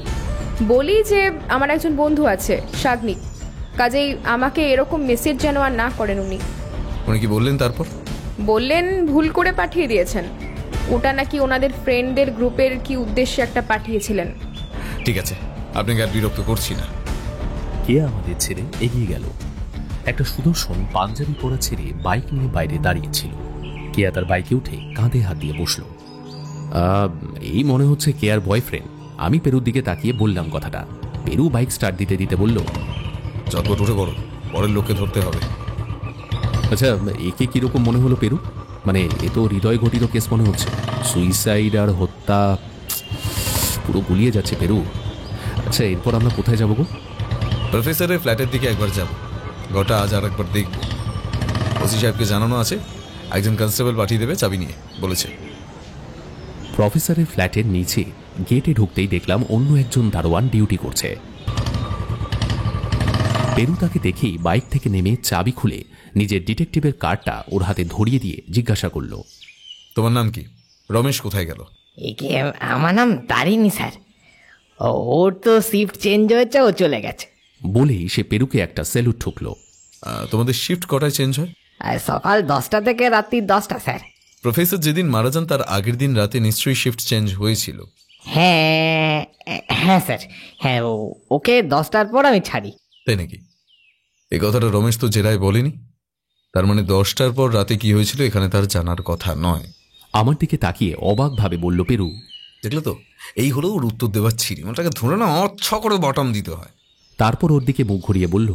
Speaker 7: বলি যে আমার একজন বন্ধু আছে সাগনিক, কাজেই আমাকে এরকম মেসেজ যেন আর না করেন উনি।
Speaker 1: উনি কি বললেন তারপর?
Speaker 7: বললেন ভুল করে পাঠিয়ে দিয়েছেন, ওটা নাকি ওনাদের ফ্রেন্ডদের গ্রুপের কি উদ্দেশ্যে একটা পাঠিয়েছিলেন।
Speaker 1: ঠিক আছে, আপনাকে আর বিরক্ত করছি না।
Speaker 3: কে আমাদের ছেড়ে এগিয়ে গেল। একটা সুদর্শন পাঞ্জাবি পরা ছেড়ে বাইক নিয়ে বাইরে দাঁড়িয়েছিল। কেয়া তার বাইকে উঠে কাঁধে হাত দিয়ে বসল। এই মনে হচ্ছে কেয়ার বয়ফ্রেন্ড। আমি পেরুর দিকে তাকিয়ে বললাম কথাটা। পেরু বাইক স্টার্ট দিতে দিতে বলল,
Speaker 1: চটপট উঠে পড়ো, পরের লোককে ধরতে হবে।
Speaker 3: আচ্ছা, একে কিরকম মনে হলো পেরু? মানে এ তো হৃদয় ঘটিত কেস মনে হচ্ছে, সুইসাইড আর হত্যা, পুরো গুলিয়ে যাচ্ছে পেরু। আচ্ছা, এরপর আমরা কোথায় যাবো গো?
Speaker 1: প্রফেসরের ফ্ল্যাটের দিকে একবার যাব, গোটা আজ আর একবার দেখব। ওসি সাহেবকে জানানো আছে, একজন কনস্টেবল পাঠিয়ে দেবে চাবি নিয়ে বলেছে।
Speaker 3: প্রফেসরের ফ্ল্যাটের নিচে গেটে ঢুকতেই দেখলাম অন্য একজন দারোয়ান ডিউটি করছে। পেরু তাকে দেখেই বাইক থেকে নেমে চাবি খুলে নিজের ডিটেকটিভের কার্ডটা ওর হাতে ধরিয়ে দিয়ে জিজ্ঞাসা করল,
Speaker 1: তোমার নাম কি? রমেশ কোথায় গেল?
Speaker 9: আমার নাম তারিণী স্যার, ওর তো শিফট চেঞ্জ হয়েছে, ও চলে গেছে।
Speaker 3: বলেই সে পেরুকে একটা স্যালুট ঠুকলো।
Speaker 1: তোমাদের শিফট কটায় চেঞ্জ হয়?
Speaker 9: সকাল 10টা থেকে রাত্রি 10টা স্যার।
Speaker 1: প্রফেসর যেদিন মারা যান তার আগের দিন রাতে নিশ্চয়ই শিফট চেঞ্জ হয়েছিল।
Speaker 9: হ্যাঁ হ্যাঁ স্যার, হ্যাঁ ওকে 10টার পর আমি ছাড়ি।
Speaker 1: তাই নাকি? এই কথাটা রমেশ তো জেরায় বলেনি, তার মানে 10টার পর রাতে কি হয়েছিল এখানে তার জানার কথা নয়।
Speaker 3: আমার দিকে তাকিয়ে অবাকভাবে বলল পেরু,
Speaker 1: দেখলে তো, এই হলো ওর উত্তর দেওয়ার ছিরি, ওটাকে ধরে না অচ্ছ করে বটম দিতে হয়।
Speaker 3: তারপর ওর দিকে মুখ ঘুরিয়ে বলল,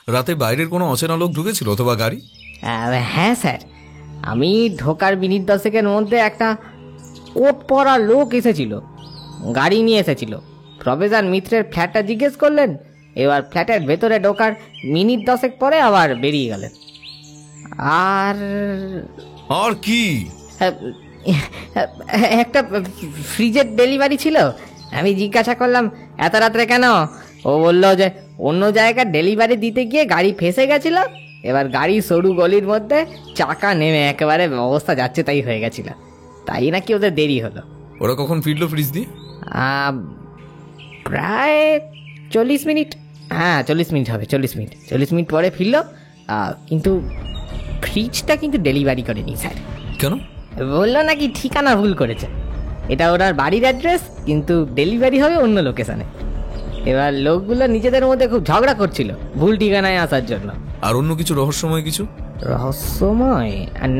Speaker 1: রাতে বাইরের কোনো অচেনা লোক ঢুকেছিল অথবা গাড়ি?
Speaker 9: হ্যাঁ স্যার, আমি ঢোকার মিনিট 10-এর মধ্যে একটা কোট পরা লোক এসেছিল, গাড়ি নিয়ে এসেছিল। প্রফেসর মিত্রের ফ্ল্যাটটা জিজ্ঞেস করলেন, এবার ফ্ল্যাটের ভেতরে ঢোকার মিনিট 10 পরে আবার বেরিয়ে গেলেন। আর
Speaker 1: কি?
Speaker 9: একটা ফ্রিজের ডেলিভারি ছিল। আমি জিজ্ঞাসা করলাম এত রাত্রে কেন? ও বললো যে অন্য জায়গায় ডেলিভারি দিতে গিয়ে গাড়ি ফেসে গেছিল, এবার গাড়ি সরু গলির মধ্যে চাকা নেমে একেবারে অবস্থা যাচ্ছে তাই হয়ে গেছিল, তাই নাকি ওদের দেরি হলো।
Speaker 1: ওরা কখন ফিরলো ফ্রিজ দিয়ে?
Speaker 9: প্রায় 40 মিনিট। হ্যাঁ 40 মিনিট হবে, 40 মিনিট পরে ফিরলো। কিন্তু ফ্রিজটা কিন্তু ডেলিভারি করেনি স্যার।
Speaker 1: কেন?
Speaker 9: বললো নাকি ঠিকানা ভুল করেছে, এটা ওনার বাড়ির অ্যাড্রেস কিন্তু ডেলিভারি হবে অন্য লোকেশনে। এবার লোকগুলো নিজেদের মধ্যে খুব ঝগড়া করছিল ভুল ঠিকানায় আসার জন্য।
Speaker 1: আর অন্য কিছু রহস্যময় কিছু?
Speaker 9: রহস্যময়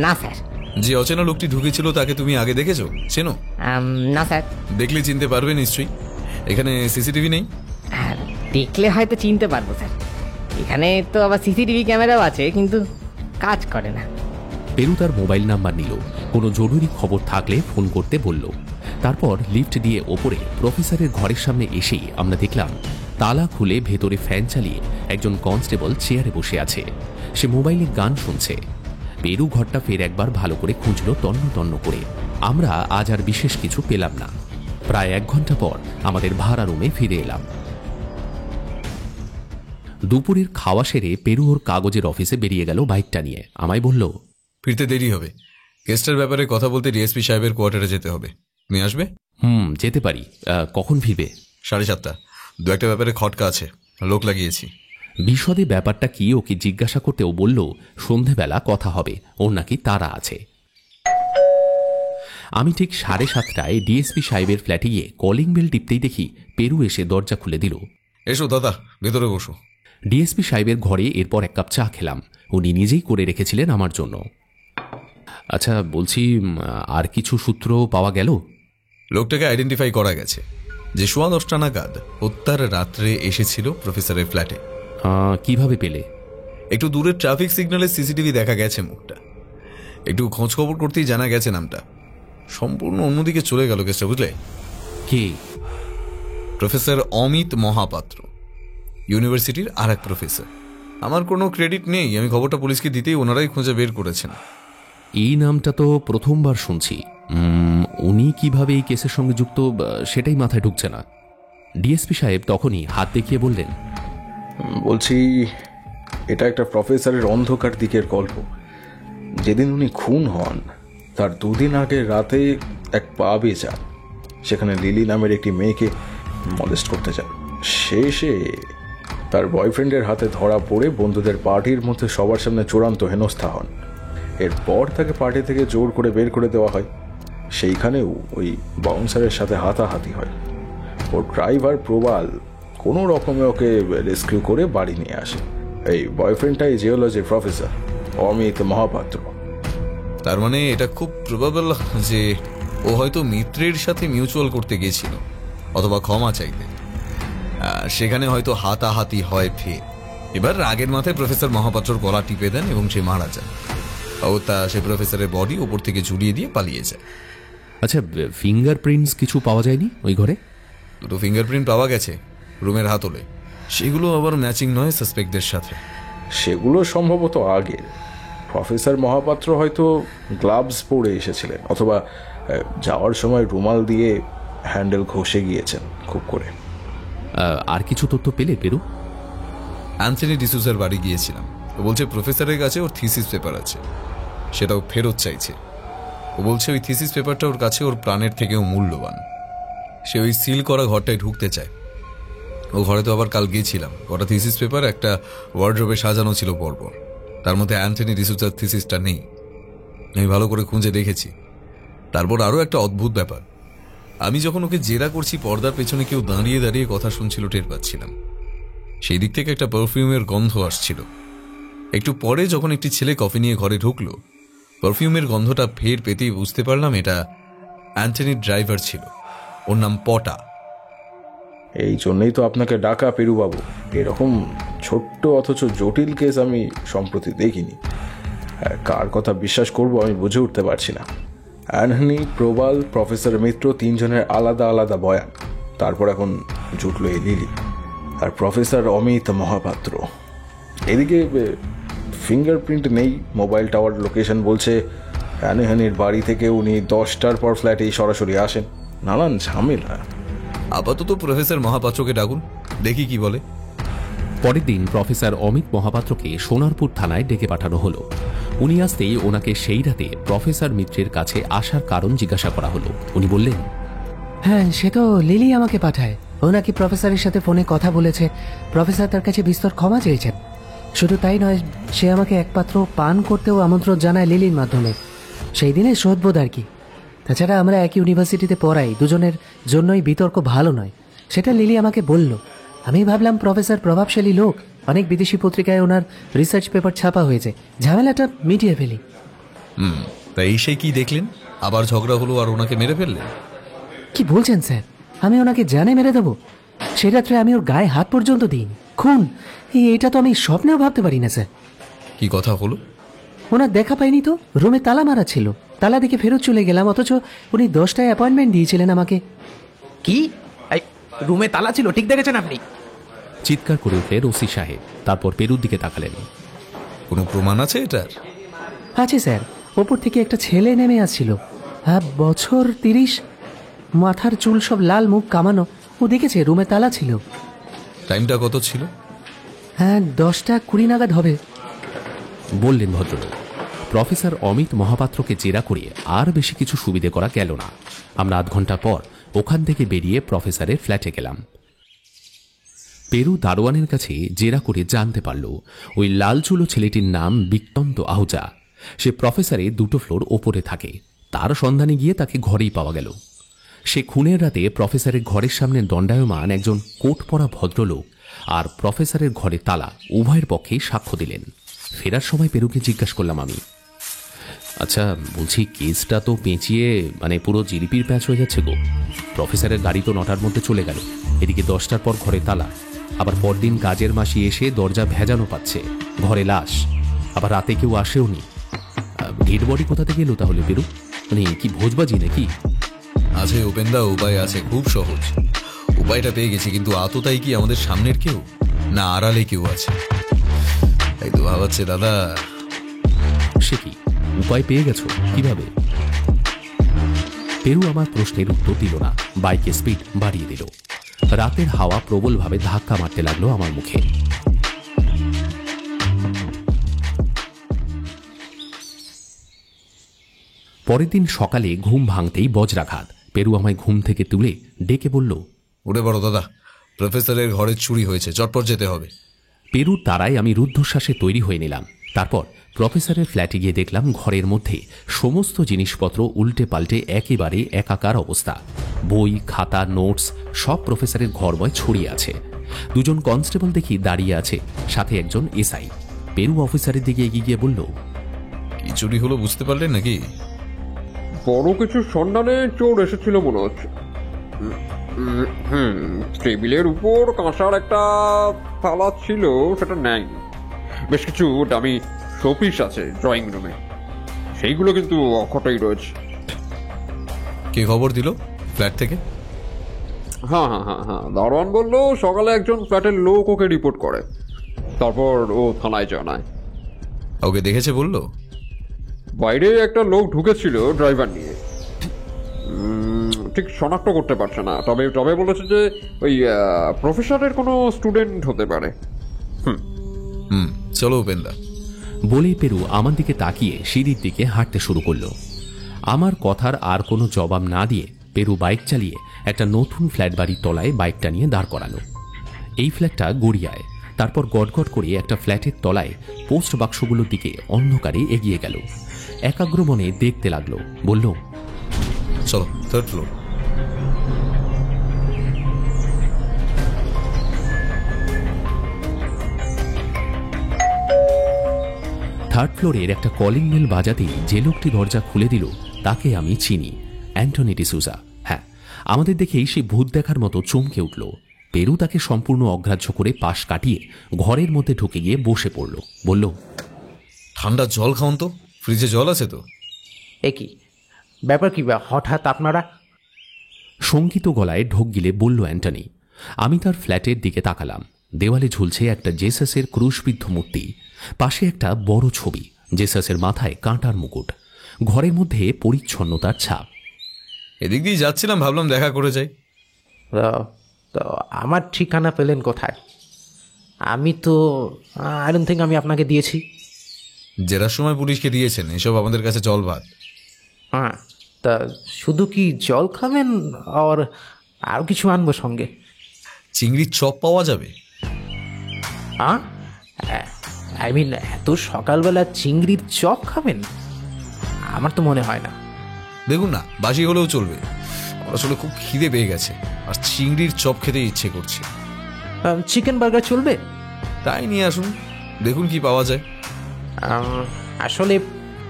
Speaker 9: না স্যার।
Speaker 1: যে অচেনা লোকটি ঢুকেছিল তাকে তুমি আগে দেখেছো, চেনো?
Speaker 9: না স্যার।
Speaker 1: দেখলে চিনতে পারবে নিশ্চয়ই। এখানে সিসিটিভি নেই?
Speaker 9: দেখলে হয়তো চিনতে পারবো স্যার, এখানে তো আবার সিসিটিভি ক্যামেরাও আছে কিন্তু কাজ করে না।
Speaker 3: পেরু তার মোবাইল নাম্বার নিল, কোনো জরুরি খবর থাকলে ফোন করতে বলল। তারপর লিফট দিয়ে ওপরে প্রফেসরের ঘরের সামনে এসেই আমরা দেখলাম তালা খুলে ভেতরে ফ্যান চালিয়ে একজন কনস্টেবল চেয়ারে বসে আছে, সে মোবাইলে গান শুনছে। পেরু ঘরটা ফের একবার ভালো করে খুঁজল তন্ন তন্ন করে। আমরা আজ আর বিশেষ কিছু পেলাম না। প্রায় 1 ঘন্টা পর আমাদের ভাড়া রুমে ফিরে এলাম। দুপুরের খাওয়া সেরে পেরু ওর কাগজের অফিসে বেরিয়ে গেল বাইকটা নিয়ে। আমায় বলল,
Speaker 1: ফিরতে দেরি হবে, কেসটার ব্যাপারে কথা বলতে ডিএসপি সাহেবের কোয়ার্টারে যেতে হবে। তুমি আসবে?
Speaker 3: যেতে পারি। কখন ফিরবে?
Speaker 1: 7:30। 2-একটা ব্যাপারে খটকা আছে, লোক লাগিয়েছি।
Speaker 3: বিশদে ব্যাপারটা কি ওকে জিজ্ঞাসা করতেও বলল সন্ধেবেলা কথা হবে, ওর নাকি তারা আছে। আমি ঠিক 7:30টায় ডিএসপি সাহেবের ফ্ল্যাটে গিয়ে কলিং বেল টিপতেই দেখি পেরু এসে দরজা খুলে দিল।
Speaker 1: এসো দাদা, ভেতরে বসো।
Speaker 3: ডিএসপি সাহেবের ঘরে এরপর 1 কাপ চা খেলাম, উনি নিজেই করে রেখেছিলেন আমার জন্য। আচ্ছা বলছি, আর কিছু সূত্র পাওয়া গেল?
Speaker 1: লোকটাকে আইডেন্টিফাই করা গেছে, যে 10:15 নাগাদ হত্যার রাত্রে এসেছিল প্রফেসরের ফ্ল্যাটে।
Speaker 3: কিভাবে পেলে?
Speaker 1: একটু দূরের ট্রাফিক সিগন্যালের সিসিটিভি দেখা গেছে মুখটা, একটু খোঁজ খবর করতেই জানা গেছে নামটা। সম্পূর্ণ অন্যদিকে চলে গেল কেসটা, বুঝলে?
Speaker 3: কে?
Speaker 1: প্রফেসর অমিত মহাপাত্র, ইউনিভার্সিটির আর এক প্রফেসর। আমার কোনো ক্রেডিট নেই, আমি খবরটা পুলিশকে দিতেই ওনারাই খুঁজে বের করেছেন।
Speaker 3: এই নামটা তো প্রথমবার শুনছি। উনি কিভাবে এই কেসের সঙ্গে যুক্ত সেটাই মাথায় ঢুকছে না। ডিএসপি সাহেব তখনই হাত দেখিয়ে বললেন,
Speaker 2: বলছি এটা একটা প্রফেসরের অন্ধকার দিকের গল্প। যেদিন উনি খুন হন তার 2 দিন আগে রাতে এক পাবে যান, সেখানে লিলি নামের একটি মেয়েকে মলেস্ট করতে যান। শেষে তার বয়ফ্রেন্ডের হাতে ধরা পড়ে বন্ধুদের পার্টির মধ্যে সবার সামনে চূড়ান্ত হেনস্থা হন। এরপর তাকে পার্টি থেকে জোর করে বের করে দেওয়া হয়। সেইখানেও ওই বাউন্সারের সাথে হাতাহাতি হয়। ওর ড্রাইভার প্রবাল কোনো রকমে ওকে রেস্কিউ করে বাড়ি নিয়ে আসে। এই বয়ফ্রেন্ডটাই জিওলজির প্রফেসর অমিত মহাপাত্র।
Speaker 1: তার মানে এটা খুব প্রবাবল যে ও হয়তো মিত্রের সাথে মিউচুয়াল করতে গিয়েছিল, অথবা ক্ষমা চাইতে। সেখানে হয়তো হাতাহাতি হয় ফের। এবার রাগের মাথায় প্রফেসর মহাপাত্রর গলা টিপে দেন এবং সে মারা যায়। ও তা সে প্রফেসরের বডি ওপর থেকে ঝুলিয়ে দিয়ে পালিয়ে যায়।
Speaker 3: আচ্ছা, ফিঙ্গারপ্রিন্টস কিছু পাওয়া যায়নি ওই ঘরে?
Speaker 1: দুটো ফিঙ্গারপ্রিন্ট পাওয়া গেছে রুমের হাতলে, সেগুলো আবার ম্যাচিং নয় সাসপেক্টদের সাথে।
Speaker 2: সেগুলো সম্ভবত আগের। প্রফেসর মহাপাত্র হয়তো গ্লাভস পরে এসেছিলেন, অথবা যাওয়ার সময় রুমাল দিয়ে হ্যান্ডেল ঘষে গিয়েছেন খুব করে।
Speaker 3: আর কিছু তথ্য পেলে পেরু?
Speaker 1: অ্যান্থনি ডিসুজার বাড়ি গিয়েছিলাম। ও বলছে প্রফেসরের কাছে ওর থিসিস পেপার আছে, সেটাও ফেরত চাইছে। ও বলছে ওই থিসিস পেপারটা ওর কাছে ওর প্রাণের থেকেও মূল্যবান। সে ওই সিল করা ঘরটায় ঢুকতে চায়। ও ঘরে তো আবার কাল গিয়েছিলাম। ওটা থিসিস পেপার একটা ওয়ার্ড্রোবে সাজানো ছিল পরপর, তার মধ্যে অ্যান্থনি ডিসুজার থিসিসটা নেই। আমি ভালো করে খুঁজে দেখেছি। তারপর আরও একটা অদ্ভুত ব্যাপার, আমি যখন ওকে জেরা করছি পর্দার পেছনে কেউ দাঁড়িয়ে দাঁড়িয়ে কথা শুনছিল টের পাচ্ছিলাম। সেই দিক থেকে একটা পারফিউমের গন্ধ আসছিল। একটু পরে যখন একটি ছেলে কফি নিয়ে ঘরে ঢুকলো, পারফিউমের গন্ধটা ফের পেতেই বুঝতে পারলাম এটা অ্যান্থনির ড্রাইভার ছিল। ওর নাম পটা।
Speaker 2: এই জন্যই তো আপনাকে ডাকা পেরুবাবু। এরকম ছোট্ট অথচ জটিল কেস আমি সম্প্রতি দেখিনি। কার কথা বিশ্বাস করব আমি বুঝে উঠতে পারছি না। অ্যান্থনি, প্রবাল, প্রফেসর মিত্র তিনজনের আলাদা আলাদা বয়ান। তারপর এখন জুটলো এই লিলি আর প্রফেসর অমিত মহাপাত্র। এদিকে ফিঙ্গারপ্রিন্ট নেই, মোবাইল টাওয়ার লোকেশন বলছে অ্যানহানির বাড়ি থেকে উনি 10টার পর ফ্ল্যাটেই সরাসরি আসেন। নানান ঝামেলা।
Speaker 1: আপাতত প্রফেসর মহাপাত্রকে ডাকুন, দেখি কি বলে।
Speaker 3: পরের দিন প্রফেসর অমিত মহাপাত্রকে সোনারপুর থানায় ডেকে পাঠানো হলো। উনি আসতেই ওনাকে সেই রাতে প্রফেসর মিত্রের কাছে আসার কারণ জিজ্ঞাসা করা হলো। উনি বললেন,
Speaker 6: হ্যাঁ, সে তো লিলি আমাকে পাঠায়। ও নাকি প্রফেসরের সাথে ফোনে কথা বলেছে, প্রফেসর তার কাছে বিস্তর ক্ষমা চেয়েছেন। শুধু তাই নয়, সে আমাকে এক পাত্র পান করতেও আমন্ত্রণ জানায় লিলির মাধ্যমে। সেই দিনে শোধবোধ আর কি। তাছাড়া আমরা একই ইউনিভার্সিটিতে পড়াই, দুজনের জন্যই বিতর্ক ভালো নয়, সেটা লিলি আমাকে বলল। আমি ভাবলাম প্রফেসর প্রভাবশালী লোক, অনেক বিদেশি পত্রিকায় ওনার রিসার্চ পেপার ছাপা হয়েছে, ঝামেলাটা মিটিয়ে ফেলি।
Speaker 1: তাই সেই কি দেখলেন? আবার ঝগড়া হলো আর ওনাকে মেরে ফেললেন?
Speaker 6: কি বলছেন স্যার? আমি ওনাকে জানে মেরে দেবো? সে রাত্রে আমি ওর গায়ে হাত পর্যন্ত দিইনি। খুন, এটা তো আমি স্বপ্নেও ভাবতে পারি না স্যার।
Speaker 1: কি কথা হলো?
Speaker 6: ওনার দেখা পাইনি তো, রুমে তালা মারা ছিল। তালা দেখে ফেরত চলে গেলাম, অথচ উনি 10টায় অ্যাপয়েন্টমেন্ট দিয়েছিলেন আমাকে।
Speaker 9: কি রুমে তালা ছিল? ঠিক দেখেছেন আপনি?
Speaker 3: চিৎকার করে উঠলেন ওসি সাহেব। তারপর পেরুর দিকে তাকালেন।
Speaker 1: কোনো প্রমাণ আছে এটার?
Speaker 6: আছে স্যার। ওপর থেকে একটা ছেলে নেমে আসছিল, বছর 30, মাথার চুল সব লাল, মুখ কামানো। ও দেখেছে রুমে তালা ছিল।
Speaker 1: টাইমটা কত ছিল?
Speaker 6: 10:20 নাগাদ হবে
Speaker 3: বললেন ভদ্রলোক। প্রফেসর অমিত মহাপাত্রকে জেরা করে আর বেশি কিছু সুবিধে করা গেল না। আমরা আধ ঘন্টা পর ওখান থেকে বেরিয়ে প্রফেসরের ফ্ল্যাটে গেলাম। পেরু দারোয়ানের কাছে জেরা করে জানতে পারল ওই লালচুলো ছেলেটির নাম বিক্রান্ত আহুজা। সে প্রফেসরে 2টো ফ্লোর ওপরে থাকে। তার সন্ধানে গিয়ে তাকে ঘরেই পাওয়া গেল। সে খুনের রাতে প্রফেসরের ঘরের সামনে দণ্ডায়মান একজন কোট পরা ভদ্রলোক আর প্রফেসরের ঘরে তালা, উভয়ের পক্ষেই সাক্ষ্য দিলেন। ফেরার সময় পেরুকে জিজ্ঞাসা করলাম আমি, আচ্ছা বলছি, কেসটা তো পেঁচিয়ে পুরো জিলিপির প্যাচ হয়ে যাচ্ছে গো। প্রফেসরের গাড়ি তো 9টার মধ্যে চলে গেল, এদিকে 10টার পর ঘরে তালা, আবার পরদিন কাজের মাসি এসে দরজা ভেজানো পাচ্ছে, ঘরে লাশ, আবার রাতে কেউ আসেও নি। ডেড বডি কোথা থেকে এলো তাহলে পেরু? কি ভোজবাজি নাকি?
Speaker 1: আছে উপেন্দা, উপায় আছে, খুব সহজ। উপায়টা পেয়ে গেছি, কিন্তু আততাই কি আমাদের সামনের কেউ না আড়ালে কেউ আছে? তাই তো ভাবাচ্ছে দাদা।
Speaker 3: সে কি উপায় পেয়ে গেছো? কিভাবে? পেরু আমার প্রশ্নের উত্তর দিল না, বাইকে স্পিড বাড়িয়ে দিল। রাতের হাওয়া প্রবলভাবে ধাক্কা মারতে লাগলো আমার মুখে। পরের দিন সকালে ঘুম ভাঙতেই বজ্রাঘাত। পেরু আমায় ঘুম থেকে তুলে ডেকে বলল,
Speaker 1: উঠে বড় দাদা, প্রফেসরের ঘরে চুরি হয়েছে, চটপট যেতে হবে।
Speaker 3: পেরুর তারায় আমি রুদ্ধশ্বাসে তৈরি হয়ে নিলাম। তারপর প্রফেসরের ফ্ল্যাটে গিয়ে দেখলাম ঘরের মধ্যে সমস্ত জিনিসপত্র উল্টে পাল্টে একেবারে একাকার অবস্থা। বই, খাতা, নোটস সব প্রফেসরের ঘরময় ছড়িয়ে আছে। 2জন কনস্টেবল দেখি দাঁড়িয়ে আছে, সাথে একজন এসআই। পেরু অফিসারের দিকে এগিয়ে গিয়ে বলল,
Speaker 1: কি চুরি হলো বুঝতে পারলেন নাকি?
Speaker 5: বড় কিছু সন্ধানে চোর এসেছিল মনে হচ্ছে। টেবিলের উপর কাঁসার একটা থালা ছিল, সেটা নেয়নি। বেশ কিছু দামি শোপিস আছে ড্রয়িং রুমে, সেইগুলো কিন্তু অক্ষতই রয়েছে।
Speaker 1: কে খবর দিল ফ্ল্যাট থেকে?
Speaker 5: হ্যাঁ, দারোয়ান বললো সকালে একজন ফ্ল্যাটের লোক ওকে রিপোর্ট করে, তারপর ও থানায় জানায়।
Speaker 1: ওকে দেখেছে বললো?
Speaker 5: বাইরে একটা লোক ঢুকেছিল ড্রাইভার নিয়ে, ঠিক শনাক্ত করতে পারছে না, তবে বলেছে যে ওই প্রফেসরের কোনো স্টুডেন্ট হতে পারে।
Speaker 1: চলো উপেন্দা।
Speaker 3: বলেই পেরু আমার দিকে তাকিয়ে সিঁড়ির দিকে হাঁটতে শুরু করলো। আমার কথার আর কোনো জবাব না দিয়ে পেরু বাইক চালিয়ে একটা নতুন ফ্ল্যাট বাড়ির তলায় বাইকটা নিয়ে দাঁড় করালো। এই ফ্ল্যাটটা গড়িয়ায়। তারপর গটগট করে একটা ফ্ল্যাটের তলায় পোস্ট বাক্সগুলোর দিকে অন্ধকারে এগিয়ে গেল। একাগ্র মনে দেখতে লাগলো। বলল,
Speaker 1: চলো, থার্ড ফ্লোর।
Speaker 3: থার্ড ফ্লোরের একটা কলিং বেল বাজাতেই যে লোকটি দরজা খুলে দিল তাকে আমি চিনি, অ্যান্টনি ডিসুজা। হ্যাঁ, আমাদের দেখেই সে ভূত দেখার মতো চমকে উঠল। পেরু তাকে সম্পূর্ণ অগ্রাহ্য করে পাশ কাটিয়ে ঘরের মধ্যে ঢুকে গিয়ে বসে পড়ল। বলল,
Speaker 1: ঠান্ডা জল খাওন তো, ফ্রিজে জল আছে তো?
Speaker 6: একই ব্যাপার কি হঠাৎ আপনারা?
Speaker 3: শঙ্কিত গলায় ঢোক গিলে বলল অ্যান্টনি। আমি তার ফ্ল্যাটের দিকে তাকালাম। দেওয়ালে ঝুলছে একটা জেসাসের ক্রুশবিদ্ধ মূর্তি, পাশে একটা বড় ছবি, জেসাসের মাথায় কাঁটার মুকুট, ঘরের মধ্যে পরিচ্ছন্নতার ছাপ।
Speaker 1: এদিক দিয়ে যাচ্ছিলাম, ভাবলাম দেখা করে যাই।
Speaker 6: তো আমার ঠিকানা পেলেন কোথায়? আমি তো আই ডোন্ট থিঙ্ক আমি আপনাকে দিয়েছি।
Speaker 1: জেরার সময় পুলিশকে দিয়েছেন, এসব আমাদের কাছে জল ভাত।
Speaker 6: হ্যাঁ, তা শুধু কি জল খাবেন আর কিছু আনবো সঙ্গে?
Speaker 1: চিংড়ির চপ পাওয়া যাবে?
Speaker 6: আই মিন এত সকালবেলা চিংড়ির চপ খাবেন? আমার তো মনে হয় না।
Speaker 1: দেখুন না, বাসি হলেও চলবে। আমার আসলে খুব খিদে পেয়ে গেছে আর চিংড়ির চপ খেতে ইচ্ছে করছে।
Speaker 6: চিকেন বার্গার চলবে?
Speaker 1: তাই নিয়ে আসুন, দেখুন কি পাওয়া যায়।
Speaker 6: আসলে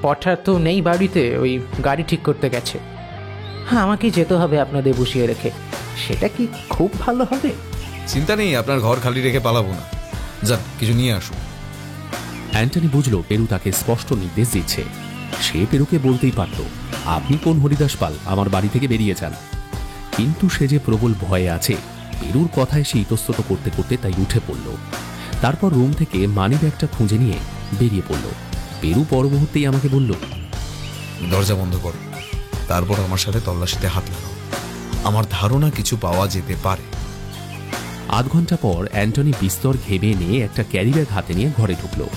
Speaker 6: পঠা তো নেই বাড়িতে, ওই গাড়ি ঠিক করতে গেছে। হ্যাঁ, আমাকে যেতে হবে আপনাদের বসিয়ে রেখে। সেটা কি খুব ভালো হবে?
Speaker 1: চিন্তা নেই, আপনার ঘর খালি রেখে পালাবো না। যান, কিছু নিয়ে আসুন।
Speaker 3: অ্যান্টনি বুঝলো পেরু তাকে স্পষ্ট নির্দেশ দিচ্ছে। সে পেরুকে বলতেই পারত, আপনি কোন হরিদাস পাল, আমার বাড়ি থেকে বেরিয়ে যান। কিন্তু সে যে প্রবল ভয়ে আছে, পেরুর কথায় সে ইতস্তত করতে করতে তাই উঠে পড়ল। তারপর রুম থেকে মানি ব্যাগটা খুঁজে নিয়ে বেরিয়ে পড়ল। পেরু পর মুহূর্তেই আমাকে বলল,
Speaker 1: দরজা বন্ধ করো, তারপর আমার সাথে তল্লাশিতে হাত লাগাও। আমার ধারণা কিছু পাওয়া যেতে পারে।
Speaker 3: আধ ঘন্টা পর অ্যান্টনি বিস্তর ঘেমে নিয়ে একটা ক্যারি ব্যাগ হাতে নিয়ে ঘরে ঢুকলো।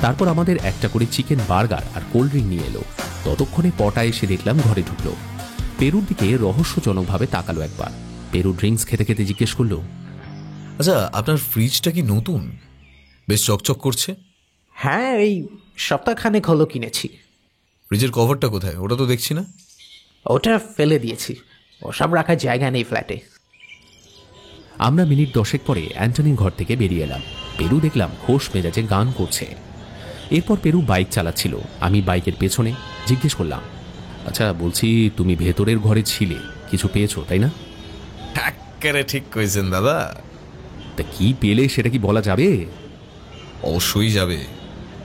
Speaker 3: তারপর আমাদের একটা করে চিকেন বার্গার আর কোল্ড ড্রিঙ্ক নিয়ে এলো। ততক্ষণে পটা এসে দেখলাম ঘরে ঢুকলো। পেরুর দিকে রহস্যজনকভাবে তাকালো একবার। পেরু ড্রিঙ্কস খেতে খেতে জিজ্ঞেস করলো,
Speaker 1: আচ্ছা, আপনার ফ্রিজটা কি নতুন? বেশ চকচক করছে।
Speaker 6: হ্যাঁ, এই সপ্তাহখানেক হলো কিনেছি।
Speaker 1: ফ্রিজের কভারটা কোথায়? ওটা তো দেখছি না।
Speaker 6: ওটা ফেলে দিয়েছি, ওসব রাখার জায়গা নেই ফ্ল্যাটে।
Speaker 3: আমরা মিনিট 10 পরে অ্যান্টনির ঘর থেকে বেরিয়ে এলাম। পেরু দেখলাম হোশ মেজাজে গান করছে। এরপর পেরু বাইক চালাচ্ছিল, আমি বাইকের পেছনে। জিজ্ঞেস করলাম, আচ্ছা বলছি, তুমি ভেতরের ঘরে ছিলে, কিছু পেয়েছো তাই না?
Speaker 1: একেবারে ঠিক কইছেন দাদা।
Speaker 3: তা কি পেলে সেটা কি বলা যাবে?
Speaker 1: অবশ্যই যাবে।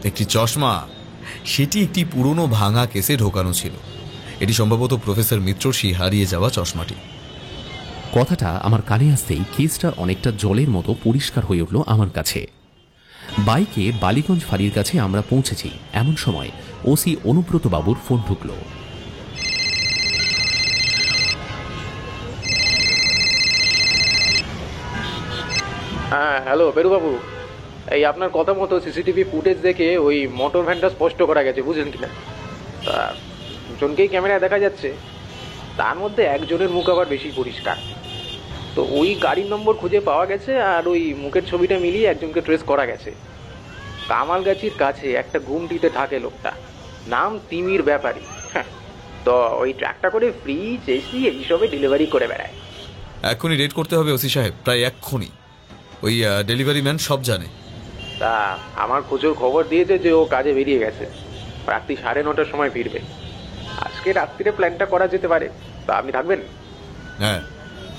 Speaker 1: একটি চশমা, সেটি একটি পুরনো ভাঙা কেসে ঢোকানো ছিল। এটি সম্ভবত প্রফেসর মিত্রসী হারিয়ে যাওয়া চশমাটি।
Speaker 3: কথাটা আমার কানে আসতেই কেসটা অনেকটা জলের মতো পরিষ্কার হয়ে উঠল আমার কাছে। বাইকে বালিগঞ্জ ফাঁড়ির কাছে আমরা পৌঁছেছি। এমন সময় ওসি অনুব্রত বাবুর ফোন ঢুকল।
Speaker 6: হ্যাঁ, হ্যালো পেরুবাবু, এই আপনার কথা মতো সিসিটিভি ফুটেজ দেখে ওই মোটর ভ্যানটা স্পষ্ট করা গেছে, বুঝলেন কিনা? তা দুজনকেই ক্যামেরায় দেখা যাচ্ছে, তার মধ্যে একজনের মুখ আবার বেশি পরিষ্কার। তো ওই গাড়ির নম্বর খুঁজে পাওয়া গেছে, আর ওই মুখের ছবিটা মিলিয়ে একজনকে ট্রেস করা গেছে। কামালগাছির কাছে একটা গুমটিতে থাকে লোকটা, নাম তিমির ব্যাপারী। তো ওই ট্রাকটা করে ফ্রিজ, এসি এইসবে ডেলিভারি করে বেড়ায়।
Speaker 1: এখনই রেড করতে হবে ওসি সাহেব, প্রায় এক্ষুনি। ওই ডেলিভারি ম্যান সব জানে।
Speaker 6: তা আমার খোঁজোর খবর দিয়েছে যে ও কাজে বেরিয়ে গেছে, রাত্রি 9:30টার সময় ফিরবে। আজকে রাত্রিরে প্ল্যানটা করা যেতে পারে, তা আপনি থাকবেন?
Speaker 1: হ্যাঁ,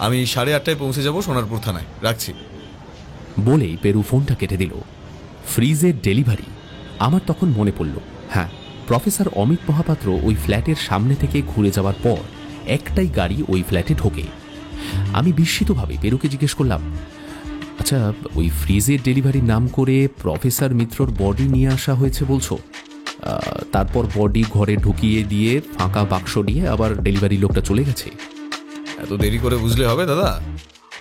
Speaker 1: আমি 8:30টায় পৌঁছে যাব সোনারপুর থানায়। রাখছি।
Speaker 3: বলেই পেরু ফোনটা কেটে দিল। ফ্রিজের ডেলিভারি। আমার তখন মনে পড়ল, হ্যাঁ, প্রফেসর অমিত মহাপাত্র ওই ফ্ল্যাটের সামনে থেকে ঘুরে যাওয়ার পর একটাই গাড়ি ওই ফ্ল্যাটে ঢোকে। আমি বিস্মিতভাবে পেরুকে জিজ্ঞেস করলাম, আচ্ছা, ওই ফ্রিজের ডেলিভারির নাম করে প্রফেসর মিত্রর বডি নিয়ে আসা হয়েছে বলছো? তারপর বডি ঘরে ঢুকিয়ে দিয়ে ফাঁকা বাক্স নিয়ে আবার ডেলিভারি লোকটা চলে গেছে।
Speaker 1: এত দেরি করে বুঝলে হবে দাদা?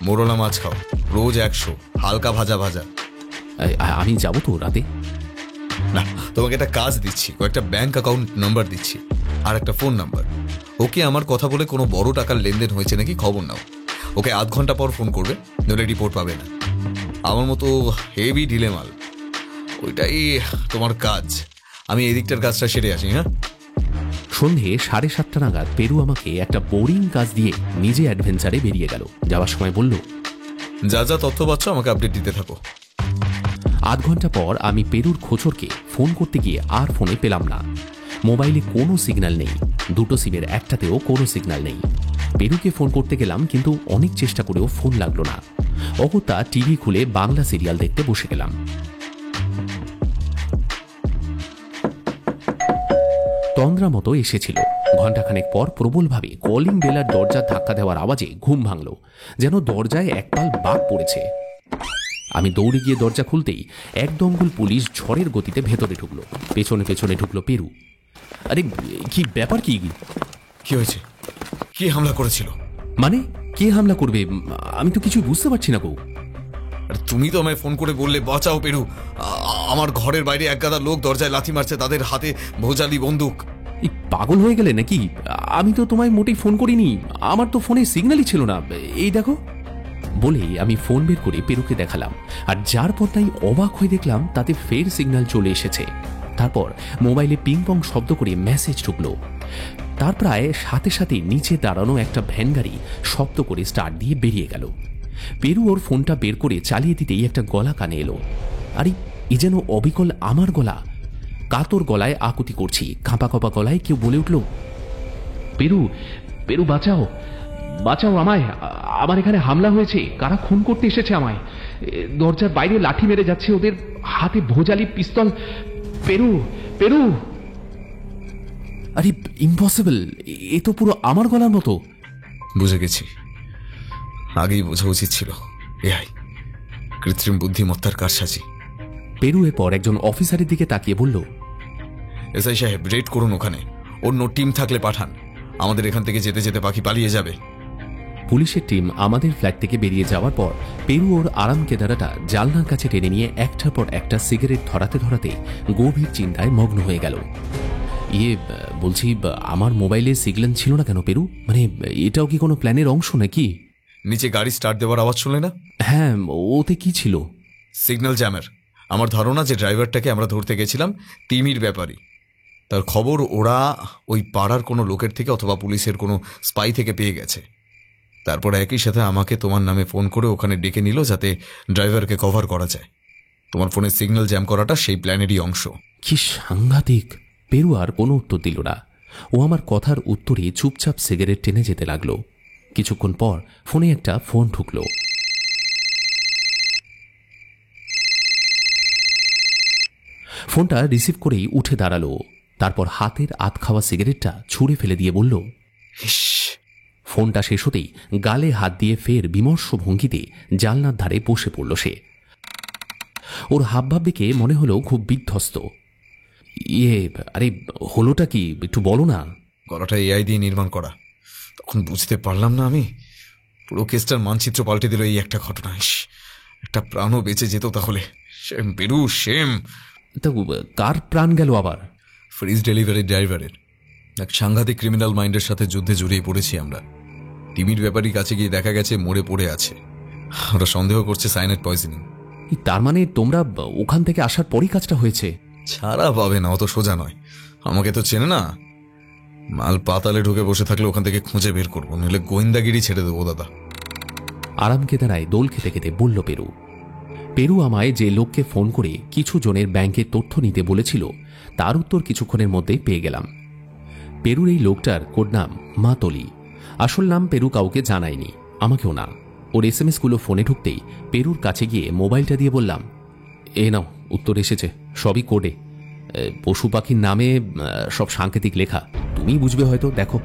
Speaker 1: মোরলা মাছ খাও, রোজ 100, হালকা ভাজা ভাজা।
Speaker 3: আমি যাবো তো রাতে?
Speaker 1: না, তোমাকে একটা কাজ দিচ্ছি, কয়েকটা ব্যাংক অ্যাকাউন্ট নাম্বার দিচ্ছি আর একটা ফোন নাম্বার। ওকে আমার কথা বলে কোনো বড় টাকার লেনদেন হয়েছে নাকি খবর নাও। ওকে আধ ঘন্টা পর ফোন করবে, নইলে রিপোর্ট পাবে না। আমার মতো হেভি ঢিলে মাল, ওইটাই তোমার কাজ। আমি এদিকটার কাজটা সেরে আসি। হ্যাঁ।
Speaker 3: সন্ধে 7:30 নাগাদ পেরু আমাকে একটা বোরিং কাজ দিয়ে নিজে অ্যাডভেঞ্চারে বেরিয়ে গেল। যাওয়ার সময় বলল,
Speaker 1: যা যা তথ্য পাচ্ছ আমাকে আপডেট দিতে থাকো।
Speaker 3: আধ ঘন্টা পর আমি পেরুর খোঁচরকে ফোন করতে গিয়ে আর ফোনে পেলাম না। মোবাইলে কোনো সিগন্যাল নেই, দুটো সিমের একটাতেও কোনো সিগন্যাল নেই। পেরুকে ফোন করতে গেলাম, কিন্তু অনেক চেষ্টা করেও ফোন লাগলো না। অগত্যা টিভি খুলে বাংলা সিরিয়াল দেখতে বসে গেলাম। তন্দ্রা মতো এসেছিল। ঘণ্টাখানেক পর প্রবলভাবে কলিং বেলার দরজা ধাক্কা দেওয়ার আওয়াজে ঘুম ভাঙল, যেন দরজায় একপাল বাঘ পড়েছে। আমি দৌড়ে গিয়ে দরজা খুলতেই এক দঙ্গল পুলিশ ঝড়ের গতিতে ভেতরে ঢুকলো। পেছনে পেছনে ঢুকলো পেরু। আরে কি ব্যাপার? কি
Speaker 1: হয়েছে? কি হামলা করেছিল?
Speaker 3: মানে কে হামলা করবে? আমি তো কিছুই বুঝতে পারছি না গো।
Speaker 1: তুমি তো আমায় ফোন করে বললে, বাঁচাও পেরু, আমার ঘরের বাইরে এক গাদা লোক দরজায় লাথি মারছে, তাদের হাতে ভোজালি বন্দুক।
Speaker 3: এই পাগল হয়ে গেলে নাকি? আমি তো তোমায় মোটেই ফোন করিনি, আমার তো ফোনে সিগন্যালই ছিল না। এই দেখো। বলেই আমি ফোন বের করে পেরুকে দেখালাম, আর যার পরটাই অবাক হয়ে দেখলাম তাতে ফের সিগন্যাল চলে এসেছে। তারপর মোবাইলে পিং পং শব্দ করে মেসেজ ঢুকলো। তার প্রায় সাথে সাথে নিচে দাঁড়ানো একটা ভ্যান গাড়ি শব্দ করে স্টার্ট দিয়ে বেরিয়ে গেল। পেরু ওর ফোনটা বের করে চালিয়ে দিতেই একটা গলা কানে এলো। আরে এ যেন অবিকল আমার গলা। কাতর গলায় আকুতি করছি, কাঁপা কাঁপা গলায় কেউ বলে উঠল, পেরু, পেরু বাঁচাও, বাঁচাও আমায়, আমার এখানে হামলা হয়েছে, কারা খুন করতে এসেছে আমায়, দরজার বাইরে লাঠি মেরে যাচ্ছে, ওদের হাতে ভোজালি পিস্তল, পেরু, পেরু। আরে ইম্পসিবল, এ তো পুরো আমার গলার মতো।
Speaker 1: বুঝে গেছি, আগেই বোঝা উচিত ছিল। এআই, কৃত্রিম বুদ্ধিমত্তার কারসাজি।
Speaker 3: পেরু এরপর একজন অফিসারের দিকে তাকিয়ে বলল,
Speaker 1: এসআই সাহেব, রেড করুন ওখানে, অন্য টিম থাকলে পাঠান, আমাদের এখান থেকে যেতে যেতে পাখি পালিয়ে যাবে।
Speaker 3: পুলিশের টিম আমাদের ফ্ল্যাট থেকে বেরিয়ে যাওয়ার পর পেরু ওর আরাম কেদারাটা জানলার কাছে টেনে নিয়ে একটার পর একটা সিগারেট ধরাতে ধরাতে গভীর চিন্তায় মগ্ন হয়ে গেল। বলছি, আমার মোবাইলে সিগন্যাল ছিল না কেন পেরু? মানে এটাও কি কোনো প্ল্যানের অংশ নাকি?
Speaker 1: নিচে গাড়ি স্টার্ট দেওয়ার আওয়াজ শুনলে না?
Speaker 3: হ্যাঁ, ওতে কি ছিল?
Speaker 1: সিগন্যাল জ্যামের। আমার ধারণা যে ড্রাইভারটাকে আমরা ধরতে গেছিলাম তিমির ব্যাপারই, তার খবর ওরা ওই পাড়ার কোনো লোকের থেকে অথবা পুলিশের কোনো স্পাই থেকে পেয়ে গেছে। তারপর একই সাথে আমাকে তোমার নামে ফোন করে ওখানে ডেকে নিল যাতে ড্রাইভারকে কভার করা যায়। তোমার ফোনের সিগন্যাল জ্যাম করাটা সেই প্ল্যানেরই অংশ।
Speaker 3: কি সাংঘাতিক! পেরু আর কোনো উত্তর দিল না। ও আমার কথার উত্তরে চুপচাপ সিগারেট টেনে যেতে লাগলো। কিছুক্ষণ পর ফোনে একটা ফোন ঢুকলো। ফোনটা রিসিভ করেই উঠে দাঁড়ালো। তারপর হাতের আধ খাওয়া সিগারেটটা ছুঁড়ে ফেলে দিয়ে বলল, ফোনটা শেষ হতেই গালে হাত দিয়ে ফের বিমর্ষ ভঙ্গিতে জানলার ধারে বসে পড়ল সে। ওর হাবভাব দেখে মনে হলো খুব বিধ্বস্ত। আরে হলোটা কি একটু বলো না।
Speaker 1: গলাটা এআই দিয়ে নির্মাণ করা, তখন বুঝতে পারলাম না আমি। পুরো কেসটার মানচিত্র পাল্টে দিল এই একটা ঘটনা। একটা প্রাণও বেঁচে যেত তাহলে। সেম বেরু, সেম।
Speaker 3: তা কার প্রাণ গেল আবার?
Speaker 1: ফ্রিজ ডেলিভারি ড্রাইভারের। এক সাংঘাতিক ক্রিমিনাল মাইন্ডের সাথে যুদ্ধে জড়িয়ে পড়েছি আমরা। টিমির ব্যাপারই কাছে গিয়ে দেখা গেছে মরে পড়ে আছে। ওরা সন্দেহ করছে সাইনাইড পয়জনিং।
Speaker 3: তার মানে তোমরা ওখান থেকে আসার পরই কাজটা হয়েছে?
Speaker 1: ছাড়া পাবে না, অত সোজা নয়। আমাকে তো চেনে না। মাল পাতালে ঢুকে বসে থাকলে ওখান থেকে খুঁজে বের করবো, নইলে গোয়েন্দাগিরি ছেড়ে দেবো দাদা।
Speaker 3: আরাম কেদারায় দোল খেতে খেতে বলল পেরু। পেরু আমায় যে লোককে ফোন করে কিছু জনের ব্যাংকের তথ্য নিতে বলেছিল তার উত্তর কিছুক্ষণের মধ্যেই পেয়ে গেলাম। পেরুর এই লোকটার কোড নাম মাতলি। আসল নাম পেরু কাউকে জানায়নি। আমাকেও না। ওর SMS-গুলো ফোনে ঢুকতেই পেরুর কাছে গিয়ে মোবাইলটা দিয়ে বললাম, এ নাও, উত্তর এসেছে, সবই কোডে, পশু পাখির নামে সব সাংকেতিক লেখা, তুমি বুঝবে হয়তো, দেখো।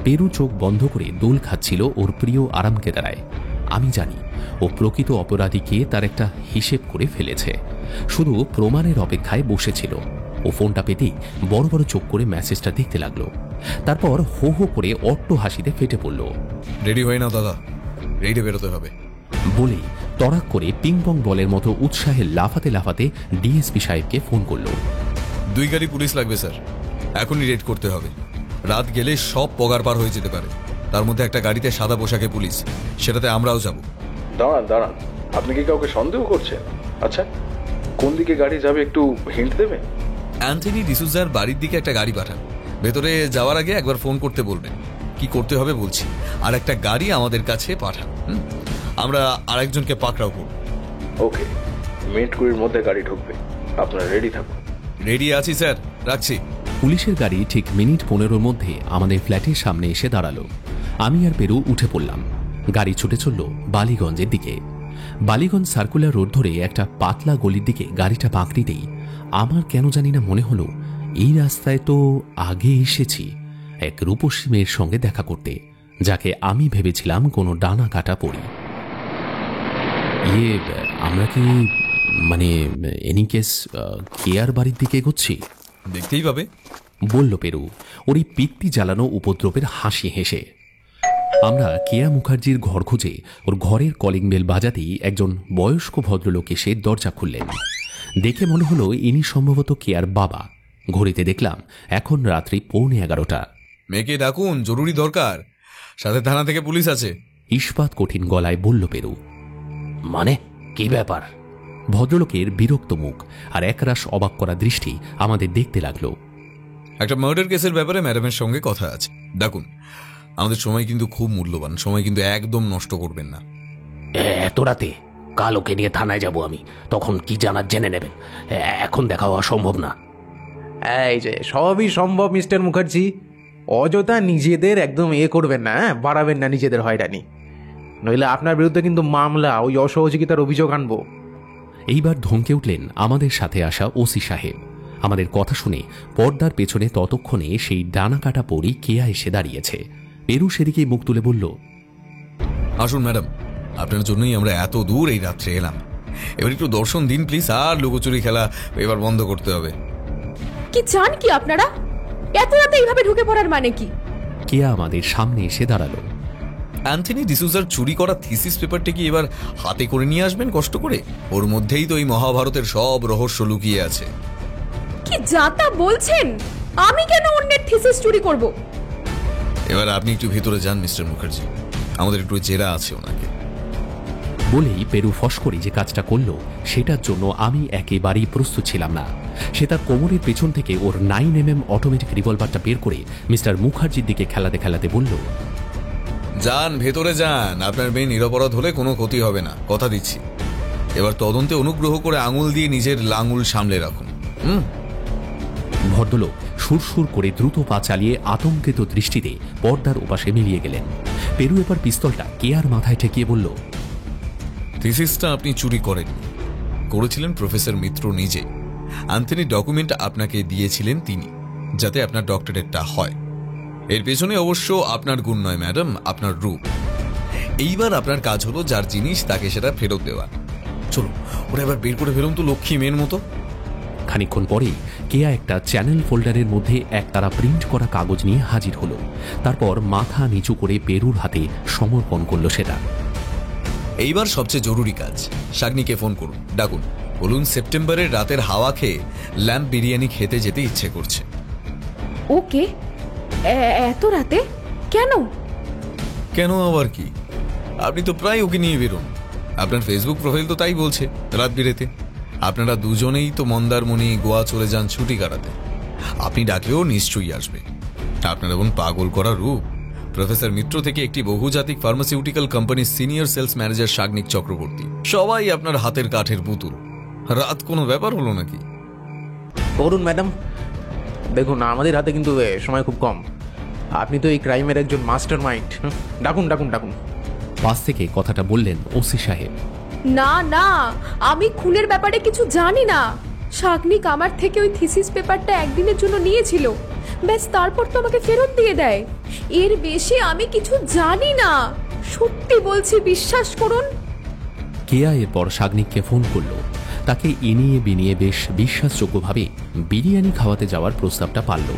Speaker 3: পেরু চোখ বন্ধ করে দোল খাচ্ছিল ওর প্রিয় আরাম কেদারায়। আমি জানি ও প্রকৃত অপরাধীকে তার একটা হিসেব করে ফেলেছে, শুধু প্রমাণের অপেক্ষায় বসেছিল। ও ফোনটা পেতেই বড় বড় চোখ করে মেসেজটা দেখতে লাগলো। তারপর হো হো করে অট্ট হাসিতে ফেটে পড়ল।
Speaker 1: রেডি হয়ে নাও দাদা, রেডি বেরোতে হবে
Speaker 3: বলেই তড়াক করে পিংপং বলের মতো উৎসাহে লাফাতে লাফাতে ডিএসপি সাহেবকে ফোন করল।
Speaker 1: 2 গাড়ি পুলিশ লাগবে স্যার, এখনই রেড করতে হবে। রাত গেলে সব পগার পার হয়ে যেতে পারে। তার মধ্যে একটা গাড়িতে সাদা পোশাকে পুলিশ, সেটাতে আমরাও যাব।
Speaker 2: দাঁড়ান দাঁড়ান, আপনি কি কাউকে সন্দেহ করছেন? আচ্ছা, কোন দিকে গাড়ি যাবে একটু হিন্ট দেবেন?
Speaker 1: অ্যান্থনি ডিসুজার বাড়ির দিকে একটা গাড়ি পাঠান। ভেতরে যাওয়ার আগে একবার ফোন করতে বলবেন। কি করতে হবে বলছি। আর একটা গাড়ি আমাদের কাছে পাঠান, আমরা আরেকজনকে পাকড়াও করব।
Speaker 2: ওকে, মিনিট 20-এর মধ্যে গাড়ি ঢুকবে, আপনারা রেডি থাকুন।
Speaker 1: রেডি আছি স্যার, রাখছি।
Speaker 3: পুলিশের গাড়ি ঠিক মিনিট 15-র মধ্যে আমাদের ফ্ল্যাটের সামনে এসে দাঁড়ালো। আমি আর পেরু উঠে পড়লাম। গাড়ি ছুটে চলল বালিগঞ্জের দিকে। বালিগঞ্জ সার্কুলার রোড ধরে একটা পাতলা গলির দিকে গাড়িটা পাকড়িতেই আমার কেন জানি না মনে হলো এই রাস্তায় তো আগে এসেছি এক রূপসী মেয়ের সঙ্গে দেখা করতে, যাকে আমি ভেবেছিলাম কোনো ডানা কাটা পড়ি। আমরা কি মানে এনি কেস কেয়ার বাড়ির দিকে এগোচ্ছি?
Speaker 1: দেখতেই পাবে,
Speaker 3: বলল পেরু ওর এই পিত্তি জ্বালানো উপদ্রবের হাসি হেসে। আমরা কেয়া মুখার্জির ঘর খুঁজে ওর ঘরের কলিং বেল বাজাতেই একজন বয়স্ক ভদ্রলোক এসে দরজা খুললেন। দেখে মনে হলো ইনি সম্ভবত কেয়ার বাবা। ঘড়িতে দেখলাম এখন রাত্রি 11:15।
Speaker 1: মেয়েকে ডাকুন, জরুরি দরকার, সাথে থানা থেকে পুলিশ আছে।
Speaker 3: ইস্পাত কঠিন গলায় বলল পেরু। মানে কি ব্যাপার? ভদ্রলোকের বিরক্ত মুখ আর একরাশ অবাক করা দৃষ্টি আমাদের দেখতে লাগলো।
Speaker 1: একটা মার্ডার কেসের ব্যাপারে ম্যাডামের সঙ্গে কথা আছে, ডাকুন। আমাদের সময় কিন্তু খুব মূল্যবান, সময় কিন্তু একদম নষ্ট করবেন না।
Speaker 3: এত রাতে? কাল ওকে নিয়ে থানায় যাব আমি, তখন কি জানার জেনে নেবেন। এখন দেখা হওয়া সম্ভব না।
Speaker 6: এই যে সবই সম্ভব মিস্টার মুখার্জি, অযথা নিজেদের একদম করবেন না, বাড়াবেন না নিজেদের হয়রানি, নইলে আপনার বিরুদ্ধে কিন্তু মামলা, ওই অসহযোগিতার অভিযোগ আনবো।
Speaker 3: এইবার ধমকে উঠলেন আমাদের সাথে আসা ওসি সাহেব। আমাদের কথা শুনে পর্দার পেছনে ততক্ষণে সেই ডানা কাটা পরি কেয়া এসে দাঁড়িয়েছে। পেরু সেদিকেই মুখ তুলে বলল,
Speaker 1: আসুন ম্যাডাম, আপনার জন্যই আমরা এত দূর এই রাত্রে এলাম। এবার একটু দর্শন দিন প্লিজ, আর লুকোচুরি খেলা এবার বন্ধ করতে হবে।
Speaker 7: কি চান কি আপনারা? এত রাতে এইভাবে ঢুকে পড়ার মানে কি?
Speaker 3: কেয়া আমাদের সামনে এসে দাঁড়ালো।
Speaker 1: অ্যান্থনি ডিসুজার চুরি করা থিসিস পেপারটা কি এবার হাতে করে নিয়ে আসবেন কষ্ট করে? ওর মধ্যেই তো এই মহাভারতের সব রহস্য লুকিয়ে আছে।
Speaker 7: কি যাতা বলছেন? আমি কেন অন্যের থিসিস চুরি করব?
Speaker 1: এবার আপনি একটু ভিতরে যান মিস্টার মুখার্জি, আমাদের একটু জেরা আছে ওনাকে।
Speaker 3: বলেই পেরু ফস করে যে কাজটা করলো সেটার জন্য আমি একেবারেই প্রস্তুত ছিলাম না। সে তার কোমরের পেছন থেকে ওর 9mm অটোমেটিক রিভলভারটা বের করে মিস্টার মুখার্জির দিকে খেলাতে খেলাতে বলল,
Speaker 1: যান ভেতরে যান, আপনার মেয়ে নিরপরাধ হলে কোনো ক্ষতি হবে না, কথা দিচ্ছি। এবার তদন্তে অনুগ্রহ করে আঙুল দিয়ে নিজের লাঙুল সামলে রাখুন।
Speaker 3: ভদ্রলোক সুরসুর করে দ্রুত পা চালিয়ে আতঙ্কিত দৃষ্টিতে পর্দার ওপাশে মিলিয়ে গেলেন। পেরু এবার পিস্তলটা কেয়ার মাথায় ঠেকিয়ে বলল,
Speaker 1: থিসিসটা আপনি চুরি করেননি, করেছিলেন প্রফেসর মিত্র নিজে। অ্যান্থনি ডকুমেন্ট আপনাকে দিয়েছিলেন তিনি, যাতে আপনার ডক্টরেটটা হয়। এর পেছনে অবশ্য আপনার গুণ নয় ম্যাডাম, আপনার রূপ। এইবার আপনার কাজ হলো যার জিনিস তাকে সেটা ফেরত দেওয়া। চলো ওরা এবার বের করে ফেলুন তো লক্ষ্মী মেয়ের মতো।
Speaker 3: খানিকক্ষণ পরেই কেয়া একটা চ্যানেল ফোল্ডারের মধ্যে একতারা প্রিন্ট করা কাগজ নিয়ে হাজির হলো। তারপর মাথা নিচু করে পেরুর হাতে সমর্পণ করলো সেটা।
Speaker 1: এইবার সবচেয়ে জরুরি কাজ, শাগনিকে ফোন করুন, ডাকুন, বলুন সেপ্টেম্বরের রাতের হাওয়া খেয়ে ল্যাম্প বিরিয়ানি খেতে যেতে ইচ্ছে করছে।
Speaker 7: ওকে, এত রাতে কেন?
Speaker 1: কেন আবার কি, আপনি তো প্রায় ওকে নিয়ে বেরোন। আপনার ফেসবুক প্রোফাইল তো তাই বলছে, রাত বিরেতে। আপনারা দুজনেই তো মন্দারমণি গোয়া চলে যান ছুটি কাটাতে। আপনি ডাকলেও নিশ্চয়ই আসবে। আপনার এমন পাগল করা রূপ। প্রফেসর মিত্র থেকে একটি বহুজাতিক ফার্মাসিউটিক্যাল কোম্পানির senior sales manager Shagnik Chakraborty, সবাই আপনার হাতের কাঠের পুতুল। রাত কোনো ব্যাপার হলো নাকি?
Speaker 6: করুন ম্যাডাম, দেখুন আমাদের হাতে কিন্তু সময় খুব কম। আপনি তো এই ক্রাইমের একজন মাস্টার মাইন্ড। ডাকুন ডাকুন ডাকুন।
Speaker 3: পাশ থেকে কথাটা বললেন ওসি সাহেব।
Speaker 7: না না, আমি খুনের ব্যাপারে কিছু জানি না। শাগনিক আমার থেকে ওই থিসিস পেপারটা একদিনের জন্য নিয়েছিল, ব্যাস তারপর তো আমাকে ফেরত দিয়ে দেয়। এর বেশি আমি কিছু জানি না, সত্যি বলছি, বিশ্বাস করুন।
Speaker 3: কেয়া এরপর শাগনিককে ফোন করলো। তাকে ইনিয়ে বিনিয়ে বেশ বিশ্বাসযোগ্যভাবে বিরিয়ানি খাওয়াতে যাওয়ার প্রস্তাবটা পারল।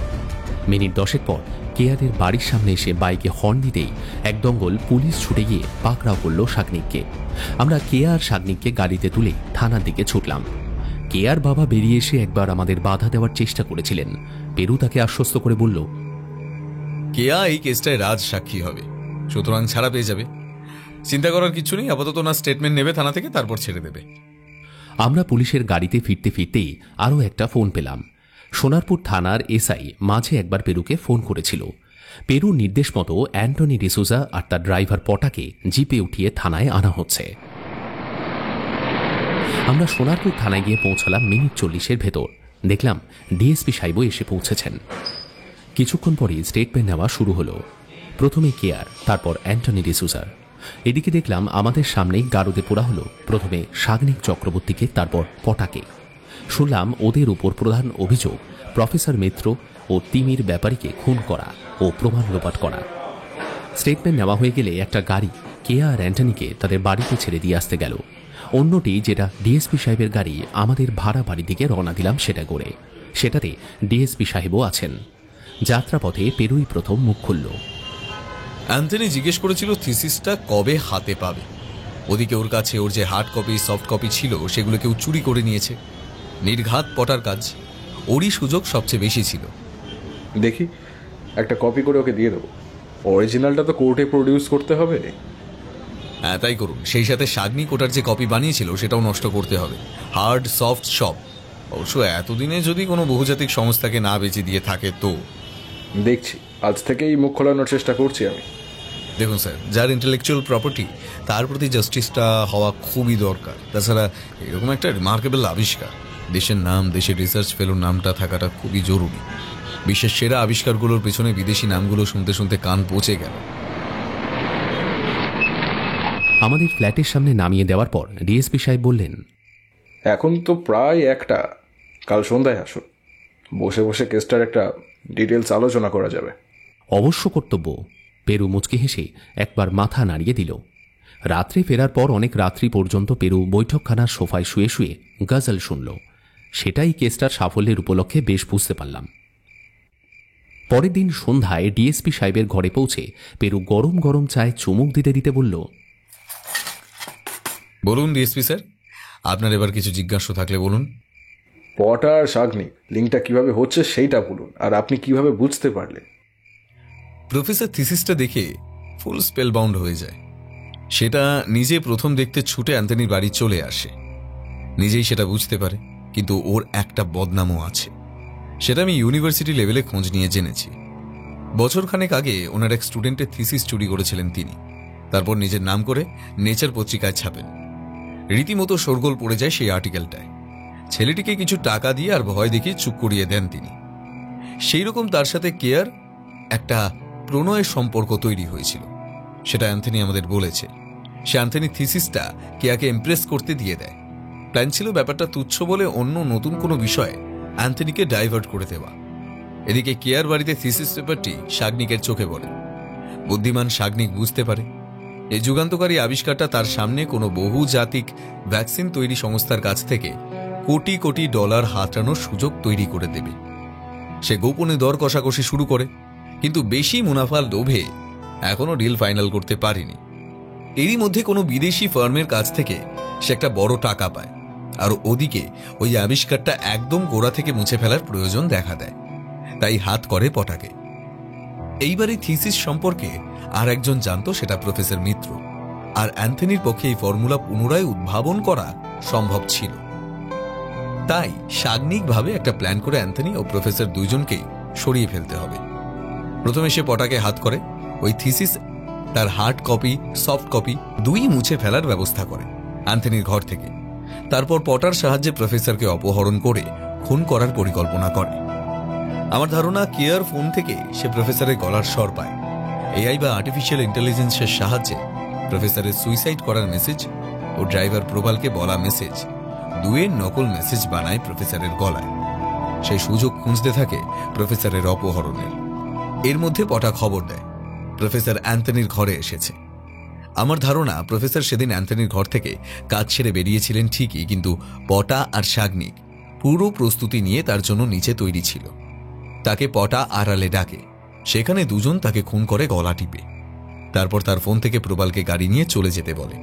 Speaker 3: মিনিট 10 পর কেয়াদের বাড়ির সামনে এসে বাইকে হর্ন দিতেই একদঙ্গল পুলিশ ছুটে গিয়ে পাকড়াও করল শাগনিককে। আমরা কেয়া আর শাগনিককে গাড়িতে তুলে থানার দিকে ছুটলাম। কেয়ার বাবা বেরিয়ে এসে একবার আমাদের বাধা দেওয়ার চেষ্টা করেছিলেন। পেরু তাকে আশ্বস্ত করে বলল,
Speaker 1: কেয়া এই কেসটায় রাজ সাক্ষী হবে, সুতরাং ছাড়া পেয়ে যাবে। চিন্তা করার কিছু নেই, আপাতত না স্টেটমেন্ট নেবে থানা থেকে, তারপর ছেড়ে দেবে।
Speaker 3: আমরা পুলিশের গাড়িতে ফিরতে ফিরতেই আরও একটা ফোন পেলাম। সোনারপুর থানার এসআই মাঝে একবার পেরুকে ফোন করেছিল। পেরুর নির্দেশ মতো অ্যান্টনি ডিসুজা আর তার ড্রাইভার পটাকে জিপে উঠিয়ে থানায় আনা হচ্ছে। আমরা সোনারপুর থানায় গিয়ে পৌঁছলাম মিনিট 40-এর ভেতর। দেখলাম ডিএসপি সাহেবও এসে পৌঁছেছেন। কিছুক্ষণ পরেই স্টেটমেন্ট নেওয়া শুরু হলো। প্রথমে কেয়ার, তারপর অ্যান্টনি ডিসুজার। এদিকে দেখলাম আমাদের সামনেই গারদে পোড়া হলো প্রথমে শাগনিক চক্রবর্তীকে, তারপর পটাকে। শুনলাম ওদের উপর প্রধান অভিযোগ প্রফেসর মিত্র ও তিমির ব্যাপারীকে খুন করা ও প্রমাণ লোপাট করা। স্টেটমেন্ট নেওয়া হয়ে গেলে একটা গাড়ি কেয়া আর অ্যান্টনিকে তাদের বাড়িতে ছেড়ে দিয়ে আসতে গেল। অন্যটি, যেটা ডিএসপি সাহেবের গাড়ি, আমাদের ভাড়া বাড়ির দিকে রওনা দিলাম সেটা করে। সেটাতে ডিএসপি সাহেবও আছেন। যাত্রাপথে পেরুই প্রথম মুখ খুলল।
Speaker 1: অ্যান্থনি জিজ্ঞেস করেছিল থিসিসটা কবে হাতে পাবে। ওদিকে ওর কাছে ওর যে হার্ড কপি সফট কপি ছিল সেগুলো কেউ চুরি করে নিয়েছে। নির্ঘাত পটার কাজ, ওরই সুযোগ সবচেয়ে বেশি ছিল।
Speaker 2: দেখি, একটা কপি করে ওকে দিয়ে দেবো। অরিজিনালটা তো কোর্টে প্রডিউস করতে হবে।
Speaker 1: হ্যাঁ, তাই করুন। সেই সাথে শাগনিক ওটার যে কপি বানিয়েছিল সেটাও নষ্ট করতে হবে, হার্ড সফট সব। অবশ্য এতদিনে যদি কোনো বহুজাতিক সংস্থাকে না বেঁচে দিয়ে থাকে তো।
Speaker 2: দেখছি, আজ থেকেই মুখ খোলানোর চেষ্টা করছি আমি।
Speaker 1: দেখুন স্যার, যার ইন্টেলেকচুয়াল প্রপার্টি তার প্রতি জাস্টিসটা হওয়া খুবই দরকার। তাছাড়া এরকম একটা রিমার্কেবল আবিষ্কার, দেশের নাম, দেশের রিসার্চ ফেলোর নামটা থাকাটা খুবই জরুরি। বিশ্বের সেরা আবিষ্কারগুলোর পেছনে বিদেশি নামগুলো শুনতে শুনতে কান পচে গেল।
Speaker 3: আমাদের ফ্ল্যাটের সামনে নামিয়ে দেওয়ার পর ডিএসপি সাহেব বললেন,
Speaker 2: এখন তো প্রায় 1টা, কাল সন্ধ্যায় আসুন, বসে বসে কেসটার একটা ডিটেলস আলোচনা করা যাবে।
Speaker 3: অবশ্য কর্তব্য। পেরু মুচকি হেসে একবার মাথা নাড়িয়ে দিল। রাত্রে ফেরার পর অনেক রাত্রি পর্যন্ত পেরু বৈঠকখানার সোফায় শুয়ে শুয়ে গজল শুনল। সেটাই কেসটার সাফল্যের উপলক্ষে বেশ বুঝতে পারলাম। পরের দিন সন্ধ্যায় ডিএসপি সাহেবের ঘরে পৌঁছে পেরু গরম গরম চায়ে চুমুক দিতে দিতে বলল,
Speaker 1: বলুন ডিএসপি স্যার, আপনার এবার কিছু জিজ্ঞাসা থাকলে বলুন।
Speaker 2: পটার শাগনিক লিঙ্কটা কিভাবে হচ্ছে সেইটা বলুন, আর আপনি কিভাবে বুঝতে পারলেন?
Speaker 1: প্রফেসর থিসিসটা দেখে ফুল স্পেল বাউন্ড হয়ে যায়। সেটা নিজে প্রথম দেখতে ছুটে অ্যান্থনির বাড়ি চলে আসে। নিজেই সেটা বুঝতে পারে, কিন্তু ওর একটা বদনামও আছে। সেটা আমি ইউনিভার্সিটি লেভেলে খোঁজ নিয়ে জেনেছি। বছরখানেক আগে ওনার এক স্টুডেন্টের থিসিস চুরি করেছিলেন তিনি। তারপর নিজের নাম করে নেচার পত্রিকায় ছাপেন। রীতিমতো শোরগোল পড়ে যায় সেই আর্টিকেলটায়। ছেলেটিকে কিছু টাকা দিয়ে আর ভয় দেখিয়ে চুপ করিয়ে দেন তিনি। সেই রকম তার সাথে কেয়ার একটা প্রণয়ের সম্পর্ক তৈরি হয়েছিল, সেটা অ্যান্থনি আমাদের বলেছে। সে অ্যান্থনি থিসিসটা কেয়াকে ইমপ্রেস করতে দিয়ে দেয়। প্ল্যান ছিল ব্যাপারটা তুচ্ছ বলে অন্য নতুন কোনো বিষয়ে অ্যান্থনিকে ডাইভার্ট করে দেওয়া। এদিকে কেয়ার বাড়িতে থিসিস পেপারটি শাগনিকের চোখে পড়ে। বুদ্ধিমান শাগনিক বুঝতে পারে এই যুগান্তকারী আবিষ্কারটা তার সামনে কোনো বহুজাতিক ভ্যাকসিন তৈরি সংস্থার কাছ থেকে কোটি কোটি ডলার হাতানোর সুযোগ তৈরি করে দেবে। সে গোপনে দর কষাকষি শুরু করে, কিন্তু বেশি মুনাফার লোভে এখনো ডিল ফাইনাল করতে পারেনি। এরই মধ্যে কোনো বিদেশি ফার্মের কাছ থেকে সে একটা বড় টাকা পায়, আর ওদিকে ওই আবিষ্কারটা একদম গোড়া থেকে মুছে ফেলার প্রয়োজন দেখা দেয়। তাই হাত করে পটাকে। এইবারই থিসিস সম্পর্কে আর একজন জানত, সেটা প্রফেসর মিত্র। আর অ্যান্থনির পক্ষে এই ফর্মুলা পুনরায় উদ্ভাবন করা সম্ভব ছিল। তাই শাগনিকভাবে একটা প্ল্যান করে অ্যান্থনি ও প্রফেসর দুইজনকেই সরিয়ে ফেলতে হবে। প্রথমে সে পটাকে হাত করে ওই থিসিস, তার হার্ড কপি সফট কপি দুই মুছে ফেলার ব্যবস্থা করে অ্যান্থনির ঘর থেকে। তারপর পটার সাহায্যে প্রফেসরকে অপহরণ করে খুন করার পরিকল্পনা করে। আমার ধারণা কেয়ার ফোন থেকে সে প্রফেসরের গলার স্বর পায়। এআই বা আর্টিফিশিয়াল ইন্টেলিজেন্সের সাহায্যে প্রফেসরের সুইসাইড করার মেসেজ ও ড্রাইভার প্রবালকে বলা মেসেজ দুয়ের নকল মেসেজ বানায় প্রফেসরের গলায়। সেই সুযোগ খুঁজতে থাকে প্রফেসরের অপহরণের। এর মধ্যে পটা খবর দেয় প্রফেসর অ্যান্থনির ঘরে এসেছে। আমার ধারণা প্রফেসর সেদিন অ্যান্থনির ঘর থেকে কাজ ছেড়ে বেরিয়েছিলেন ঠিকই, কিন্তু পটা আর শাগনিক পুরো প্রস্তুতি নিয়ে তার জন্য নিচে তৈরি ছিল। তাকে পটা আড়ালে ডাকে, সেখানে দুজন তাকে খুন করে গলা টিপে। তারপর তার ফোন থেকে প্রবালকে গাড়ি নিয়ে চলে যেতে বলে।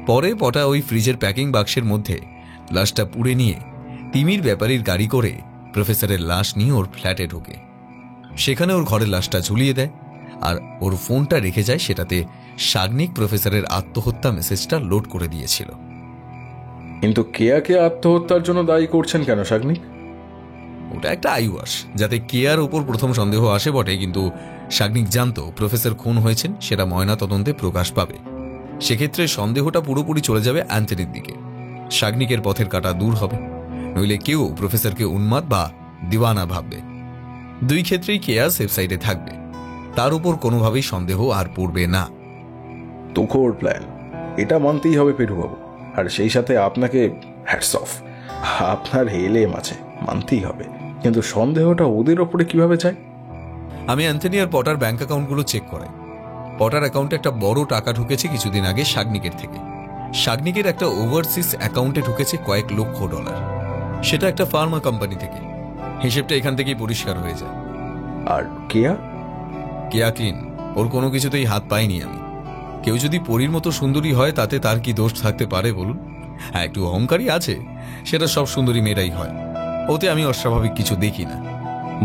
Speaker 1: পরে পটা ওই ফ্রিজের প্যাকিং বাক্সের মধ্যে লাশটা পুড়ে নিয়ে তিমির ব্যাপারীর গাড়ি করে প্রফেসরের লাশ নিয়ে ওর ফ্ল্যাটে ঢোকে। সেখানে ওর ঘরের লাশটা ঝুলিয়ে দেয় আর ওর ফোনটা রেখে যায়, সেটাতে শাগনিক প্রফেসরের আত্মহত্যা মেসেজটা লোড করে দিয়েছিল।
Speaker 2: কিন্তু কেয়াকে আত্মহত্যার জন্য দায়ী করছেন কেন শাগনিক?
Speaker 1: ওটা একটা আইওয়াশ, যাতে কেয়ার উপর প্রথম সন্দেহ আসে বটে, কিন্তু শাগনিক জানতো প্রফেসর খুন হয়েছেন, সেটা ময়না তদন্তে প্রকাশ পাবে। সেক্ষেত্রে সন্দেহটা পুরোপুরি চলে যাবে অ্যান্থনির দিকে। শাগনিকের পথের কাঁটা দূর হবে, নইলে কেউ প্রফেসরকে উন্মাদ বা দিওয়ানা ভাববে। দুই ক্ষেত্রেই কেয়া সেফ সাইডে থাকবে, তার উপর কোনোভাবেই সন্দেহ আর পড়বে না।
Speaker 2: তুখোড় প্ল্যান, এটা মানতেই হবে পেটুবাবু। আর সেই সাথে আপনাকে হ্যাটস অফ, আপনার এলএম আছে, মানতেই হবে। কিন্তু সন্দেহটা ওদের ওপরে কিভাবে যায়?
Speaker 1: আমি অ্যান্থনি আর পটার ব্যাংক অ্যাকাউন্টগুলো চেক করাই। পটার অ্যাকাউন্টে একটা বড় টাকা ঢুকেছে কিছুদিন আগে শাগনিকের থেকে। শাগনিকের একটা ওভারসিজ অ্যাকাউন্টে ঢুকেছে কয়েক লক্ষ ডলার, সেটা একটা ফার্মা কোম্পানি থেকে। হিসেবটা এখান থেকেই পরিষ্কার হয়ে যায়।
Speaker 2: আর কেয়া?
Speaker 1: কেয়া ক্লিন, ওর কোনো কিছুতেই হাত পাইনি আমি। কেউ যদি পরীর মতো সুন্দরী হয় তাতে তার কি দোষ থাকতে পারে বলুন? হ্যাঁ, একটু অহংকারী আছে, সেটা সব সুন্দরী মেয়েরাই হয়, ওতে আমি অস্বাভাবিক কিছু দেখি না,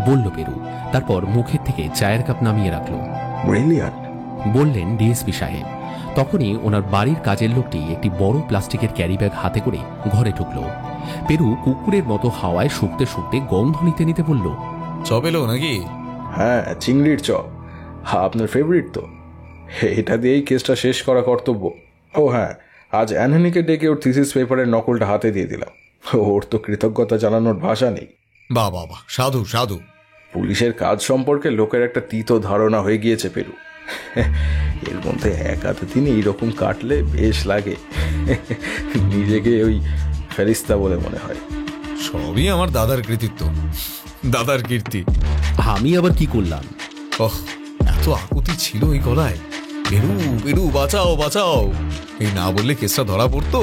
Speaker 3: বলল পেরু। তারপর মুখের থেকে চায়ের কাপ নামিয়ে রাখল।
Speaker 2: ব্রিলিয়ান্ট,
Speaker 3: বললেন ডিএসপি সাহেব। তখনই ওনার বাড়ির কাজের লোকটি একটি বড় প্লাস্টিকের ক্যারি ব্যাগ হাতে করে ঘরে ঢুকল। পেরু কুকুরের মতো হাওয়ায় শুকতে শুকতে গন্ধ নিতে নিতে বলল,
Speaker 1: চপ এলো নাকি?
Speaker 2: হ্যাঁ, চিংড়ির চপ। আপনার ফেভারিট তো। এটা দিয়েই কেসটা শেষ করা কর্তব্য। ও হ্যাঁ, আজ অ্যান্থনিকে ডেকে ওর থিসিস পেপারের নকলটা হাতে দিয়ে দিলাম। ওর তো কৃতজ্ঞতা জানানোর ভাষা নেই।
Speaker 1: বাহ বাহ বাহ, সাধু সাধু।
Speaker 2: পুলিশের কাজ সম্পর্কে লোকের একটা তিতো ধারণা হয়ে গিয়েছে পেরু। এর মধ্যে একাতে তিনি এইরকম কাটলে বেশ লাগে, নিজেকে ওই ফেরিস্তা বলে মনে হয়।
Speaker 1: সবই আমার দাদার কৃতিত্ব, দাদার কীর্তি।
Speaker 3: আমি আবার কি করলাম?
Speaker 1: ওহ, এত আকুতি ছিল এই গলায়। পেরু পেরু, বাঁচাও বাঁচাও, এই না বললে কেসটা ধরা পড়তো।